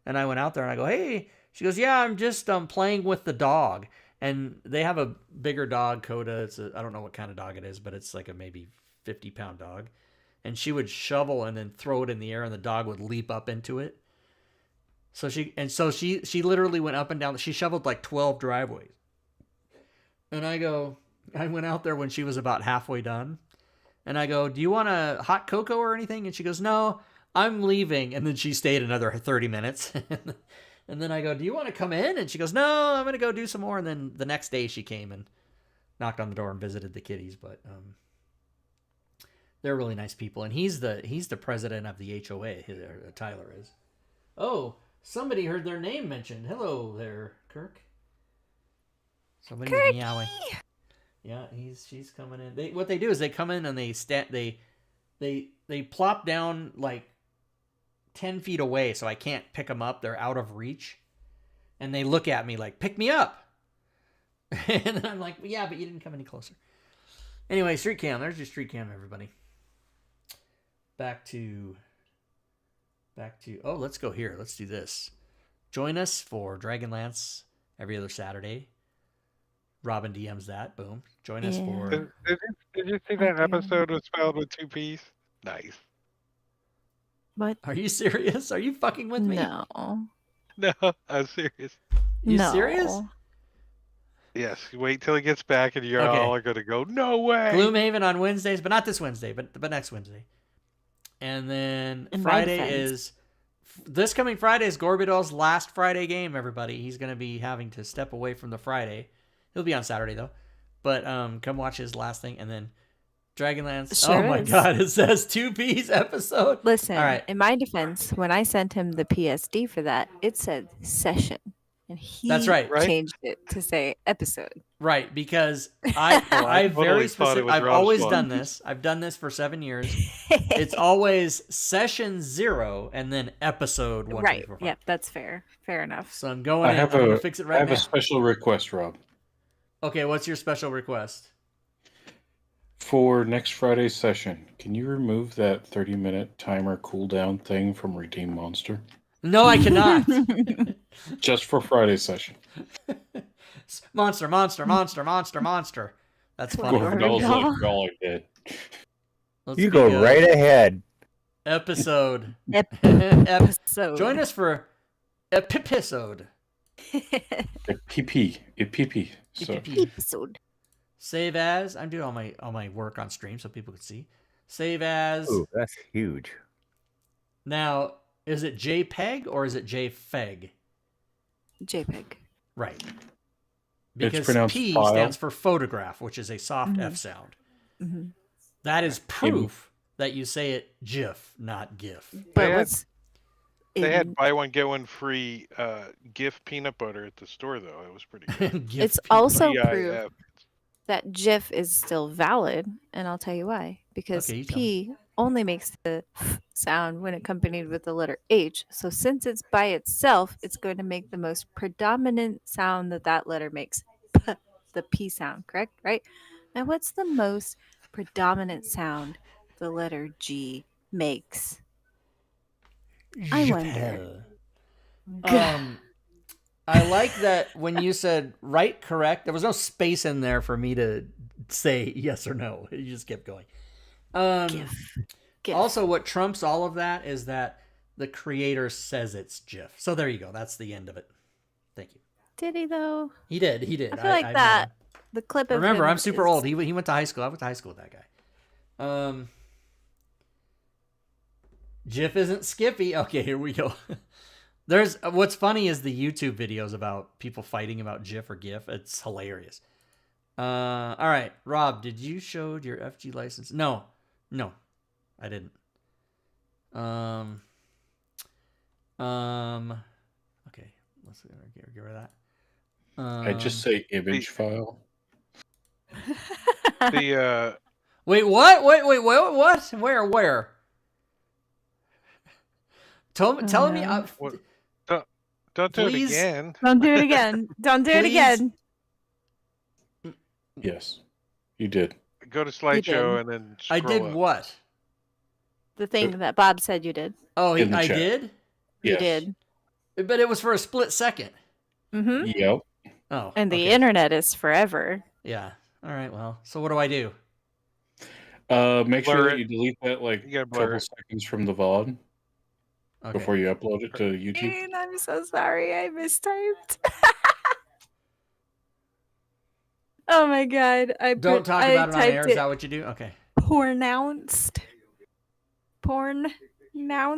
and I went out there and I go, hey. She goes, yeah, I'm just playing with the dog. And they have a bigger dog, Coda. I don't know what kind of dog it is, but it's like a maybe 50-pound dog. And she would shovel and then throw it in the air, and the dog would leap up into it. So she literally went up and down. She shoveled like 12 driveways. And I went out there when she was about halfway done. And I go, do you want a hot cocoa or anything? And she goes, no, I'm leaving. And then she stayed another 30 minutes. And then I go, do you want to come in? And she goes, no, I'm going to go do some more. And then the next day she came and knocked on the door and visited the kitties. But they're really nice people. And he's the president of the HOA. Tyler is. Oh, somebody heard their name mentioned. Hello there, Kirk. Somebody's meowing. Yeah, she's coming in. What they do is they come in and they plop down like 10 feet away, so I can't pick them up. They're out of reach. And they look at me like, pick me up. And I'm like, yeah, but you didn't come any closer. Anyway, Street Cam. There's your Street Cam, everybody. Back to, let's go here. Let's do this. Join us for Dragonlance every other Saturday. Robin DMs that. Boom. Join us for... Did you see that episode was spelled with 2 P's? Nice. What? Are you serious? Are you fucking with me? No. No, I'm serious. You serious? Yes, wait till he gets back and you're Okay. all going to go, no way. Gloomhaven on Wednesdays, but not this Wednesday, but next Wednesday. And then Friday is... This coming Friday is Gorbidol's last Friday game, everybody. He's going to be having to step away from the Friday. He'll be on Saturday, though. But come watch his last thing. And then Dragonlance. Sure oh, my is. God. It says 2P's episode. Listen, All right. in my defense, when I sent him the PSD for that, it said session. and he That's right. Right? changed it to say episode. Right, because I Oh, I I totally very thought it specific. was I've Rob's always fault. done this. I've done this for 7 years. It's always session 0 and then episode 1, 2, 3, right. 4, 5. Yep, that's fair. Fair enough. So I'm going I in. have I'm a gonna fix it I right have now. a special request, Rob. Okay, what's your special request? For next Friday's session, can you remove that 30-minute timer cooldown thing from Redeem Monster? No, I cannot. Just for Friday's session. Monster, monster, monster, monster, monster. That's funny. Or That was doll. like all I did. Let's You speak go of right ahead. Episode. Episode. Join us for episode. A PP. So Episode. Save as. I'm doing all my work on stream so people can see. Save as. Ooh, that's huge. Now, is it JPEG or is it JFEG? JPEG. Right. Because pronounced P file. stands for photograph, which is a soft Mhm. F sound. Mhm. That is proof that you say it GIF, not GIF. But had- what's They had in- buy one get one free GIF peanut butter at the store though. It was pretty good. GIF It's P. also GIF. proof that GIF is still valid, and I'll tell you why. Because Okay, you tell P only makes the f sound when accompanied with the letter H. So since it's by itself, it's going to make the most predominant sound that letter makes. P, the P sound, correct? Right? Now, what's the most predominant sound the letter G makes? I wonder. I like that when you said right, correct, there was no space in there for me to say yes or no. You just kept going. GIF. GIF. Also, what trumps all of that is that the creator says it's GIF. So there you go. That's the end of it. Thank you. Did he though? He did. I feel like met that. him. The clip of Remember, him I'm super is- old. He went to high school. I went to high school with that guy. GIF isn't Skippy. Okay, here we go. There's what's funny is the YouTube videos about people fighting about GIF or GIF. It's hilarious. All right, Rob, did you show your FG license? No, I didn't. Okay, let's get rid of that. I just say image file. The Wait, what? Wait, what? Where? Tell me. no. what, don't do Please. it again. Don't do it again. Don't do it Please. again. Yes, you did. Go to did. slideshow and then I scroll did up. what? The thing that Bob said you did. Oh, In the I chat. did, You Yes. did. but it was for a split second. Mm-hmm. Yep. Oh, And the okay. internet is forever. Yeah. All right. Well, so what do I do? Make Blur sure it. that you delete that like You gotta blur couple it. seconds from the VOD Okay. before you upload it to YouTube. Dean, I'm so sorry. I mistyped. Oh my god. Don't talk I about it on typed air. Is that what you do? Okay. Pornounced. Pornounced.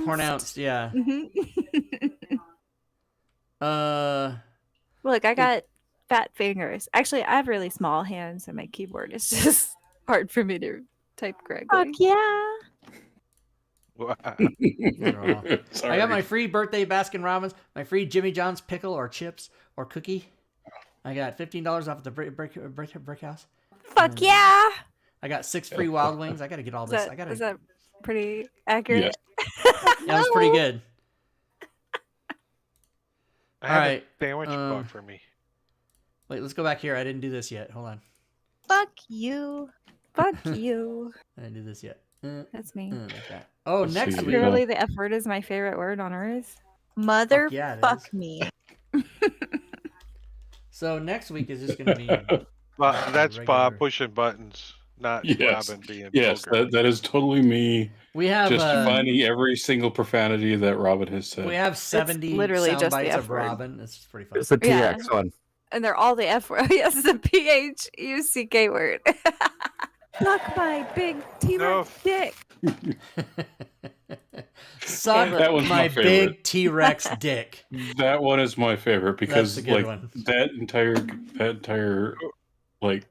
Pronounced. Yeah. Mhm. Look, Look, I got fat fingers. Actually, I have really small hands, and my keyboard is just hard for me to type correctly. Fuck yeah! Wow. Sorry. I got my free birthday Baskin Robbins, my free Jimmy John's pickle or chips or cookie. I got $15 off at the brick house. Fuck yeah! I got 6 free Wild Wings. I gotta get all Is this. that, is that pretty accurate? Yeah, that was pretty good. I have Alright, a sandwich bought for me. Wait, let's go back here. I didn't do this yet. Hold on. Fuck you. Fuck you. I didn't do this yet. That's me. Like that. Oh, Let's next see. week. Literally, the F word is my favorite word on earth. yeah, it Motherfuck is. me. So next week is just gonna be. That's regular. Bob pushing buttons, not Yes. Robin being Yes, vulgar. that is totally me. We have Just finding every single profanity that Robin has said. we have 70 literally sound just the bites F of word. Robin. It's pretty fun. It's the Yeah. T-Rex one. And they're all the F word. Yes, the PHUCK word. Suck my big T-Rex dick. Suck That was my my favorite. big T-Rex dick. That one is my favorite because That's a good like one. that entire like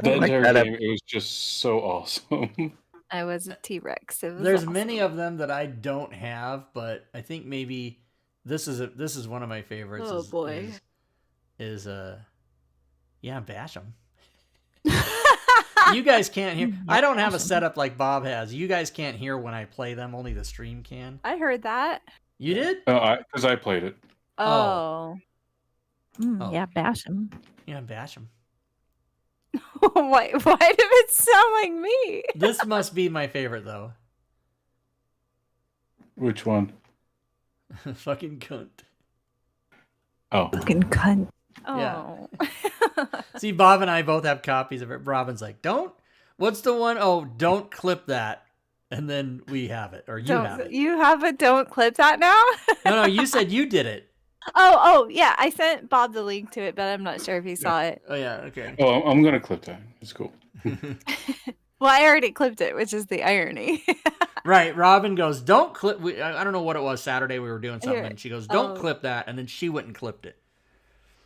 I that like entire that. game, it was just so awesome. I was a T-Rex. It was There's awesome. many of them that I don't have, but I think maybe this is one of my favorites. Oh, boy. Yeah, bash 'em. You guys can't hear. I don't have a setup like Bob has. You guys can't hear when I play them. Only the stream can. I heard that. You did? Because I played it. Oh. Oh. Yeah, bash him. Yeah, bash 'em. Why did it sound like me? This must be my favorite though. Which one? Fucking cunt. Oh. Fucking cunt. Yeah. Oh. See, Bob and I both have copies of it. Robin's like, don't. What's the one? Oh, don't clip that. And then we have it, or you have it. You have a don't clip that now? No, you said you did it. Oh, yeah. I sent Bob the link to it, but I'm not sure if he saw it. Oh, yeah, okay. Oh, I'm gonna clip that. It's cool. Well, I already clipped it, which is the irony. Right, Robin goes, don't clip. I don't know what it was. Saturday we were doing something, Here. and she goes, don't Oh. clip that. And then she went and clipped it.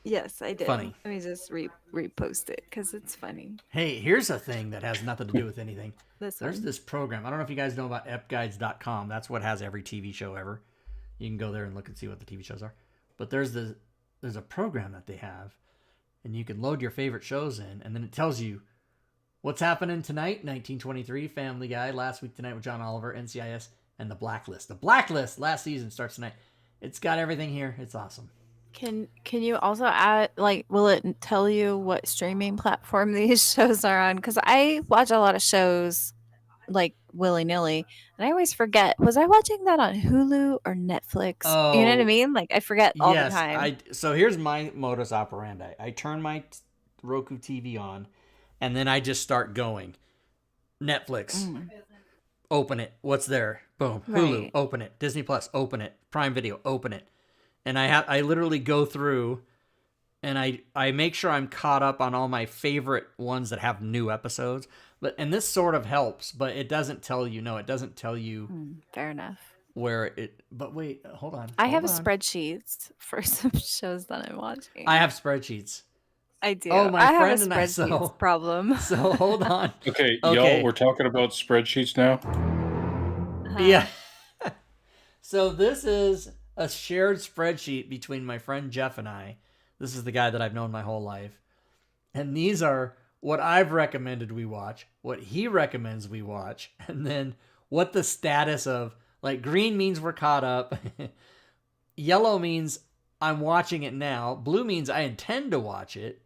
Yes, I did. Funny. Let me just repost it because it's funny. Hey, here's a thing that has nothing to do with anything. There's This program. I don't know if you guys know about epguides.com. That's what has every TV show ever. You can go there and look and see what the TV shows are. But there's a program that they have, and you can load your favorite shows in, and then it tells you what's happening tonight. 1923, Family Guy, Last Week Tonight with John Oliver, NCIS, and The Blacklist. The Blacklist last season starts tonight. It's got everything here. It's awesome. Can you also add, like, will it tell you what streaming platform these shows are on? Because I watch a lot of shows like willy-nilly, and I always forget, was I watching that on Hulu or Netflix? You know what I mean? Like, I forget all the time. So here's my modus operandi. I turn my Roku TV on, and then I just start going. Netflix, open it. What's there? Boom. Hulu, Right. open it. Disney Plus, open it. Prime Video, open it. And I literally go through, and I make sure I'm caught up on all my favorite ones that have new episodes. And this sort of helps, but it doesn't tell you. No, it doesn't tell you Fair enough. where it. But wait, hold on. I have hold on. spreadsheets for some shows that I'm watching. I have spreadsheets. I do. Oh, my I have friend a and I- spreadsheets so- problem. So hold on. Okay, Okay. y'all, we're talking about spreadsheets now. Yeah. So this is a shared spreadsheet between my friend Jeff and I. This is the guy that I've known my whole life. And these are what I've recommended we watch, what he recommends we watch, and then what the status of, like, green means we're caught up. Yellow means I'm watching it now. Blue means I intend to watch it.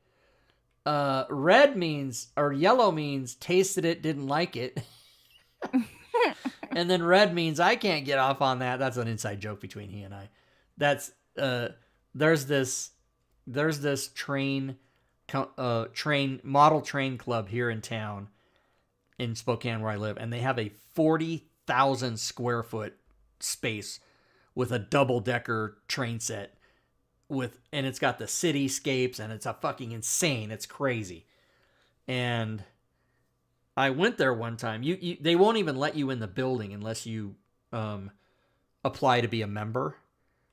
Red means, or yellow means tasted it, didn't like it. And then red means I can't get off on that. That's an inside joke between he and I. That's there's this model train club here in town in Spokane where I live, and they have a 40,000 square foot space with a double decker train set and it's got the cityscapes, and it's a fucking insane. It's crazy. And I went there one time. They won't even let you in the building unless you apply to be a member,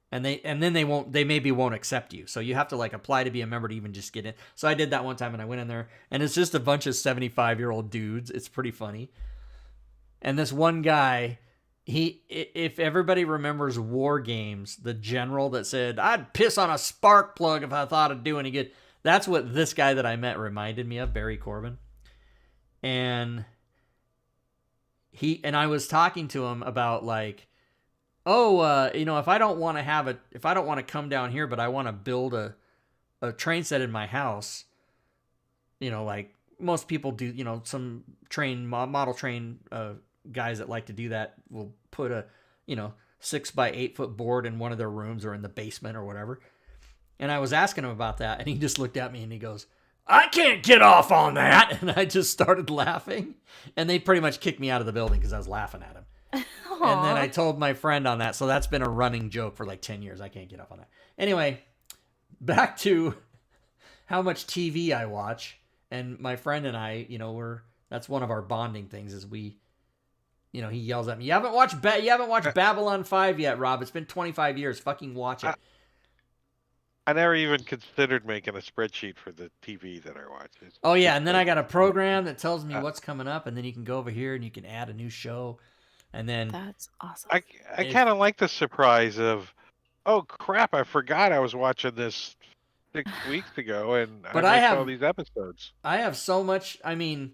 and then they maybe won't accept you. So you have to, like, apply to be a member to even just get in. So I did that one time, and I went in there, and it's just a bunch of 75-year-old dudes. It's pretty funny. And this one guy, if everybody remembers War Games, the general that said, I'd piss on a spark plug if I thought it'd do any good. That's what this guy that I met reminded me of, Barry Corbin. And I was talking to him about, like, if I don't want to come down here, but I want to build a train set in my house, like most people do, some model train guys that like to do that will put a 6 by 8 foot board in one of their rooms or in the basement or whatever. And I was asking him about that, and he just looked at me and he goes, I can't get off on that. And I just started laughing, and they pretty much kicked me out of the building because I was laughing at him. And then I told my friend on that. So that's been a running joke for like 10 years. I can't get off on that. Anyway, back to how much TV I watch. And my friend and I, that's one of our bonding things is he yells at me, you haven't watched Babylon 5 yet, Rob. It's been 25 years. Fucking watch it. I never even considered making a spreadsheet for the TV that I watch. Oh, yeah. And then I got a program that tells me what's coming up. And then you can go over here and you can add a new show. And then That's awesome. I kind of like the surprise of, oh crap! I forgot I was watching this 6 weeks ago, and I But I missed all have these episodes. so much. I mean,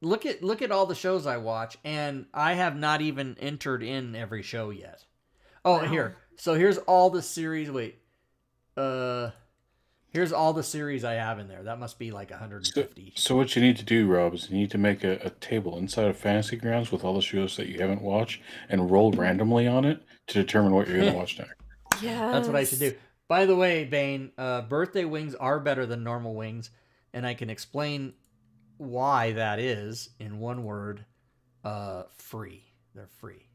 look at all the shows I watch, and I have not even entered in every show yet. Oh, Wow. here. So here's all the series. Wait, uh, here's all the series I have in there. That must be like So, 150. so what you need to do, Rob, is you need to make a table inside of Fantasy Grounds with all the shows that you haven't watched and roll randomly on it to determine what you're going to watch next. Yes. That's what I should do. By the way, Bane, birthday wings are better than normal wings, and I can explain why that is in one word: free. They're free.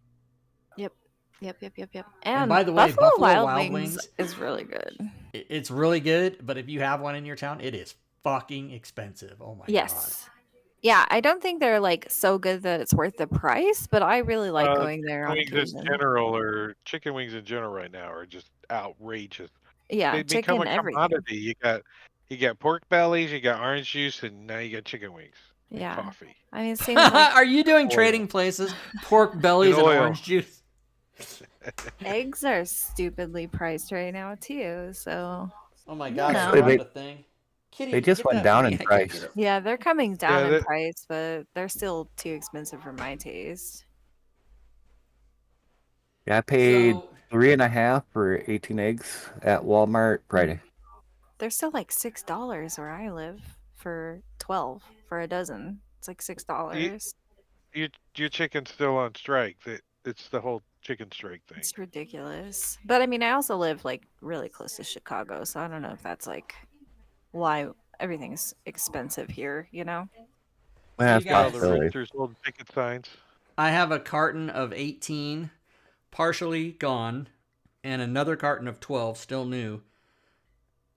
Yep. And And by the way, Buffalo, Wild Wild Wings Wings is really good. It's really good, but if you have one in your town, it is fucking expensive. Oh my god. Yes. Yeah, I don't think they're like so good that it's worth the price, but I really like going there on Wings in occasion. general, or chicken wings in general, right now are just outrageous. Yeah, They become a chicken everything. commodity. You got pork bellies, you got orange juice, and now you got chicken wings and Yeah. coffee I mean, it seems like Are you doing Oil. trading places? Pork bellies and oil. orange juice. eggs are stupidly priced right now too. So Oh my god, No. I found a thing. Kitty, They just get went that down for me. in I can't price. get it. yeah, they're coming down Yeah, in that- price, but they're still too expensive for my taste. Yeah, I paid So, 3.5 for 18 eggs at Walmart Friday. They're still like $6 where I live for 12 for a dozen. It's like $6. your chicken's still on strike. It's the whole chicken strike thing. It's ridiculous. But I mean, I also live like really close to Chicago, so I don't know if that's like why everything's expensive here, you know? Well, that's you guys- All the possibility. roosters holding picket signs. I have a carton of 18 partially gone and another carton of 12 still new.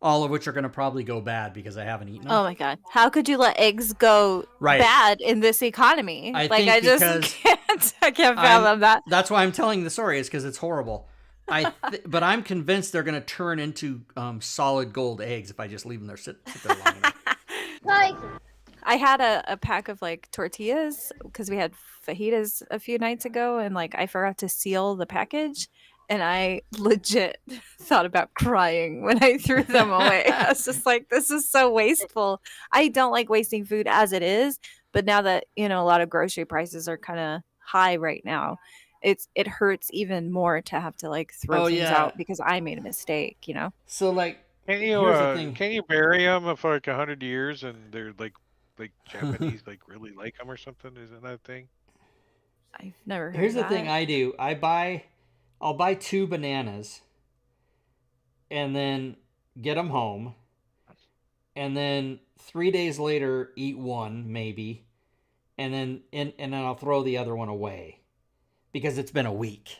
All of which are going to probably go bad because I haven't eaten them. Oh my god. How could you let eggs go Right. bad in this economy? I like think I just because I can't fathom that. That's why I'm telling the story, is because it's horrible. But I'm convinced they're going to turn into solid gold eggs if I just leave them there sit there long enough. I had a pack of like tortillas because we had fajitas a few nights ago, and like I forgot to seal the package, and I legit thought about crying when I threw them away. I was just like, this is so wasteful. I don't like wasting food as it is, but now that a lot of grocery prices are kind of high right now, it hurts even more to have to like throw Oh, things yeah. out because I made a mistake. So, like, Can here's the thing. you bury them for like 100 years and they're like Japanese like really like them or something? Isn't that a thing? I've never heard Here's of the thing that. I do. I'll buy 2 bananas and then get them home. And then 3 days later, eat one, maybe. And then I'll throw the other one away because it's been a week.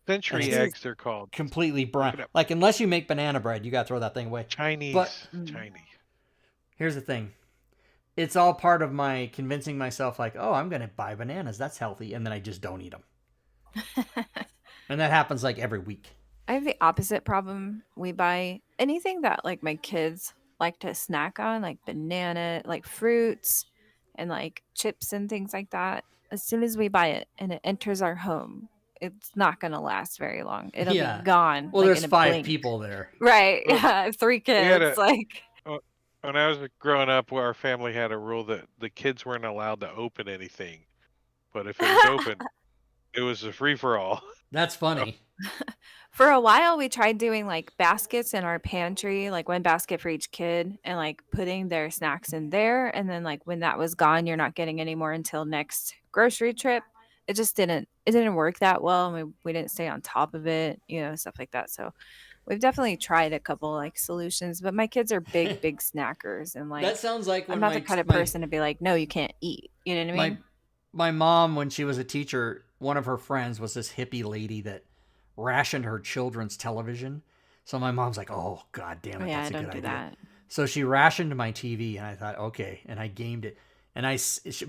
Century it's- eggs, they're called. Completely brown. Look it up. Like, unless you make banana bread, you got to throw that thing away. Chinese. But- Chinese. Here's the thing. It's all part of my convincing myself, like, oh, I'm going to buy bananas. That's healthy. And then I just don't eat them. And that happens like every week. I have the opposite problem. We buy anything that like my kids like to snack on, like banana, like fruits and like chips and things like that. As soon as we buy it and it enters our home, it's not going to last very long. It'll Yeah. be gone. Well, like, there's in a 5 blink. people there. Right. Well, Yeah. 3 had kids. a- Like, When I was growing up, our family had a rule that the kids weren't allowed to open anything, but if it was open, it was a free for all. That's funny. for a while, we tried doing like baskets in our pantry, like one basket for each kid, and like putting their snacks in there. And then, like, when that was gone, you're not getting any more until next grocery trip. It just didn't work that well. And we didn't stay on top of it, stuff like that. So we've definitely tried a couple like solutions, but my kids are big, big snackers. And like, That sounds like when I'm not the kind of person to be like, no, you can't eat. You know what I mean? my mom, when she was a teacher, one of her friends was this hippie lady that rationed her children's television. So my mom's like, oh, God damn it, yeah, that's a I good don't do idea. that. So she rationed my TV, and I thought, okay, and I gamed it. And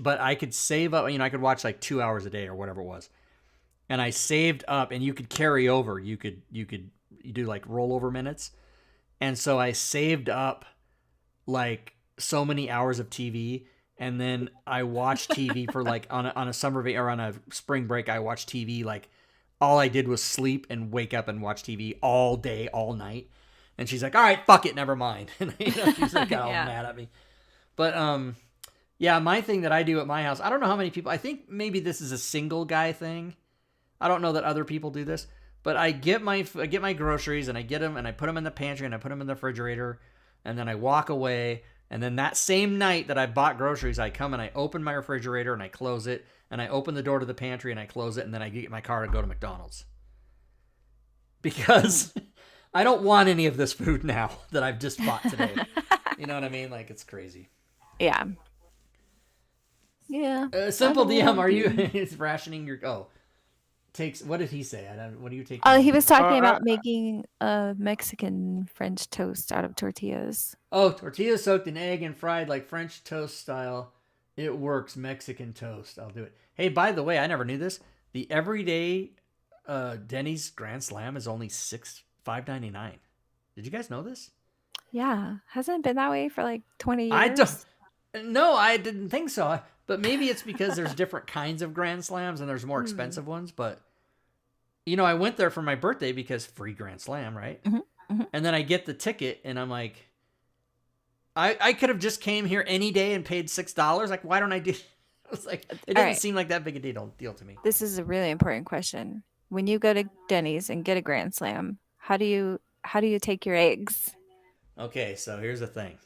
but I could save up, I could watch like 2 hours a day or whatever it was. And I saved up, and you could carry over. You do like rollover minutes. And so I saved up like so many hours of TV, and then I watched TV for like on a summer or on a spring break. I watched TV like all I did was sleep and wake up and watch TV all day, all night. And she's like, all right, fuck it, never mind. And she's like, got all Yeah. mad at me. But yeah, my thing that I do at my house, I don't know how many people, I think maybe this is a single guy thing. I don't know that other people do this, but I get my groceries and I get them and I put them in the pantry and I put them in the refrigerator, and then I walk away. And then that same night that I bought groceries, I come and I open my refrigerator and I close it, and I open the door to the pantry and I close it, and then I get my car and go to McDonald's. Because I don't want any of this food now that I've just bought today. You know what I mean? Like, it's crazy. Yeah. Yeah. Simple I don't DM, know, are you dude. is rationing your takes? What did he say? What do you take? Oh, he was talking Uh, about making a Mexican French toast out of tortillas. Oh, tortillas soaked in egg and fried like French toast style. It works. Mexican toast. I'll do it. Hey, by the way, I never knew this. The everyday Denny's Grand Slam is only $5.99. Did you guys know this? Yeah. Hasn't it been that way for like 20 years? I don't. No, I didn't think so. But maybe it's because there's different kinds of Grand Slams and there's more expensive ones. But you know, I went there for my birthday because free Grand Slam, right? And then I get the ticket and I'm like, I could have just came here any day and paid $6. Like, why don't I do? I was like, it didn't right. seem like that big a deal to me. This is a really important question. When you go to Denny's and get a Grand Slam, how do you take your eggs? Okay, so here's the thing.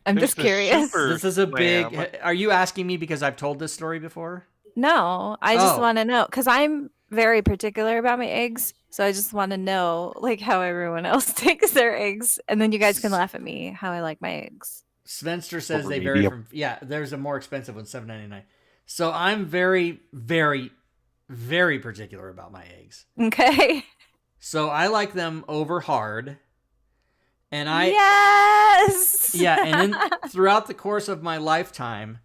I'm There's just the curious. super- This is a big. Slam. Are you asking me because I've told this story before? No, I just Oh. want to know because I'm very particular about my eggs. So I just want to know like how everyone else takes their eggs, and then you guys can laugh at me how I like my eggs. Svenster says Over they vary medium. from. Yeah, there's a more expensive one, $7.99. So I'm very, very, very particular about my eggs. Okay. So I like them over hard. And yes. Yeah, and then throughout the course of my lifetime,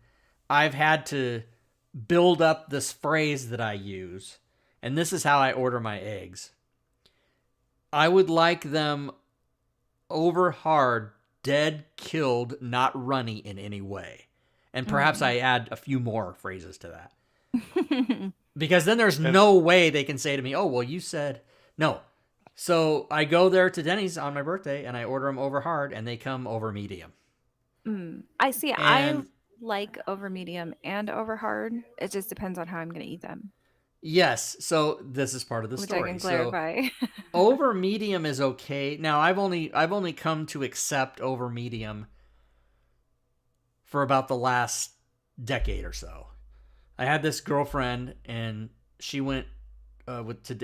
I've had to build up this phrase that I use. And this is how I order my eggs. I would like them over hard, dead, killed, not runny in any way. And perhaps I add a few more phrases to that. Because then there's no way they can say to me, oh, well, you said no. So I go there to Denny's on my birthday and I order them over hard and they come over medium. I see. And- I like over medium and over hard. It just depends on how I'm going to eat them, Yes. So this is part of the which story. I can So clarify. over medium is okay. Now I've only come to accept over medium for about the last decade or so. I had this girlfriend and she went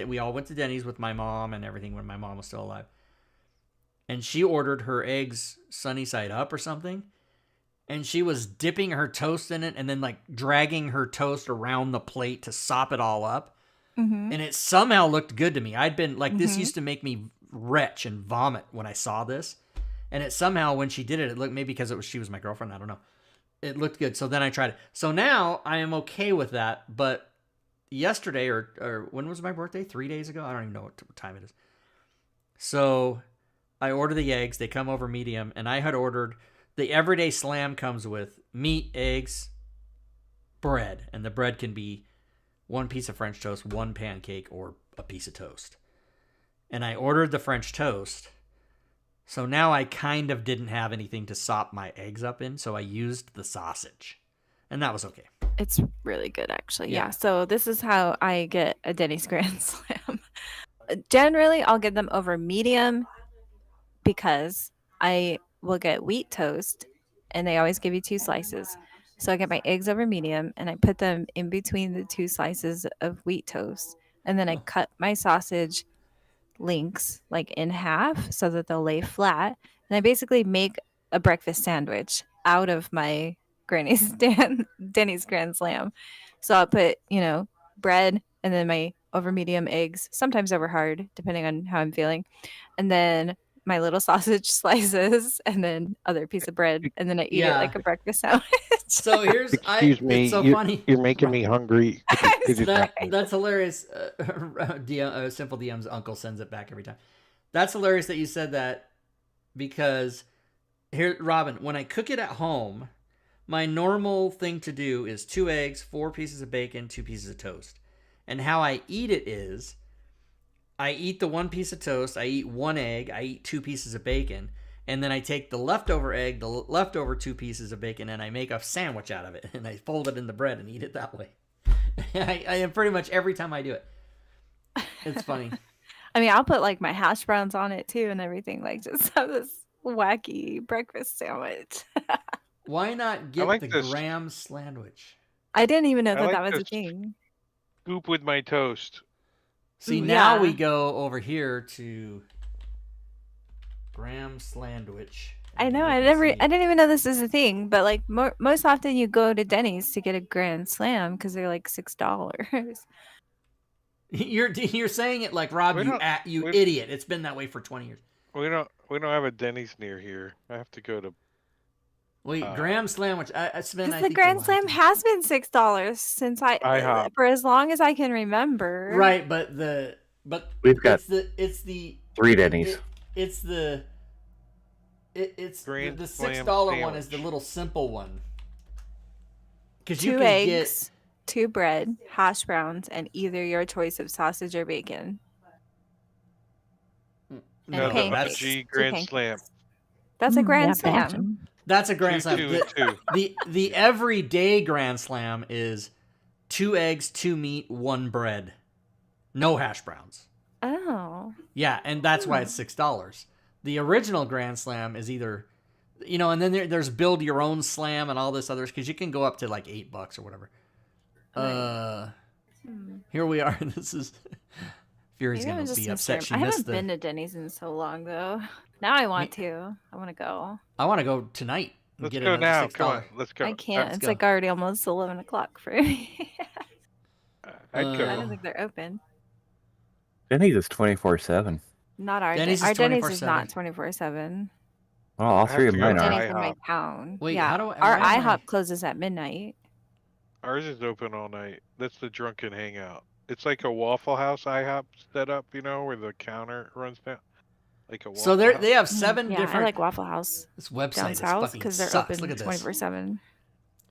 we all went to Denny's with my mom and everything when my mom was still alive. And she ordered her eggs sunny side up or something. And she was dipping her toast in it and then like dragging her toast around the plate to sop it all up. And it somehow looked good to me. I'd been like, this used to make me retch and vomit when I saw this. And it somehow, when she did it, it looked, maybe because she was my girlfriend, I don't know. It looked good. So then I tried it. So now I am okay with that. But yesterday or when was my birthday? 3 days ago? I don't even know what time it is. So I order the eggs. They come over medium. And I had ordered, the everyday slam comes with meat, eggs, bread. And the bread can be one piece of French toast, one pancake, or a piece of toast. And I ordered the French toast. So now I kind of didn't have anything to sop my eggs up in. So I used the sausage. And that was okay. It's really good, actually. Yeah. Yeah. So this is how I get a Denny's Grand Slam. Generally, I'll get them over medium because I will get wheat toast, and they always give you 2 slices. So I get my eggs over medium, and I put them in between the 2 slices of wheat toast, and then I cut my sausage links like in half so that they'll lay flat, and I basically make a breakfast sandwich out of my Denny's Grand Slam. So I'll put, bread and then my over medium eggs, sometimes over hard, depending on how I'm feeling. And then my little sausage slices and then other piece of bread. And then I eat it Yeah. like a breakfast sandwich. So here's, Excuse me. it's so you're, funny. You're making me hungry. Could you That, thank me? that's hilarious. Simple DM's uncle sends it back every time. That's hilarious that you said that because here, Robin, when I cook it at home, my normal thing to do is 2 eggs, 4 pieces of bacon, 2 pieces of toast. And how I eat it is I eat the one piece of toast, I eat one egg, I eat 2 pieces of bacon, and then I take the leftover egg, the leftover 2 pieces of bacon, and I make a sandwich out of it, and I fold it in the bread and eat it that way. I am pretty much every time I do it. It's funny. I mean, I'll put like my hash browns on it too and everything. Like, just have this wacky breakfast sandwich. Why not get like the this. graham sandwich? I didn't even know I that like that was a this. thing. Scoop with my toast. See, Mm, now yeah. we go over here to graham sandwich. I know. And I you can see- didn't even know this is a thing. But like most often, you go to Denny's to get a Grand Slam because they're like $6. You're saying it like Rob, We you don't- you we- idiot. It's been that way for 20 years. We don't have a Denny's near here. I have to go to. Wait, graham sandwich. Sven, Because I the think Grand you're Slam lying. has been $6 since IHOP. for as long as I can remember. Right, but We've got it's the 3 Denny's. it's the Grand the Slam $6 one is the sandwich. little simple one. Because you 2 can eggs, 2 bread, hash browns, and either your choice of sausage or bacon. get No, And the pancakes. OG 2 Grand pancakes. Slam. That's a Grand yeah, Slam. Belgium. that's a grand slam. 2-2-2. The everyday grand slam is 2 eggs, 2 meat, 1 bread, no hash browns. Oh. Yeah, and that's why it's $6. The original Grand Slam is either, and then there's build your own slam and all this others because you can go up to like $8 or whatever. Here we are. This is Fury's Maybe I'm gonna just be in upset. Sam- She I missed haven't been the. to Denny's in so long though. Now I want to. I want to go. I want to go tonight. And Let's get go another now. $6. Come on. Let's go. I can't. let's It's go. like already almost 11 o'clock for me. I'd Uh, go. I don't think they're open. Denny's is 24/7. Not our Denny's is Our Denny's is 24/7. not 24/7. Oh, all I have 3 of to go mine to are. Denny's in my IHOP. town. Wait, yeah. how do Our why am I- IHOP closes at midnight. Ours is open all night. That's the drunken hangout. It's like a Waffle House IHOP setup, where the counter runs down. Like a Waffle So House. they have 7 Yeah, different. I like Waffle House This website down is south fucking because they're sucks. open Look at this. 24/7.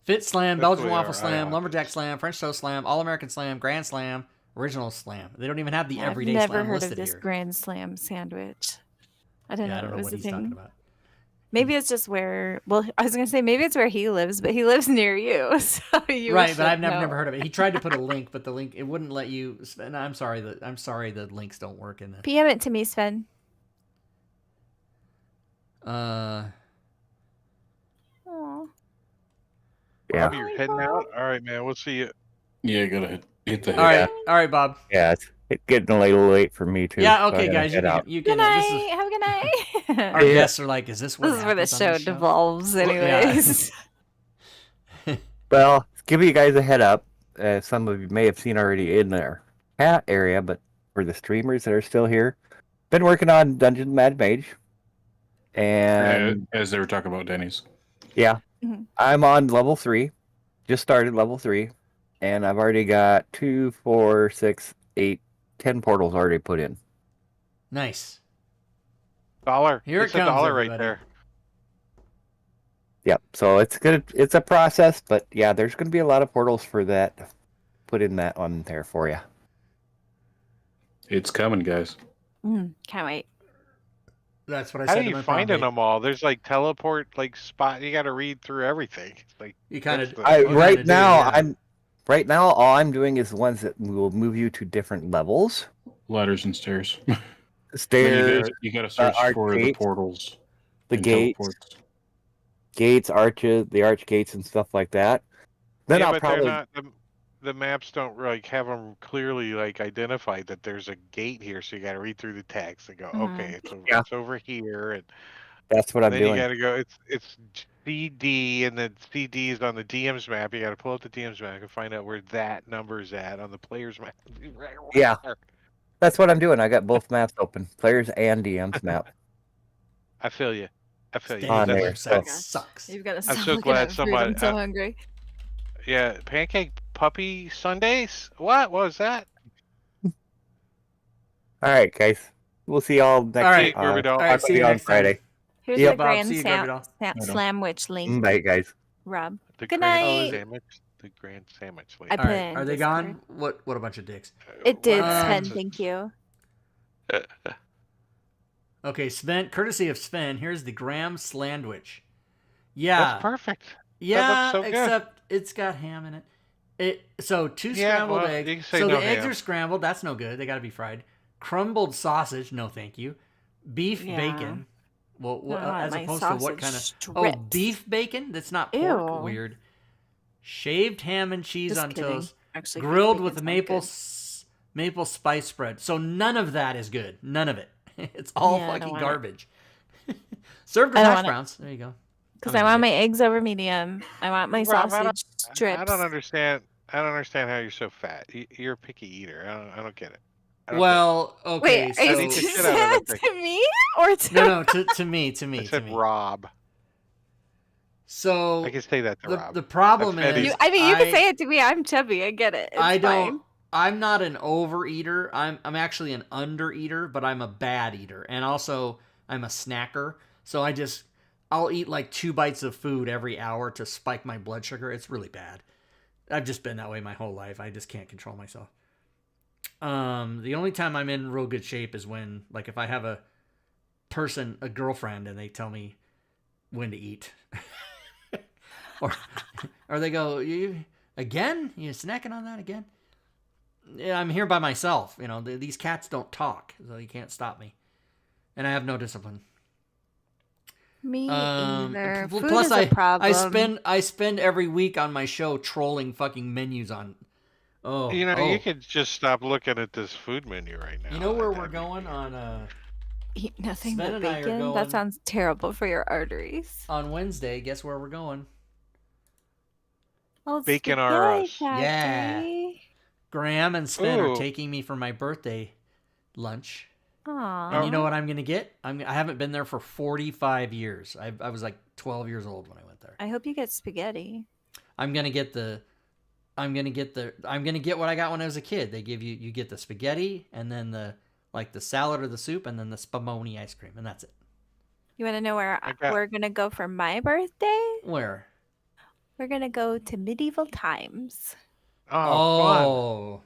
Fit Slam, That's Belgian the way Waffle our Slam, IHOP Lumberjack is. Slam, French Toast Slam, All American Slam, Grand Slam, Original Slam. They don't even have the I've everyday never slam heard listed of this here. Grand Slam sandwich. I didn't Yeah, I know don't it know was what a he's thing. talking about. Maybe it's just where. Well, I was gonna say maybe it's where he lives, but he lives near you, so you Right, but I've should never know. heard of it. He tried to put a link, but the link it wouldn't let you. And I'm sorry the links don't work in the. PM it to me, Sven. Uh, Aw. Yeah. Bob, you're heading out? All right, man. We'll see you. Yeah, gotta hit the all head. right, Bob. Yeah, it's getting a little late for me too. Yeah, so I okay, gotta guys, you head can out. you Good can. night. This is, Have a good night. our Yeah. guests are like, is this what This is where the happens on show this devolves, Well, yeah. anyways. Well, give you guys a head up. Some of you may have seen already in our chat area, but for the streamers that are still here, been working on Dungeon Mad Mage, and As they were talking about Denny's. yeah, Mhm. I'm on level 3. Just started level 3, and I've already got 2, 4, 6, 8, 10 portals already put in. Nice. $1. Here it it's comes, $1 right everybody. there. Yep. So it's good. It's a process, but yeah, there's going to be a lot of portals for that. Put in that on there for you. It's coming, guys. Can't wait. That's what I How said. do to you my finding prom date. them all? There's like teleport spot. You got to read through everything. It's like You kind that's of. the- Well, Right kinda do, now, yeah. right now all I'm doing is the ones that will move you to different levels. Ladders and stairs. Stairs, you gotta search for the arcade, portals. the and gates, teleports. arches, the arch gates and stuff like that. Then yeah, I'll but probably they're not. The maps don't like have them clearly identified that there's a gate here, so you got to read through the text and go, Mhm. okay, it's over, Yeah. it's over here, and that's what I'm then doing. you got to go. It's CD, and then CD is on the DM's map. You got to pull up the DM's map and find out where that number's at on the player's map. Yeah. That's what I'm doing. I got both maps open, players and DM's map. I feel you. I feel you. Staying on That's- there, website so- sucks. You've got to I'm stop so looking glad at food. somebody- I'm so hungry. Yeah, pancake puppy Sundays. What was that? All right, guys. We'll see y'all next. All right, where we don't- All right, I'll see see you you on next time. Friday. Here's Yep. the Bob, Grand see you, Garbage Doll. Slam Witch link. Bye, guys. Rob. The Good grand night. sandwich. The grand sandwich I lady. All put right, it in are they Discord. gone? What a bunch of dicks. It did, Wow. Sven. Thank you. Okay, Sven. Courtesy of Sven, here's the Graham Slandwich. That's Yeah, perfect. That looks yeah. so good. Except it's got ham in it. So 2 Yeah, scrambled well, eggs. you can say So no the eggs ham. are scrambled. That's no good. They got to be fried. Crumbled sausage. No, thank you. Beef Yeah. bacon. Well, No, I want as my opposed to what sausage kind of? strips. Oh, beef bacon. That's not pork. Ew. Weird. Shaved ham and cheese Just on kidding. toast. Actually, beef Grilled bacon with sounds maple good. maple spice spread. So none of that is good. None of it. It's all Yeah, I don't fucking want it. garbage. Served with I don't hash want it. browns. There you go. Because I'm I an want my idiot. eggs over medium. I want my Rob, I sausage strips. I don't understand. I don't understand how you're so fat. You're a picky eater. I don't get it. I don't Well, Wait, okay, are so you I eat the shit saying out of that that to me or to? no, to me, get it. I said me. Rob. I So can say that to Rob. the problem I've fed is, him. I mean, you can say it to me. I'm chubby. I get it. It's I don't. fine. I'm not an overeater. I'm actually an undereater, but I'm a bad eater, and also I'm a snacker. So I'll eat like 2 bites of food every hour to spike my blood sugar. It's really bad. I've just been that way my whole life. I just can't control myself. The only time I'm in real good shape is when, like, if I have a girlfriend, and they tell me when to eat, or they go, "You again? You snacking on that again?" Yeah, I'm here by myself. You know, these cats don't talk, so you can't stop me, and I have no discipline. Me either. Food Plus, is a problem. I spend every week on my show trolling fucking menus on. You could just stop looking at this food menu right now. You know where we're That'd be going weird. on Eat nothing Sven but and I are bacon. going- That sounds terrible for your arteries. on Wednesday. Guess where we're going? Oh, it's Bacon spaghetti R Us. factory. Graham and Sven are Ooh. taking me for my birthday lunch. Aw. And you know what I'm gonna get? I haven't been there for 45 years. I was like 12 years old when I went there. I hope you get spaghetti. I'm gonna get what I got when I was a kid. They give you get the spaghetti and then the salad or the soup and then the spumoni ice cream, and that's it. You want to know where I got- we're gonna go for my birthday? Where? We're gonna go to medieval times. Oh, fun.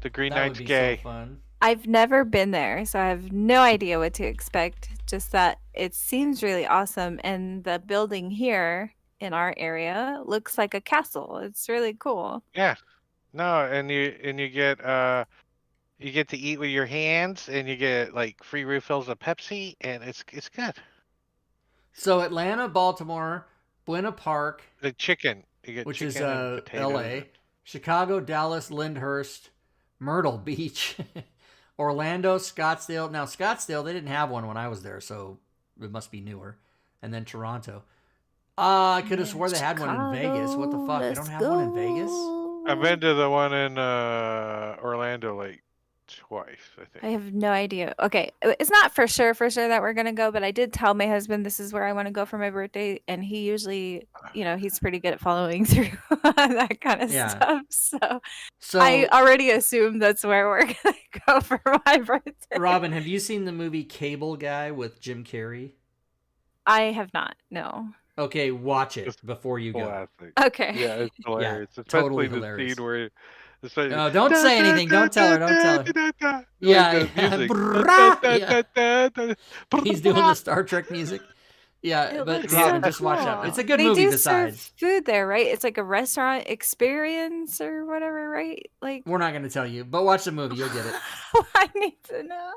The Green that would Knight's be gay. so fun. I've never been there, so I have no idea what to expect. Just that it seems really awesome, and the building here in our area looks like a castle. It's really cool. Yeah. No, and you get to eat with your hands, and you get like free refills of Pepsi, and it's good. So Atlanta, Baltimore, Buena Park, The chicken. You get which chicken is and potatoes. L.A., Chicago, Dallas, Lyndhurst, Myrtle Beach, Orlando, Scottsdale. Now Scottsdale, they didn't have one when I was there, so it must be newer. And then Toronto. I could have swore they had one in Vegas. What the fuck? They don't have one in Vegas? I've been to the one in Orlando like twice, I think. I have no idea. Okay, it's not for sure that we're gonna go, but I did tell my husband this is where I want to go for my birthday, and he usually, he's pretty good at following through on that kind of Yeah. stuff. So So, I already assumed that's where we're gonna go for my birthday. Robin, have you seen the movie Cable Guy with Jim Carrey? I have not. No. Okay, watch it It's before you go. Classic. Okay. Yeah, it's hilarious. totally Especially the hilarious. scene where especially, No, don't say anything. Don't tell her. Don't tell her. Yeah, Like the yeah. music. Brrrah, yeah. He's doing the Star Trek music. Yeah, It but looks Robin, so just watch that. cool. It's a good They movie do besides. serve food there, right? It's like a restaurant experience or whatever, right? Like We're not going to tell you, but watch the movie. You'll get it. I need to know.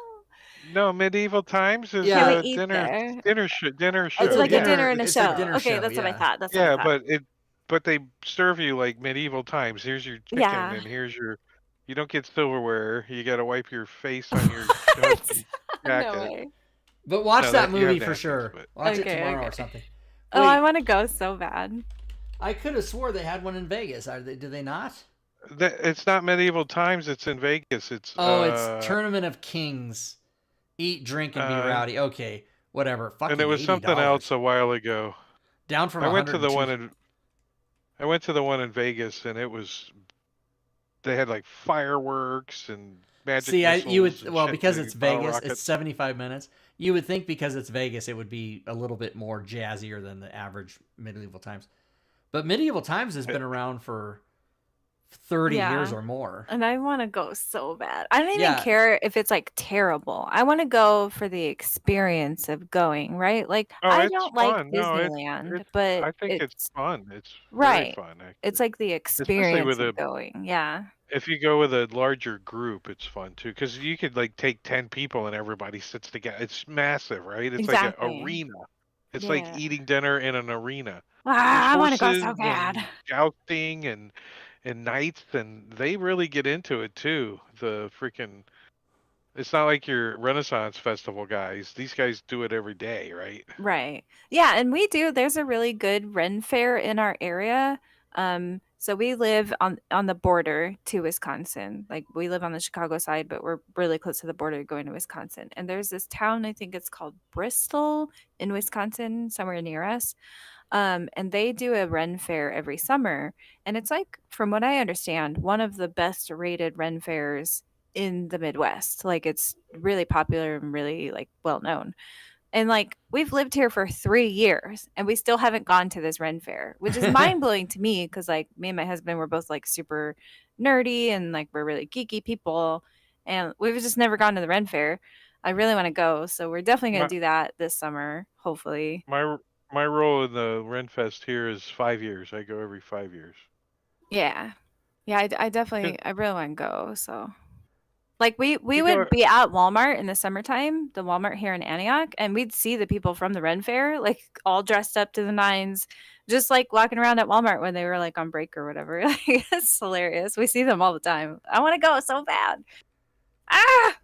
No, medieval times is Yeah. Can a we eat dinner there? dinner show. It's like dinner- a dinner and a it's a show. dinner Okay, show, that's what I yeah. thought. That's Yeah, what I thought. but they serve you like medieval times. Here's your chicken, Yeah. and here's your. You don't get silverware. You got to wipe your face on your husband's no jacket. way. But watch No, that you have movie for napkins, sure. but- Watch it Okay, tomorrow or okay. something. Oh, Wait, I want to go so bad. I could have swore they had one in Vegas. Do they not? It's not medieval times. It's in Vegas. It's It's Tournament of Kings. Eat, drink, and be rowdy. Okay, whatever. Fucking and it was something $80. else a while ago. Down from I went to the 102. one in. I went to the one in Vegas, and it was. They had like fireworks and magic. See, you missiles would and well shit, because and it's bottle Vegas. rockets. It's 75 minutes. You would think because it's Vegas, it would be a little bit more jazzier than the average medieval times. But Medieval Times has been around for 30 years or more. And I want to go so bad. I don't even Yeah. care if it's like terrible. I want to go for the experience of going, right? Like Oh, I it's don't like fun. No, Disneyland, it's. but I think it's it's fun. It's very right. fun, It's actually. like the Especially experience with of a. going. Yeah. If you go with a larger group, it's fun too, because you could like take 10 people and everybody sits together. It's massive, right? It's like an Exactly. arena. It's like Yeah. eating dinner in an arena. There's Ah, I want to go horses so bad. and jousting and knights, and they really get into it too. The freaking. It's not like your Renaissance Festival guys. These guys do it every day, right? Right. Yeah, and we do. There's a really good Ren Fair in our area. So we live on the border to Wisconsin. Like we live on the Chicago side, but we're really close to the border going to Wisconsin. And there's this town, I think it's called Bristol in Wisconsin, somewhere near us. And they do a Ren Fair every summer. And it's like, from what I understand, one of the best rated Ren Fairs in the Midwest. Like it's really popular and really like well known. And like we've lived here for 3 years and we still haven't gone to this Ren Fair, which is mind blowing to me because like me and my husband were both like super nerdy and like we're really geeky people, and we've just never gone to the Ren Fair. I really want to go, so we're definitely going My to do that this summer, hopefully. my my role in the Renfest here is 5 years. I go every 5 years. Yeah, yeah, I 'Cause definitely I really want to go. So like we you go. would be at Walmart in the summertime, the Walmart here in Antioch, and we'd see the people from the Ren Fair, like all dressed up to the nines, just like walking around at Walmart when they were like on break or whatever. Like, it's hilarious. We see them all the time. I want to go so bad. Ah,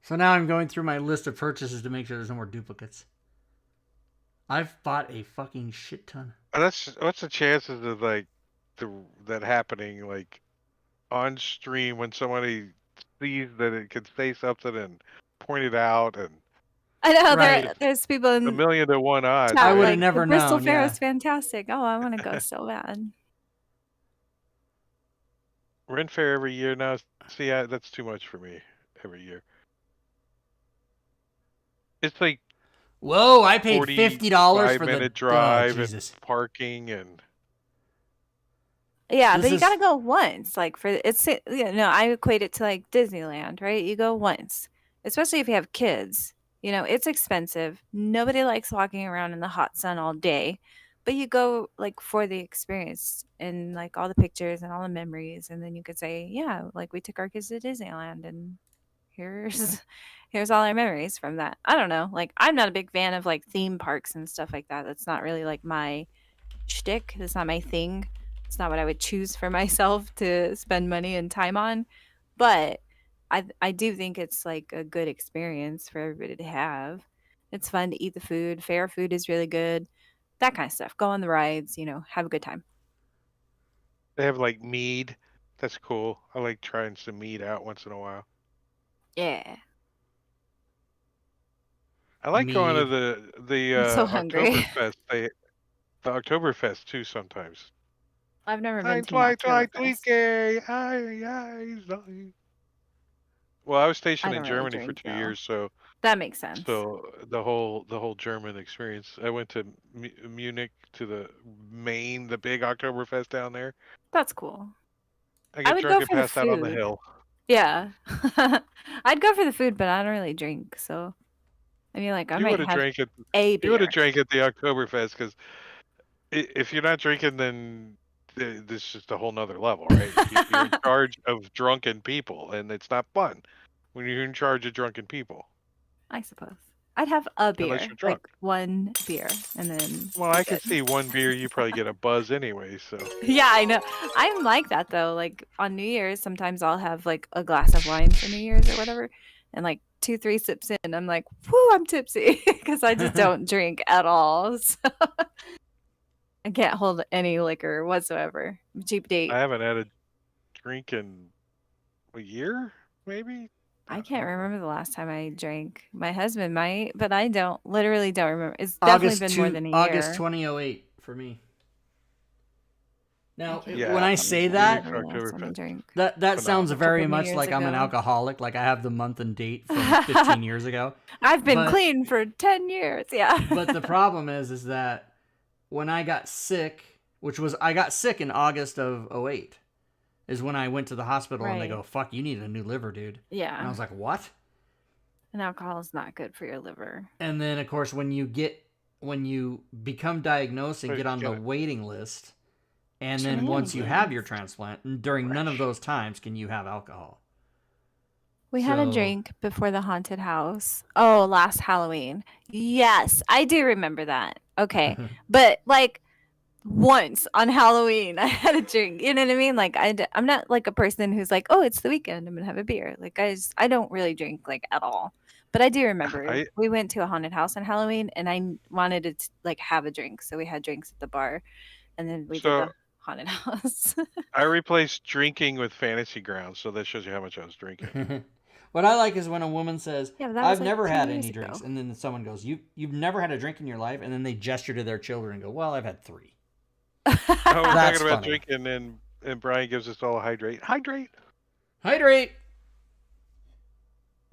So now I'm going through my list of purchases to make sure there's no more duplicates. I've bought a fucking shit ton. That's what's the chances of like that happening like on stream when somebody sees that it can say something and point it out, and I know Right. there's people a in million to one odds, I chat would right? have like the never Bristol known. Fair Yeah. is fantastic. Oh, I want to go so bad. Ren Fair every year now. See, that's too much for me every year. It's like Whoa! I paid $50 for the. minute Oh drive and Jesus! parking and. Yeah, This but you is- gotta go once. Like for it's I equate it to like Disneyland, right? You go once, especially if you have kids. You know, it's expensive. Nobody likes walking around in the hot sun all day, but you go like for the experience and like all the pictures and all the memories, and then you could say, yeah, like we took our kids to Disneyland, and here's here's all our memories from that. I don't know. Like I'm not a big fan of like theme parks and stuff like that. That's not really like my shtick. That's not my thing. It's not what I would choose for myself to spend money and time on. But I do think it's like a good experience for everybody to have. It's fun to eat the food. Fair food is really good. That kind of stuff. Go on the rides, have a good time. They have like mead. That's cool. I like trying some mead out once in a while. Yeah. I like going to Mead. the I'm so hungry. Oktoberfest. The Oktoberfest too sometimes. I've never been Ein, to an zwei, zwei, Oktoberfest. Tweeke, ei, ei, sei. Well, I was I stationed in don't really Germany for drink 2 though. years, so That makes sense. the whole German experience. I went to Munich to the big Oktoberfest down there. That's cool. I I get would drunk go and for the passed out on the food. hill. Yeah. I'd go for the food, but I don't really drink, so I mean like I You might would have have drank it. a You would have beer. drank at the Oktoberfest because if you're not drinking, then this is just a whole nother level, right? You're in charge of drunken people, and it's not fun when you're in charge of drunken people, I suppose. I'd have a unless beer, you're like drunk. one beer, and then Well, be I could good. see one beer, you probably get a buzz anyway. So Yeah, I know. I'm like that though. Like on New Year's, sometimes I'll have like a glass of wine for New Year's or whatever, and like 2, 3 sips in, I'm like, "Whoo, I'm tipsy," because I just don't drink at all. So I can't hold any liquor whatsoever. I'm a cheap date. I haven't had a drink in a year, maybe. I can't remember the last time I drank. My husband might, but I don't. Literally don't remember. It's definitely been more than a August year. 2008 for me. Now, can't Yeah, when I remember say the that, very last time I Oktoberfest. drank. that sounds Phenomenal. very Couple much years like I'm an ago. alcoholic. Like I have the month and date from 15 years ago. I've been But- clean for 10 years. Yeah. But the problem is that when I got sick which was I got sick in August of '08. Is when I went to the hospital and they Right. go, "Fuck, you need a new liver, dude." And I Yeah. was like, "What?" And alcohol is not good for your liver. And then of course when you become diagnosed and Wait, get on the get it. waiting list, and Too then many once you have your things. transplant, during none of those times can you have alcohol. We had a So- drink before the haunted house. Oh, last Halloween. Yes, I do remember that. Okay. But like once on Halloween, I had a drink. You know what I mean? Like I'm not like a person who's like, "Oh, it's the weekend. I'm going to have a beer." Like I don't really drink like at all. But I do remember I we went to a haunted house on Halloween and I wanted to like have a drink. So we had drinks at the bar and then we did the so haunted house. I replaced drinking with fantasy grounds, so that shows you how much I was drinking. What I like is when a woman says, Yeah, but that was, "I've like, never 2 had years any drinks," ago. and then someone goes, "You've never had a drink in your life," and then they gesture to their children and go, "Well, I've had 3." I was That's talking about funny. drinking, and Brian gives us all a hydrate. Hydrate. Hydrate.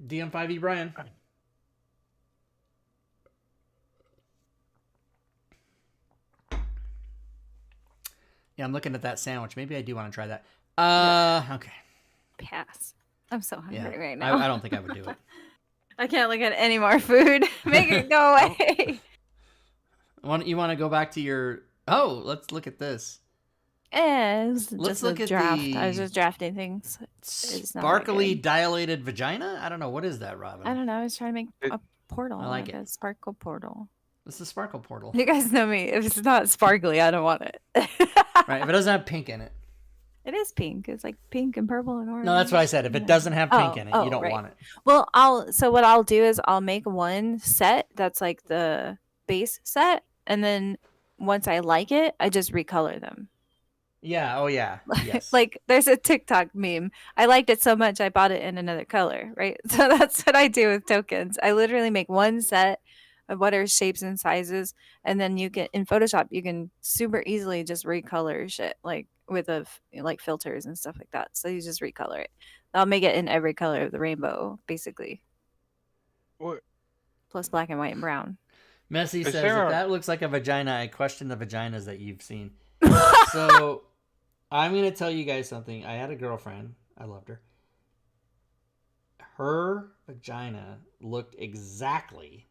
DM5E Brian. Yeah, I'm looking at that sandwich. Maybe I do want to try that. Okay. Pass. I'm so hungry Yeah, right now. I don't think I would do it. I can't look at any more food. Make it go away. You want to go back to your? Oh, let's look at this. It was Let's just look a at draft. the I was just drafting things. It's not that Sparkly good. dilated vagina. I don't know what is that, Robin. I don't know. I was trying to make It- a portal. I like like it. a sparkle portal. It's the sparkle portal. You guys know me. If it's not sparkly, I don't want it. Right, if it doesn't have pink in it. It is pink. It's like pink and purple and orange. No, that's what I said. If it doesn't have pink in it, you don't right. want it. Well, what I'll do is I'll make one set that's like the base set, and then once I like it, I just recolor them. Yeah. Oh, yeah. Yes. Like there's a TikTok meme. I liked it so much I bought it in another color, right? So that's what I do with tokens. I literally make one set of whatever shapes and sizes, and then you can in Photoshop you can super easily just recolor shit like with like filters and stuff like that. So you just recolor it. I'll make it in every color of the rainbow, basically, What? plus black and white and brown. Messi Is says, there if a- that looks like a vagina, I question the vaginas that you've seen. So I'm going to tell you guys something. I had a girlfriend. I loved her. Her vagina looked exactly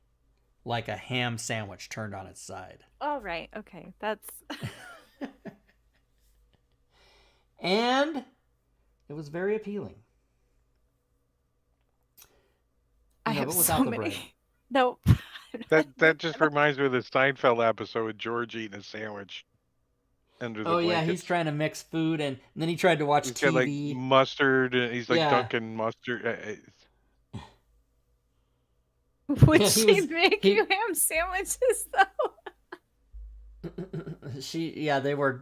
like a ham sandwich turned on its side. Oh right, okay, that's And it was very appealing. I No, have but so without the many. bread. Nope. That just reminds me of the Seinfeld episode with George eating a sandwich under the Oh, yeah, blanket. he's trying to mix food, and then he tried to watch He's TV. got like mustard, and he's like Yeah. dunking mustard. Would Yeah, she make you ham sandwiches though?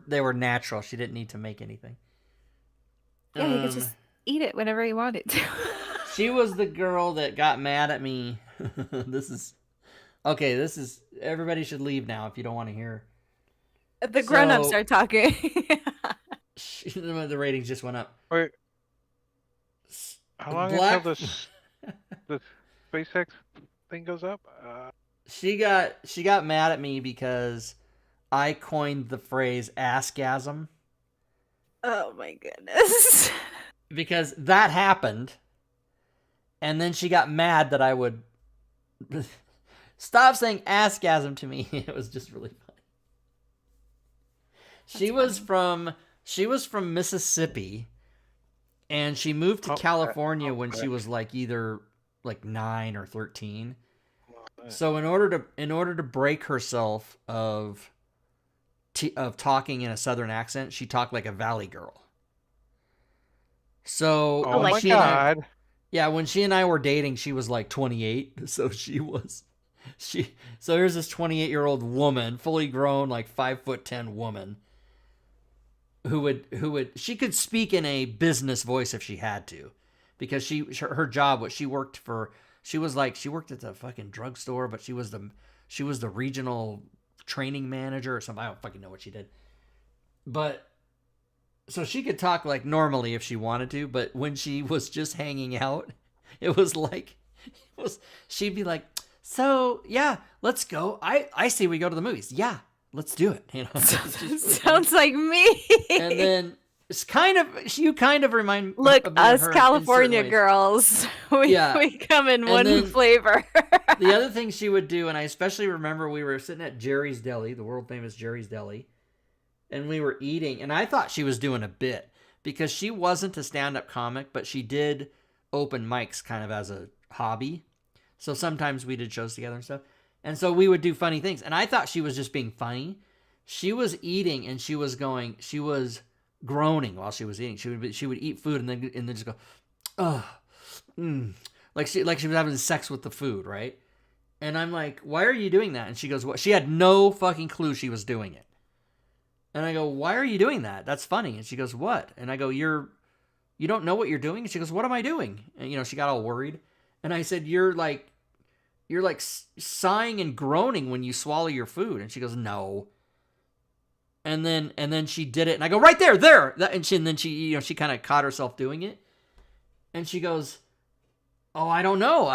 They were natural. She didn't need to make anything. Yeah, he could just eat it whenever he wanted to. She was the girl that got mad at me. This is everybody should leave now if you don't want to hear. The grown-ups So- are talking. The ratings just went up. Wait, how long Black- until the SpaceX thing goes up? She got mad at me because I coined the phrase "assgasm" Oh my goodness. because that happened, and then she got mad that I would stop saying "assgasm" to me. It was just really funny. She was from Mississippi, and she moved to Oh, California okay. when she was like either like 9 or 13. So in order to break herself of talking in a Southern accent, she talked like a Valley girl. So Oh like my she and I- God! when she and I were dating, she was like 28. So so here's this 28-year-old woman, fully grown, like 5'10" woman, she could speak in a business voice if she had to, because her job, she worked at the fucking drugstore, but she was the regional training manager or something. I don't fucking know what she did. But so she could talk like normally if she wanted to, but when she was just hanging out, she'd be like, "So, yeah, let's go. I say we go to the movies. Yeah, let's do it. You know, it's just- Sounds like me. and then it's kind of you kind of remind Look, a bit of us her in California certain ways. girls, we Yeah. we come in And one then flavor. The other thing she would do, and I especially remember we were sitting at Jerry's Deli, the world famous Jerry's Deli, and we were eating, and I thought she was doing a bit because she wasn't a stand-up comic, but she did open mics kind of as a hobby. So sometimes we did shows together and stuff. And so we would do funny things. And I thought she was just being funny. She was eating and she was groaning while she was eating. She would eat food and then just go, oh, like she was having sex with the food, right? And I'm like, why are you doing that? And she goes, what? She had no fucking clue she was doing it. And I go, why are you doing that? That's funny. And she goes, what? And I go, you don't know what you're doing? And she goes, what am I doing? And she got all worried. And I said, you're like sighing and groaning when you swallow your food. And she goes, no. And then she did it. And I go, right there. And then she kind of caught herself doing it. And she goes, oh, I don't know.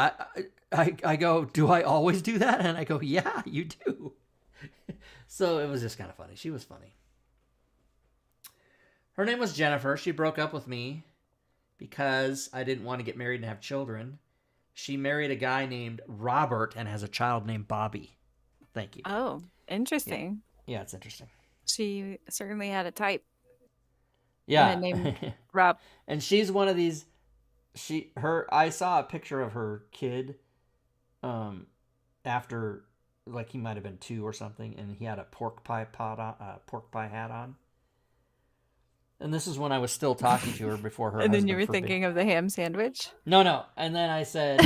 I go, do I always do that? And I go, yeah, you do. So it was just kind of funny. She was funny. Her name was Jennifer. She broke up with me because I didn't want to get married and have children. She married a guy named Robert and has a child named Bobby. Thank you. Oh, interesting. Yeah, it's interesting. She certainly had a type. Yeah. And a name Rob. And she's one of these. I saw a picture of her kid after, like, he might have been 2 or something, and he had a pork pie hat on. And this is when I was still talking to her before her And then husband you were forbid. thinking of the ham sandwich. No. And then I said,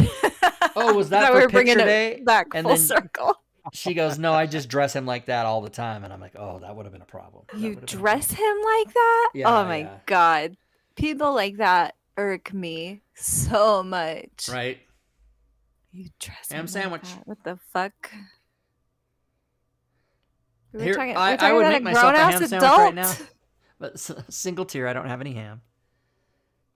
oh, was that Thought for we were picture bringing day? it back And full then circle. she goes, no, I just dress him like that all the time. And I'm like, oh, that would have been a problem. You dress him like that? Yeah, oh my God. People like that irk me so much. Right. You dress Ham him sandwich. Like that? What the fuck? Here, I would make myself a ham sandwich right now. But single tier, I don't have any ham.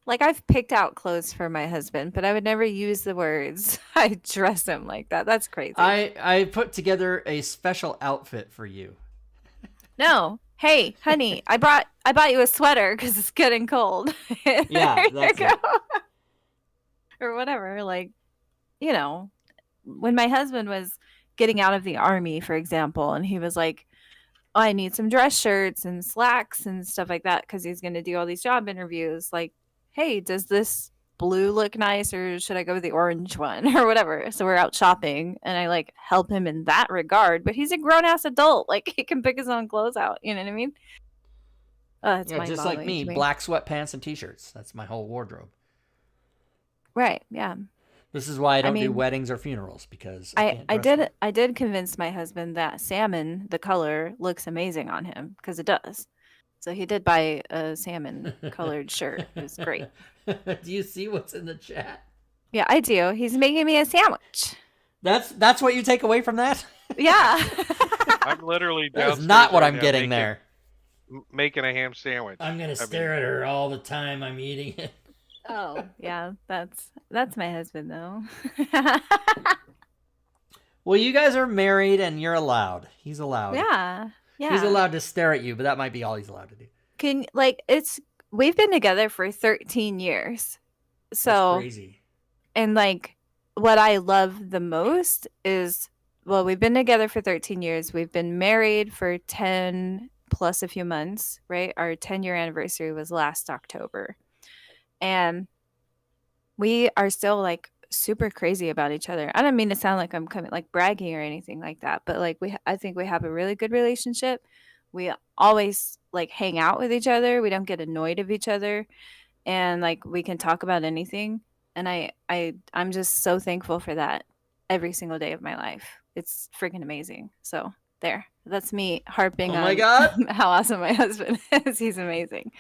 Like, I've picked out clothes for my husband, but I would never use the words, I dress him like that. That's crazy. I put together a special outfit for you. No. Hey, honey, I bought you a sweater because it's getting cold. Yeah, that's it. Or whatever. Like, when my husband was getting out of the army, for example, and he was like, oh, I need some dress shirts and slacks and stuff like that because he's going to do all these job interviews. Like, hey, does this blue look nice or should I go with the orange one or whatever? So we're out shopping and I like help him in that regard. But he's a grown ass adult. Like, he can pick his own clothes out. You know what I mean? It's just like me, black sweatpants and t-shirts. That's my whole wardrobe. Right. Yeah. This is why I don't do weddings or funerals because I did convince my husband that salmon, the color, looks amazing on him because it does. So he did buy a salmon colored shirt. It was great. Do you see what's in the chat? Yeah, I do. He's making me a sandwich. That's what you take away from that? Yeah. I'm literally That's downstairs not what right I'm now getting there. Making a ham sandwich. I'm gonna stare at her all the time I'm eating it. Oh, yeah, that's my husband though. Well, you guys are married and you're allowed. He's allowed. Yeah. He's allowed to stare at you, but that might be all he's allowed to do. We've been together for 13 years. So that's crazy. And like what I love the most is, well, we've been together for 13 years. We've been married for 10 plus a few months, right? Our 10-year anniversary was last October. And we are still like super crazy about each other. I don't mean to sound like I'm coming like bragging or anything like that, but like I think we have a really good relationship. We always like hang out with each other. We don't get annoyed of each other, and like we can talk about anything. And I'm just so thankful for that every single day of my life. It's freaking amazing. So there, that's me harping on God. how awesome my husband is. He's amazing.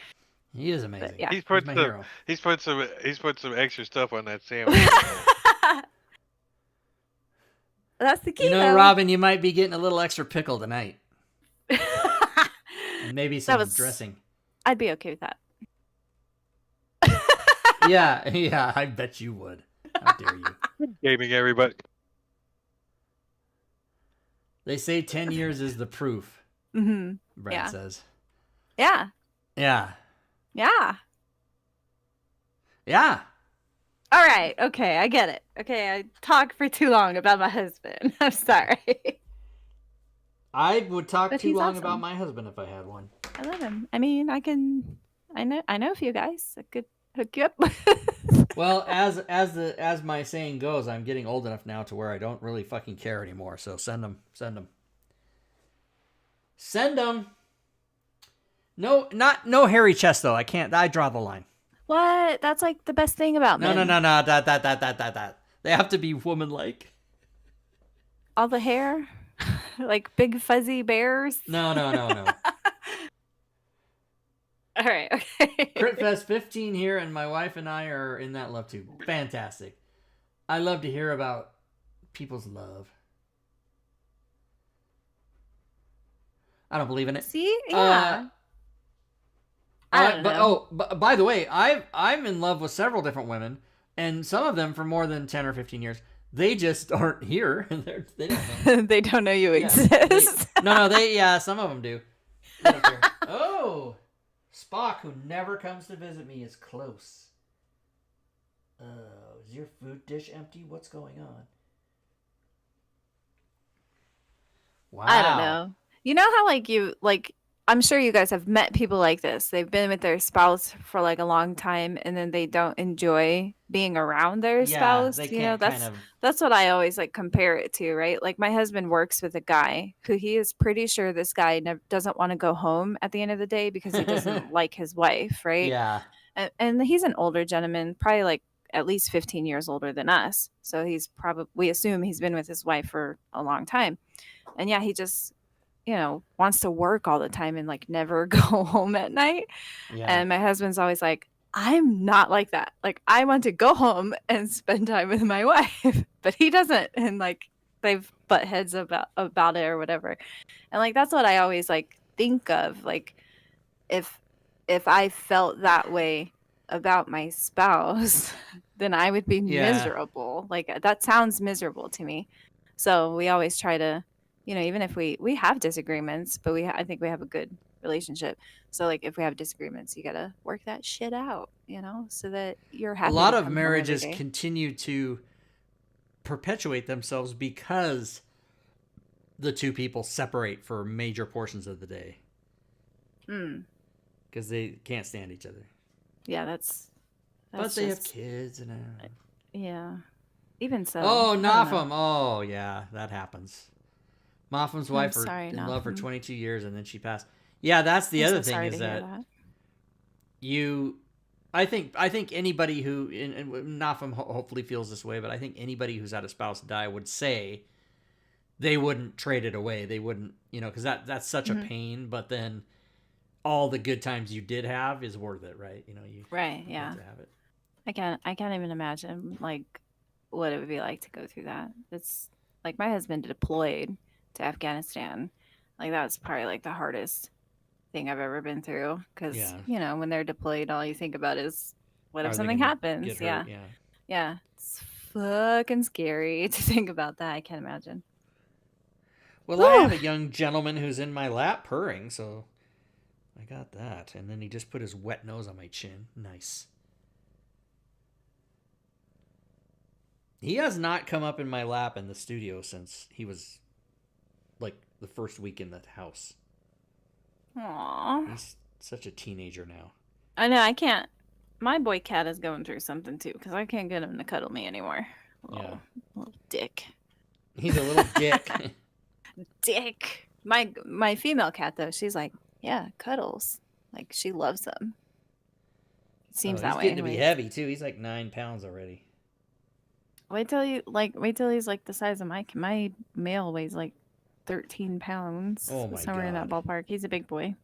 He is amazing. But, yeah. He's put some extra stuff on that sandwich. That's the key. You know, though. Robin, you might be getting a little extra pickle tonight. And maybe some dressing. I'd be okay with that. Yeah, I bet you would. How dare you? Gaming, everybody. They say 10 years is the proof. Mm-hmm. Brad Yeah. says. Yeah. Yeah. Yeah. Yeah. All right. Okay, I get it. Okay, I talked for too long about my husband. I'm sorry. I would talk But too he's long awesome. about my husband if I had one. I love him. I mean, I know a few guys that could hook you up. Well, as my saying goes, I'm getting old enough now to where I don't really fucking care anymore. So send them. No hairy chest though. I can't. I draw the line. What? That's like the best thing about No. men. That. They have to be woman-like. All the hair, like big fuzzy bears. No. All right. Okay. Critfest 15 here, and my wife and I are in that love too. Fantastic. I love to hear about people's love. I don't believe in it. See? Yeah. I don't know. But by the way, I'm in love with several different women, and some of them for more than 10 or 15 years. They just aren't here. They don't know. They don't know you Yeah, exist. some of them do. They don't care. Oh, Spock, who never comes to visit me, is close. Is your food dish empty? What's going on? Wow. I don't know. You know how I'm sure you guys have met people like this. They've been with their spouse for like a long time and then they don't enjoy being around their spouse. They You know, can't kind of. that's what I always like compare it to, right? Like my husband works with a guy who he is pretty sure this guy doesn't want to go home at the end of the day because he doesn't like his wife, right? Yeah. And he's an older gentleman, probably like at least 15 years older than us. So we assume he's been with his wife for a long time. And yeah, he just wants to work all the time and like never go home at night. Yeah. And my husband's always like, I'm not like that. Like I want to go home and spend time with my wife, but he doesn't. And like they've butt heads about it or whatever. And like that's what I always like think of. Like if I felt that way about my spouse, then I would be miserable. Like that sounds miserable to me. So we always try to, even if we have disagreements, but I think we have a good relationship. So like if we have disagreements, you got to work that shit out, so that you're happy. A lot to of come home marriages every day. continue to perpetuate themselves because the two people separate for major portions of the day. Because they can't stand each other. Yeah, that's but they have kids and yeah. Even so. Oh, Nafum. Oh, yeah, that happens. Mafum's wife were in love for 22 years and then she passed. Yeah, that's the other thing is that I think anybody who and Nafum hopefully feels this way, but I think anybody who's had a spouse die would say they wouldn't trade it away. They wouldn't, because that's such a pain. But then all the good times you did have is worth it, right? You right, yeah. have to have it. I can't even imagine like what it would be like to go through that. It's like my husband deployed to Afghanistan. Like that was probably like the hardest thing I've ever been through because when they're deployed, all you think about is what if something happens? Yeah, it's fucking scary to think about that. I can't imagine. Well, I have a young gentleman who's in my lap purring, so I got that. And then he just put his wet nose on my chin. Nice. He has not come up in my lap in the studio since he was like the first week in the house. Aww. He's such a teenager now. I know, I can't. My boy cat is going through something too because I can't get him to cuddle me anymore. Little dick. He's a little dick. Dick. My female cat though, she's like, yeah, cuddles. Like she loves them. It seems that way. He's getting to be heavy too. He's like 9 pounds already. Wait till he's like the size of my male weighs like 13 pounds. Oh my somewhere in that God. ballpark. He's a big boy.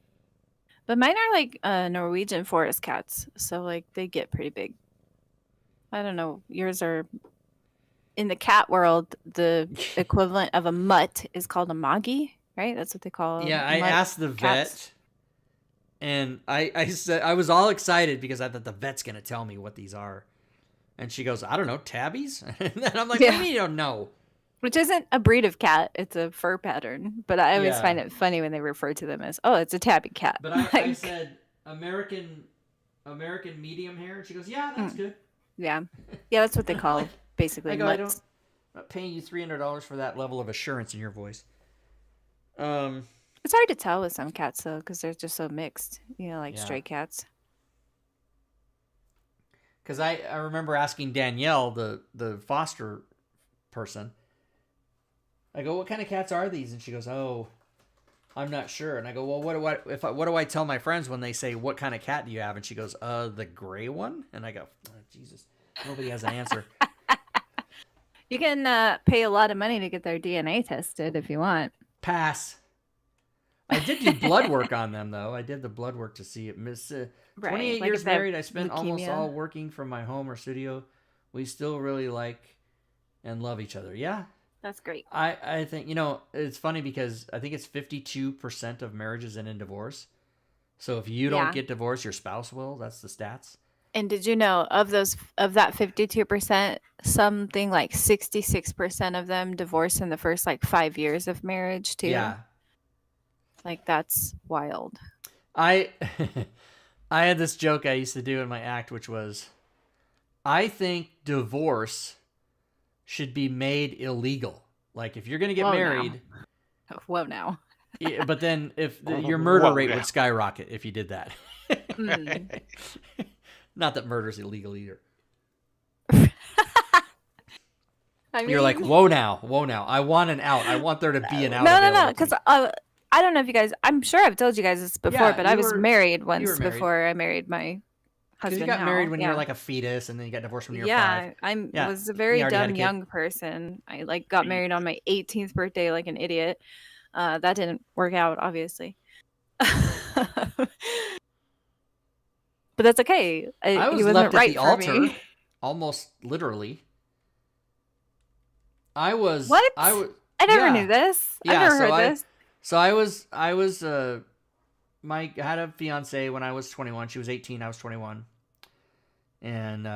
But mine are like Norwegian forest cats, so like they get pretty big. I don't know. Yours are in the cat world. The equivalent of a mutt is called a moggy, right? That's what they call. Yeah, I asked the vet, and I said I was all excited because I thought the vet's gonna tell me what these are, and she goes, "I don't know, tabbies." And then I'm like, "What do you mean you don't know?" Which isn't a breed of cat; it's a fur pattern. But I always Yeah. find it funny when they refer to them as, "Oh, it's a tabby cat." But I said American medium hair, and she goes, "Yeah, that's good." yeah, that's what they call Like, basically I go, I'm mutts. not paying you $300 for that level of assurance in your voice. It's hard to tell with some cats though, because they're just so mixed. Like Yeah. stray cats. Because I remember asking Danielle, the foster person, I go, "What kind of cats are these?" And she goes, "Oh, I'm not sure." And I go, "Well, what do I tell my friends when they say, 'What kind of cat do you have?'" And she goes, "The gray one." And I go, "Oh, Jesus, nobody has an answer." You can pay a lot of money to get their DNA tested if you want. Pass. I did do blood work on them though. I did the blood work to see it. 28 like years if they have married. I spent almost leukemia. all working from my home or studio. We still really like and love each other. Yeah. That's great. I think, it's funny because I think it's 52% of marriages end in divorce. So if you don't Yeah. get divorced, your spouse will. That's the stats. And did you know of that 52%, something like 66% of them divorce in the first 5 years of marriage too? Yeah. That's wild. I I had this joke I used to do in my act, which was, I think divorce should be made illegal. Like if you're going to get Whoa, now. married, Whoa, now. yeah, but then if your murder Whoa, rate yeah. would skyrocket if you did that. Mm. Not that murder's illegal either. I You're like, mean- whoa now. I want an out. I want there to be an out. No, available to because me. I don't know if you guys. I'm sure I've told you guys this before, Yeah, but I you was were- married were once married. before I married my 'Cause husband. you got now. married when you Yeah. were like a fetus, and then you got divorced when you were Yeah, 5. I Yeah, was a you very already had a dumb kid. young person. I got married on my 18th birthday like an idiot. That didn't work out, obviously. But that's okay. I was he wasn't left right at the for altar, me. almost literally. I was. What? I was. I never yeah. knew this. Yeah, I've never so heard I- this. So I was. I had a fiance when I was 21. She was 18. I was 21, and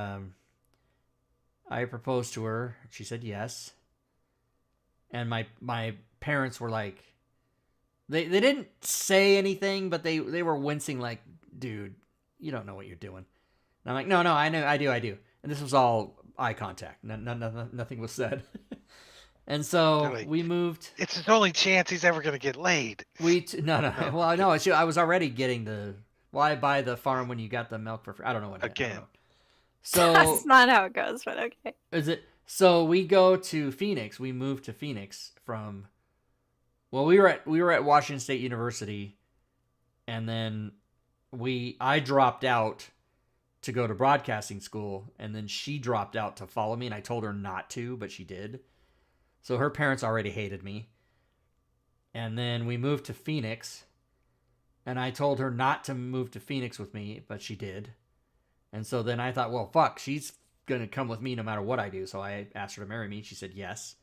I proposed to her. She said yes. And my parents were like, they didn't say anything, but they were wincing like, "Dude, you don't know what you're doing." And I'm like, no, I know, I do. And this was all eye contact. Nothing was said. And so They're like, we moved. It's his only chance he's ever gonna get laid. No. Well, no, I was already getting I buy the farm when you got the milk for free. I don't know what. Again. I don't know. So That's not how it goes, but okay. is it? So we go to Phoenix. We moved to Phoenix from. Well, we were at Washington State University, and then I dropped out to go to broadcasting school, and then she dropped out to follow me, and I told her not to, but she did. So her parents already hated me. And then we moved to Phoenix, and I told her not to move to Phoenix with me, but she did. And so then I thought, well, fuck, she's going to come with me no matter what I do. So I asked her to marry me. She said yes.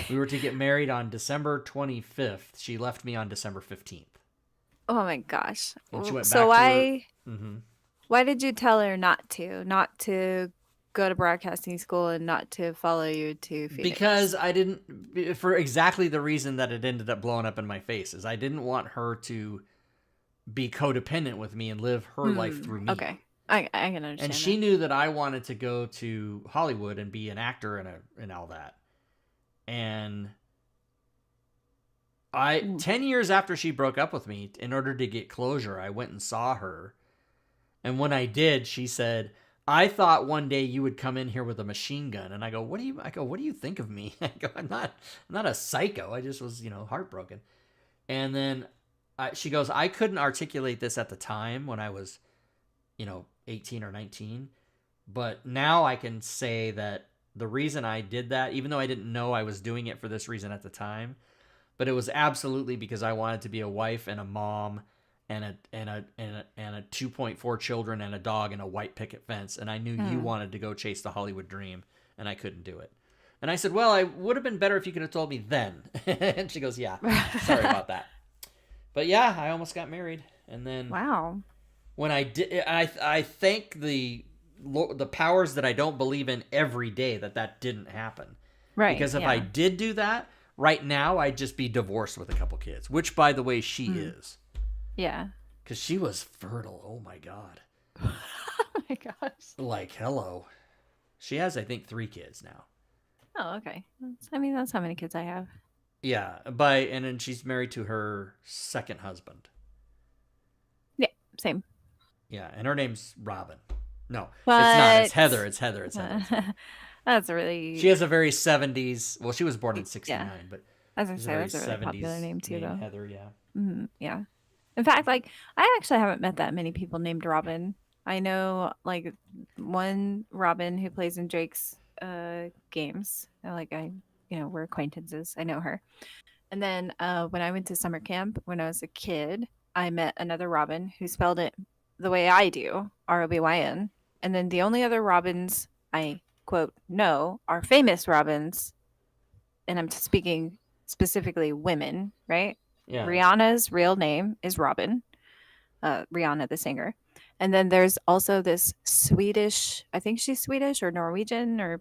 We were to get married on December 25th. She left me on December 15th. Oh my gosh. And she went So back to why Mm-hmm. why did you tell her not to go to broadcasting school and not to follow you to Phoenix? Because I didn't, for exactly the reason that it ended up blowing up in my face, is I didn't want her to be codependent with me and live her life through me. Okay. I can understand. And she knew that I wanted to go to Hollywood and be an actor and all that. And 10 years after she broke up with me, in order to get closure, I went and saw her. And when I did, she said, "I thought one day you would come in here with a machine gun." And I go, what do you think of me? I go, I'm not a psycho. I just was, heartbroken. And then she goes, "I couldn't articulate this at the time when I was, 18 or 19. But now I can say that the reason I did that, even though I didn't know I was doing it for this reason at the time, but it was absolutely because I wanted to be a wife and a mom and a 2.4 children and a dog and a white picket fence. And I knew you wanted to go chase the Hollywood dream, and I couldn't do it." And I said, "Well, I would have been better if you could have told me then." And she goes, "Yeah, sorry about that." But yeah, I almost got married. And then Wow. when I did, I thank the powers that I don't believe in every day that didn't happen. Right. Because if yeah. I did do that, right now I'd just be divorced with a couple kids, which, by the way, she is. Yeah. Because she was fertile. Oh, my God. Oh my gosh. Like, hello. She has, I think, 3 kids now. Oh, okay. That's how many kids I have. Yeah, and then she's married to her second husband. Yeah, same. Yeah, and her name's Robin. No, What? it's not. It's Heather. It's Heather. It's Heather. That's really. She has a very 70s. Well, she was born in 69, but I was gonna she's say a very that's a really popular 70s name too, though. Heather, yeah. Yeah. In fact, like I actually haven't met that many people named Robin. I know like one Robin who plays in Drake's games. We're acquaintances. I know her. And then when I went to summer camp when I was a kid, I met another Robin who spelled it the way I do, Robyn. And then the only other Robins I quote know are famous Robins, and I'm speaking specifically women, right? Yeah. Rihanna's real name is Robin, Rihanna the singer. And then there's also this Swedish, I think she's Swedish or Norwegian or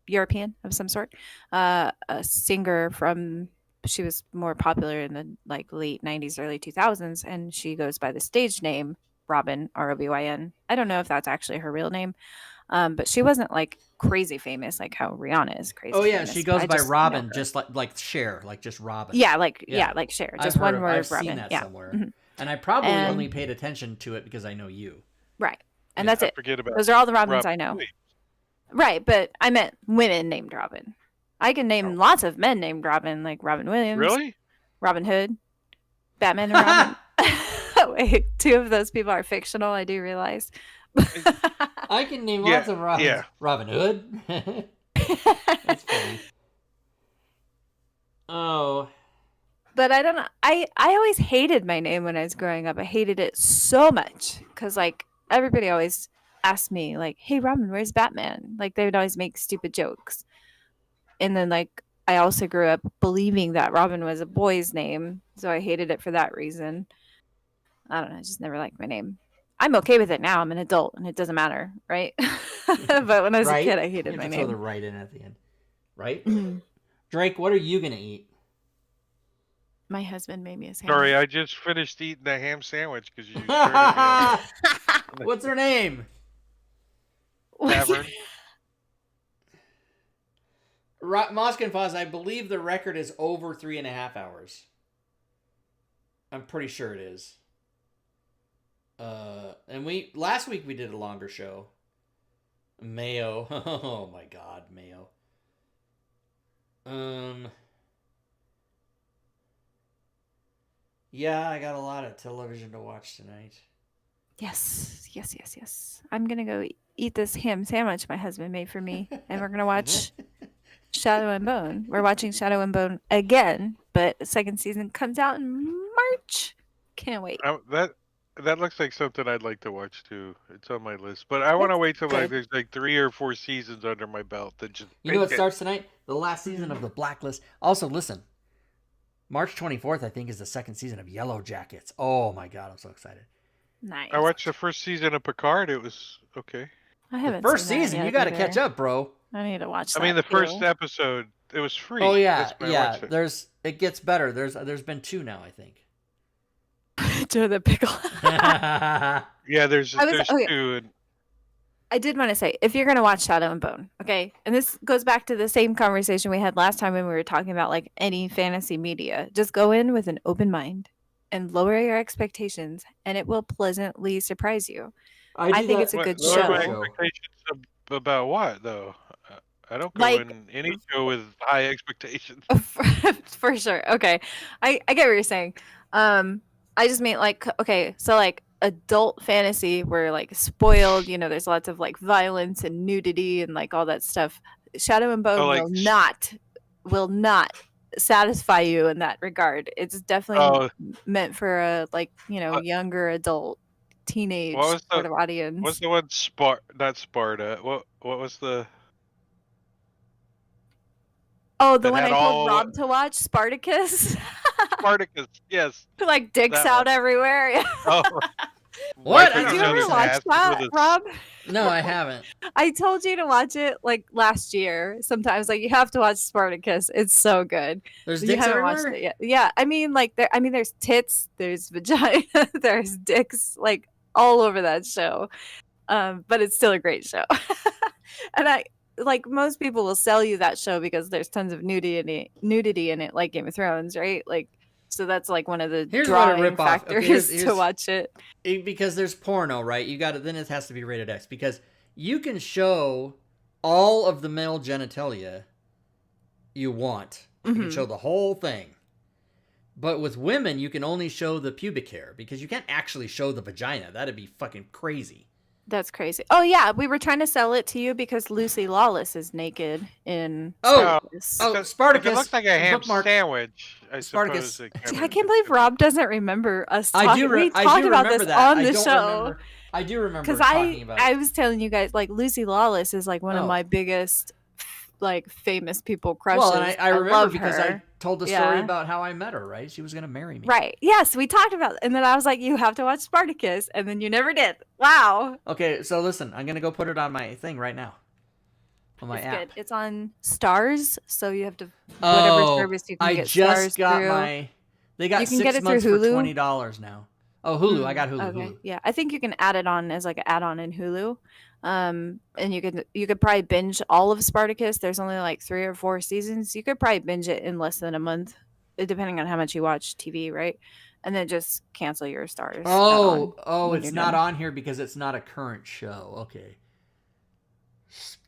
European of some sort, a singer she was more popular in the like late 90s, early 2000s, and she goes by the stage name Robin, Robyn. I don't know if that's actually her real name, but she wasn't like crazy famous like how Rihanna is crazy. Oh yeah, famous. she goes I by just know Robin, her. just like Cher, like just Robin. Yeah, like Cher, just one word. I've Robin. seen that yeah. somewhere, Mhm. and I probably And- only paid attention to it because I know you. Right, and Yeah, that's it. Forget about Those are all the Robins Rob I know. Williams. Right, but I meant women named Robin. I can name lots of men named Robin, like Robin Williams, Really? Robin Hood, Batman and Robin. Wait, 2 of those people are fictional, I do realize. I can name Yeah, lots of Robins. yeah. Robin Hood. That's funny. Oh. But I don't know. I always hated my name when I was growing up. I hated it so much because like everybody always asked me like, "Hey, Robin, where's Batman?" Like they would always make stupid jokes. And then like I also grew up believing that Robin was a boy's name, so I hated it for that reason. I don't know. I just never liked my name. I'm okay with it now. I'm an adult, and it doesn't matter, right? But when I was a kid, I hated You my have to throw the name. right in at the end, right? Mhm. Drake, what are you gonna eat? My husband made me a sandwich. Sorry, I just finished eating the ham sandwich because you started me on What's her name? the tavern. Moskin Foz, I believe the record is over 3.5 hours. I'm pretty sure it is. And last week we did a longer show. Mayo. Oh my God, Mayo. Yeah, I got a lot of television to watch tonight. Yes. I'm gonna go eat this ham sandwich my husband made for me, and we're gonna watch Shadow and Bone. We're watching Shadow and Bone again, but the second season comes out in March. Can't wait. That looks like something I'd like to watch too. It's on my list, but I want to It's wait till like good. there's like 3 or 4 seasons under my belt. Then just You know what binge it. starts tonight? The last season of The Blacklist. Also, listen. March 24th, I think, is the second season of Yellow Jackets. Oh my God, I'm so excited. Nice. I watched the first season of Picard. It was okay. I The haven't first seen that season, yet you got to either. catch up, bro. I need to watch that. I mean, the first too. episode, it was free. Oh yeah, That's why I yeah. watched it. It gets better. There's been 2 now, I think. Joe the Pickle. Yeah, there's okay. 2. And I did want to say, if you're going to watch Shadow and Bone, okay, and this goes back to the same conversation we had last time when we were talking about like any fantasy media, just go in with an open mind and lower your expectations, and it will pleasantly surprise you. I think it's a good what are my show. expectations about what though? I don't go Like- in any show with high expectations. For sure. Okay. I get what you're saying. I just mean like, okay, so like adult fantasy where like spoiled, there's lots of like violence and nudity and like all that stuff. Shadow and Bone Oh, like will not satisfy you in that regard. It's definitely Oh, meant for a like, younger adult teenage What was the- sort of audience. what's the one? Not Sparta. What was the? Oh, the that one I had told all- Rob to watch, Spartacus. Spartacus. Yes. Like dicks That out one. everywhere. Oh, What? wiping I Did don't you each ever other's understand. watch asses that, with a Rob? No, I haven't. I told you to watch it like last year. Sometimes, like you have to watch Spartacus. It's so good. There's You dicks haven't watched everywhere? it yet. Yeah, I mean, like there. I mean, there's tits, there's vagina, there's dicks, like all over that show. But it's still a great show. And I like most people will sell you that show because there's tons of nudity in it, like Game of Thrones, right? Like, so that's like one of the Here's what a drawing ripoff. Okay, factors here's to watch it. because there's porno, right? You got to then it has to be rated X because you can show all of the male genitalia you want. You can show the whole thing. But with women, you can only show the pubic hair because you can't actually show the vagina. That'd be fucking crazy. That's crazy. Oh yeah, we were trying to sell it to you because Lucy Lawless is naked in Oh, Spartacus. oh, If it Spartacus. looks like a ham bookmark. sandwich, I Spartacus. suppose. See, I can't believe Rob doesn't remember us I talking. do. We I talked do about remember this that. on I the don't show. remember. I do remember Because talking about I it. was telling you guys, like Lucy Lawless is like one of Oh. my biggest like famous people crushes. Well, and I remember love because her. I told the story Yeah. about how I met her. Right, she was gonna marry me. Right. Yes, we talked about it. And then I was like, you have to watch Spartacus, and then you never did. Wow. Okay, so listen, I'm gonna go put it on my thing right now. On my It's app. good. It's on Stars, so you have to whatever Oh, service you can I get just Stars got through. my. They got You can 6 get it through months for Hulu. $20 now. Oh, Hulu. I got Hulu. Okay. Hulu. Yeah, I think you can add it on as like an add-on in Hulu. And you could probably binge all of Spartacus. There's only like 3 or 4 seasons. You could probably binge it in less than a month, depending on how much you watch TV, right? And then just cancel your Stars. Oh, when it's you're not done. on here because it's not a current show. Okay.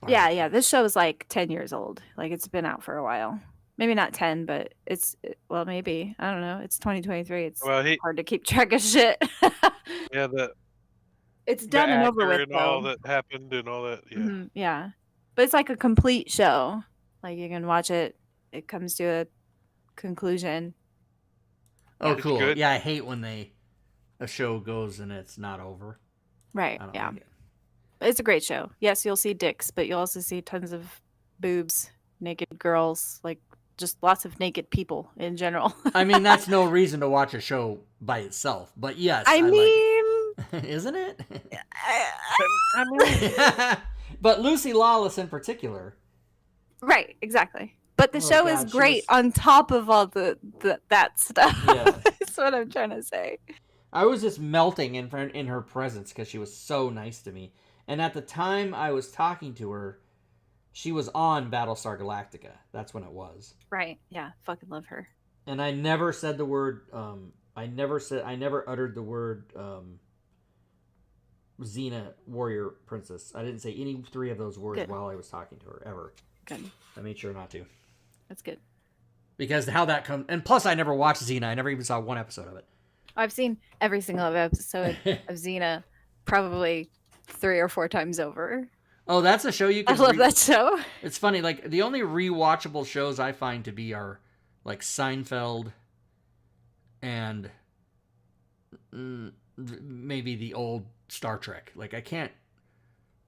Yeah. This show is like 10 years old. Like it's been out for a while. Maybe not 10, but well, maybe. I don't know. It's 2023. It's Well, hard to keep track of shit. yeah, the It's the done and over actor with, and all though. that happened and all that. Yeah. Yeah. But it's like a complete show. Like you can watch it. It comes to a conclusion. Oh, It's cool. good. Yeah, I hate when a show goes and it's not over. Right. I don't Yeah. like it. It's a great show. Yes, you'll see dicks, but you'll also see tons of boobs, naked girls, like just lots of naked people in general. I mean, that's no reason to watch a show by itself. But yes, I like mean, it. Isn't it? I mean, But Lucy Lawless in particular. right, exactly. But the Oh, show God, is she great was- on top of all that stuff. Yeah. That's what I'm trying to say. I was just melting in her presence because she was so nice to me. And at the time I was talking to her, she was on Battlestar Galactica. That's when it was. Right. Yeah. Fucking love her. And I never said the word. I never uttered the word Xena Warrior Princess. I didn't say any 3 of those words Good. while I was talking to her ever. Good. I made sure not to. That's good. Because how that comes, and plus I never watched Xena. I never even saw one episode of it. I've seen every single episode of Xena probably 3 or 4 times over. Oh, that's a show you I can. love that show. It's funny. Like the only rewatchable shows I find to be are like Seinfeld and maybe the old Star Trek. Like I can't.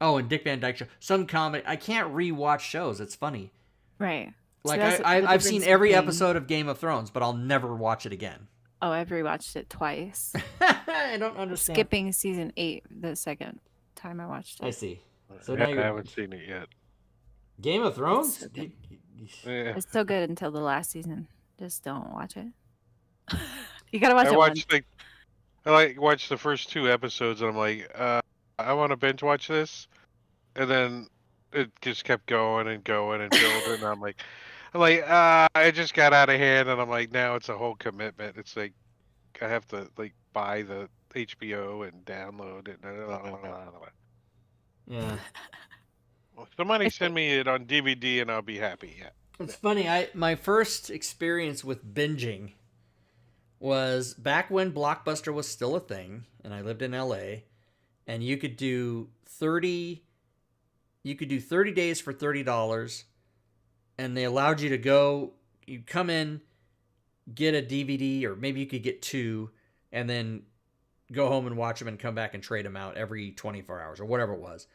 Oh, and Dick Van Dyke Show. Some comedy. I can't rewatch shows. It's funny. Right. Like So that's the I've seen difference every between- episode of Game of Thrones, but I'll never watch it again. Oh, I've rewatched it twice. I don't understand. Skipping season 8 the second time I watched it. I see. So yeah, now I you're haven't seen it yet. Game of Thrones. so good. Yeah. It's so good until the last season. Just don't watch it. You gotta watch I it once. watched I watched the first 2 episodes and I'm like, I want to binge watch this, and then it just kept going and going and building. And I'm like, I just got out of hand, and I'm like, now it's a whole commitment. It's like I have to like buy the HBO and download it. Yeah. Somebody send me it on DVD and I'll be happy. Yeah. It's funny. My first experience with binging was back when Blockbuster was still a thing, and I lived in LA, and you could do 30 days for $30, and they allowed you to go. You come in, get a DVD, or maybe you could get 2, and then go home and watch them and come back and trade them out every 24 hours or whatever it was.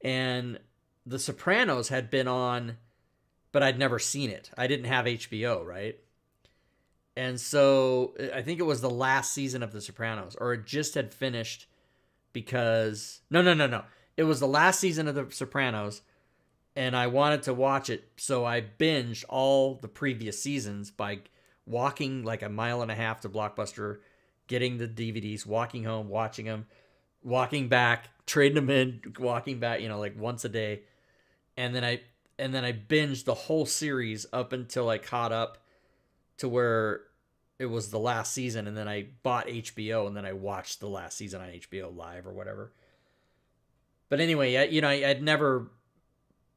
And The Sopranos had been on, but I'd never seen it. I didn't have HBO, right? And so I think it was the last season of The Sopranos, or it just had finished because no. It was the last season of The Sopranos, and I wanted to watch it, so I binged all the previous seasons by walking like a mile and a half to Blockbuster, getting the DVDs, walking home, watching them, walking back, trading them in, walking back, like once a day, and then I binged the whole series up until I caught up to where it was the last season, and then I bought HBO, and then I watched the last season on HBO Live or whatever. But anyway, I'd never.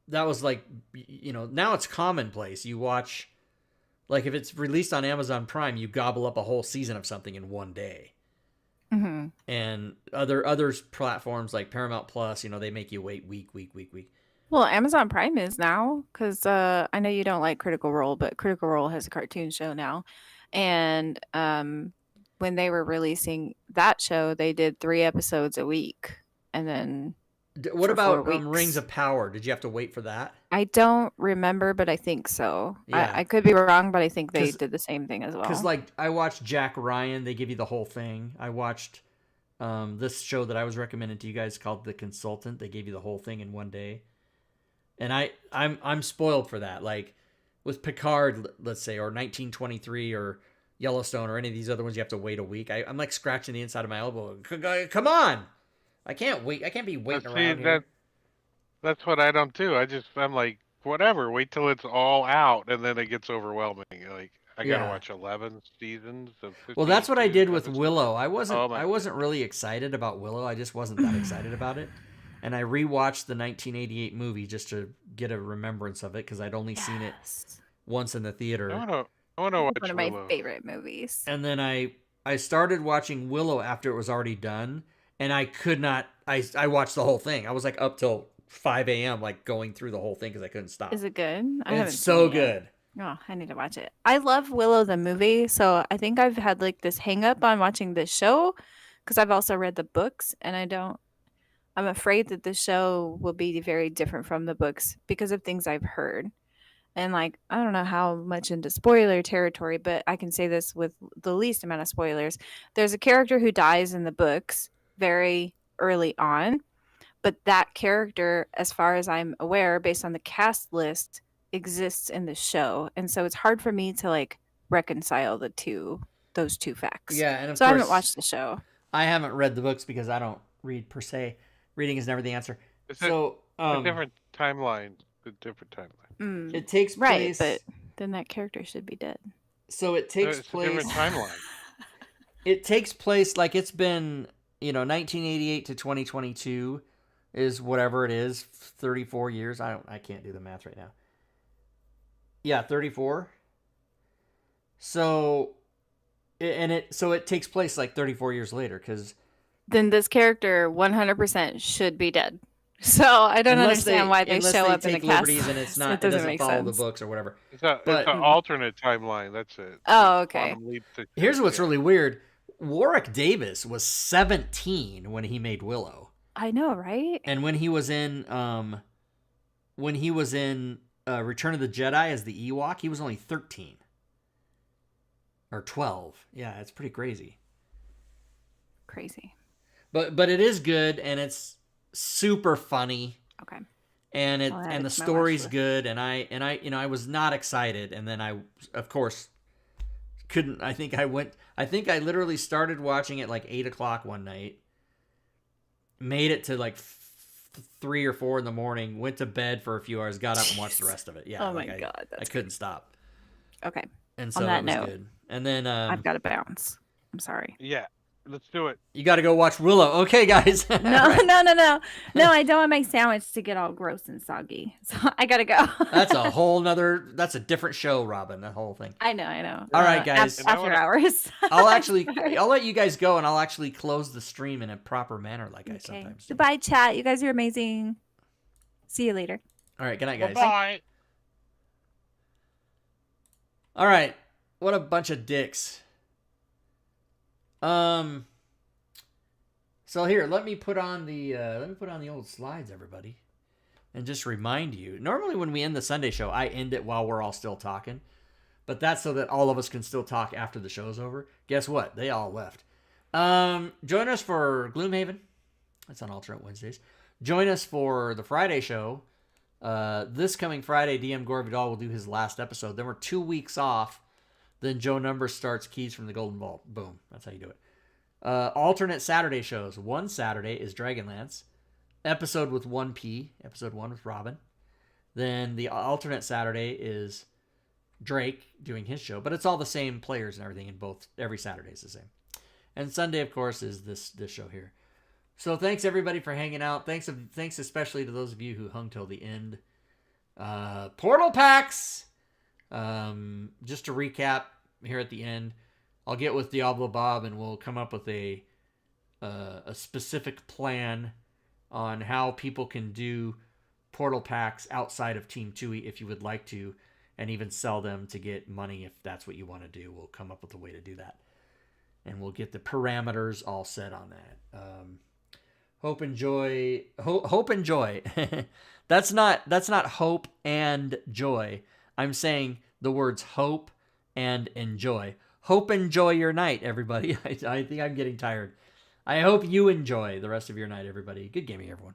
That was like, now it's commonplace. You watch, like if it's released on Amazon Prime, you gobble up a whole season of something in one day. Mm-hmm. And other platforms like Paramount Plus, they make you wait week. Well, Amazon Prime is now, because I know you don't like Critical Role, but Critical Role has a cartoon show now. And when they were releasing that show, they did 3 episodes a week. And then What for about 4 weeks. Rings of Power? Did you have to wait for that? I don't remember, but I think so. Yeah. I could be wrong, but I think they 'Cause- did the same thing as well. Because like I watched Jack Ryan, they give you the whole thing. I watched this show that I was recommending to you guys called The Consultant. They gave you the whole thing in one day, and I'm spoiled for that. Like with Picard, let's say, or 1923, or Yellowstone, or any of these other ones, you have to wait a week. I'm like scratching the inside of my elbow. Come on, I can't wait. I can't be waiting around here. That's what I don't do. I'm like, whatever. Wait till it's all out, and then it gets overwhelming. Like I gotta Yeah. watch 11 seasons of. Well, that's what I 52 did with episodes. Willow. I wasn't Oh my really excited about Willow. I just wasn't that excited about it. And I rewatched the 1988 movie just to get a remembrance of it because I'd only seen it Yes. once in the theater. I wanna watch One of my Willow. favorite movies. And then I started watching Willow after it was already done, and I could not. I watched the whole thing. I was like up till 5 a.m. like going through the whole thing because I couldn't stop. Is it good? I And haven't it's so seen it yet. good. Oh, I need to watch it. I love Willow the movie, so I think I've had like this hang up on watching this show because I've also read the books, and I'm afraid that the show will be very different from the books because of things I've heard. And like, I don't know how much into spoiler territory, but I can say this with the least amount of spoilers. There's a character who dies in the books very early on, but that character, as far as I'm aware, based on the cast list, exists in the show. And so it's hard for me to like reconcile those two facts. Yeah, and of So I course, haven't watched the show. I haven't read the books because I don't read per se. Reading is never the answer. It's So a different timeline. A different timeline. Mm, it takes right, place. but then that character should be dead. So it takes It's a place. different timeline. It takes place like it's been 1988 to 2022 is whatever it is, 34 years. I can't do the math right now. Yeah, 34. So it takes place like 34 years later because Then this character 100% should be dead. So I don't understand why they show up in the take cast. liberties and it's list. not It doesn't doesn't make follow sense. the books or whatever. It's But- an alternate timeline. That's it. Oh, okay. Quantum leap to- Here's what's yeah. really weird. Warwick Davis was 17 when he made Willow. I know, right? And when he was in Return of the Jedi as the Ewok, he was only 13 or 12. Yeah, it's pretty crazy. Crazy. But it is good and it's super funny Okay. and I'll add it the to my story's watch list. good and I was not excited and then I of course couldn't. I think I literally started watching it like 8 o'clock one night, made it to like 3 or 4 in the morning, went to bed for a few hours, got up and watched the rest of it. Yeah. Oh my like God, I that's couldn't stop. Okay. And so On that it was note, good. And then I've got to bounce. I'm sorry. Yeah, let's do it. you got to go watch Willow. Okay, guys. No, no, no, no. No, I don't want my sandwich to get all gross and soggy. So I got to go. That's a different show, Robin, that whole thing. I know. All right, guys. And I After wanna- hours. I'll let you guys go and I'll actually close the stream in a proper manner like I Okay. sometimes do. Goodbye, chat. You guys are amazing. See you later. All right, good night, guys. Bye. All right. What a bunch of dicks. So here, let me put on the old slides, everybody, and just remind you. Normally, when we end the Sunday show, I end it while we're all still talking, but that's so that all of us can still talk after the show's over. Guess what? They all left. Join us for Gloomhaven That's on alternate Wednesdays. Join us for the Friday show. This coming Friday, DM Gore Vidal will do his last episode. Then we're 2 weeks off. Then Joe Numbers starts Keys from the Golden Vault. Boom. That's how you do it. Alternate Saturday shows. One Saturday is Dragonlance. Episode with 1P. Episode 1 with Robin. Then the alternate Saturday is Drake doing his show. But it's all the same players and everything in both. Every Saturday is the same. And Sunday, of course, is this show here. So thanks everybody for hanging out. Thanks especially to those of you who hung till the end. Portal packs. Just to recap here at the end, I'll get with Diablo Bob and we'll come up with a specific plan on how people can do portal packs outside of Team Tui if you would like to, and even sell them to get money if that's what you want to do. We'll come up with a way to do that, and we'll get the parameters all set on that. Hope and joy. That's not hope and joy. I'm saying the words hope and enjoy. Hope enjoy your night, everybody. I think I'm getting tired. I hope you enjoy the rest of your night, everybody. Good gaming, everyone.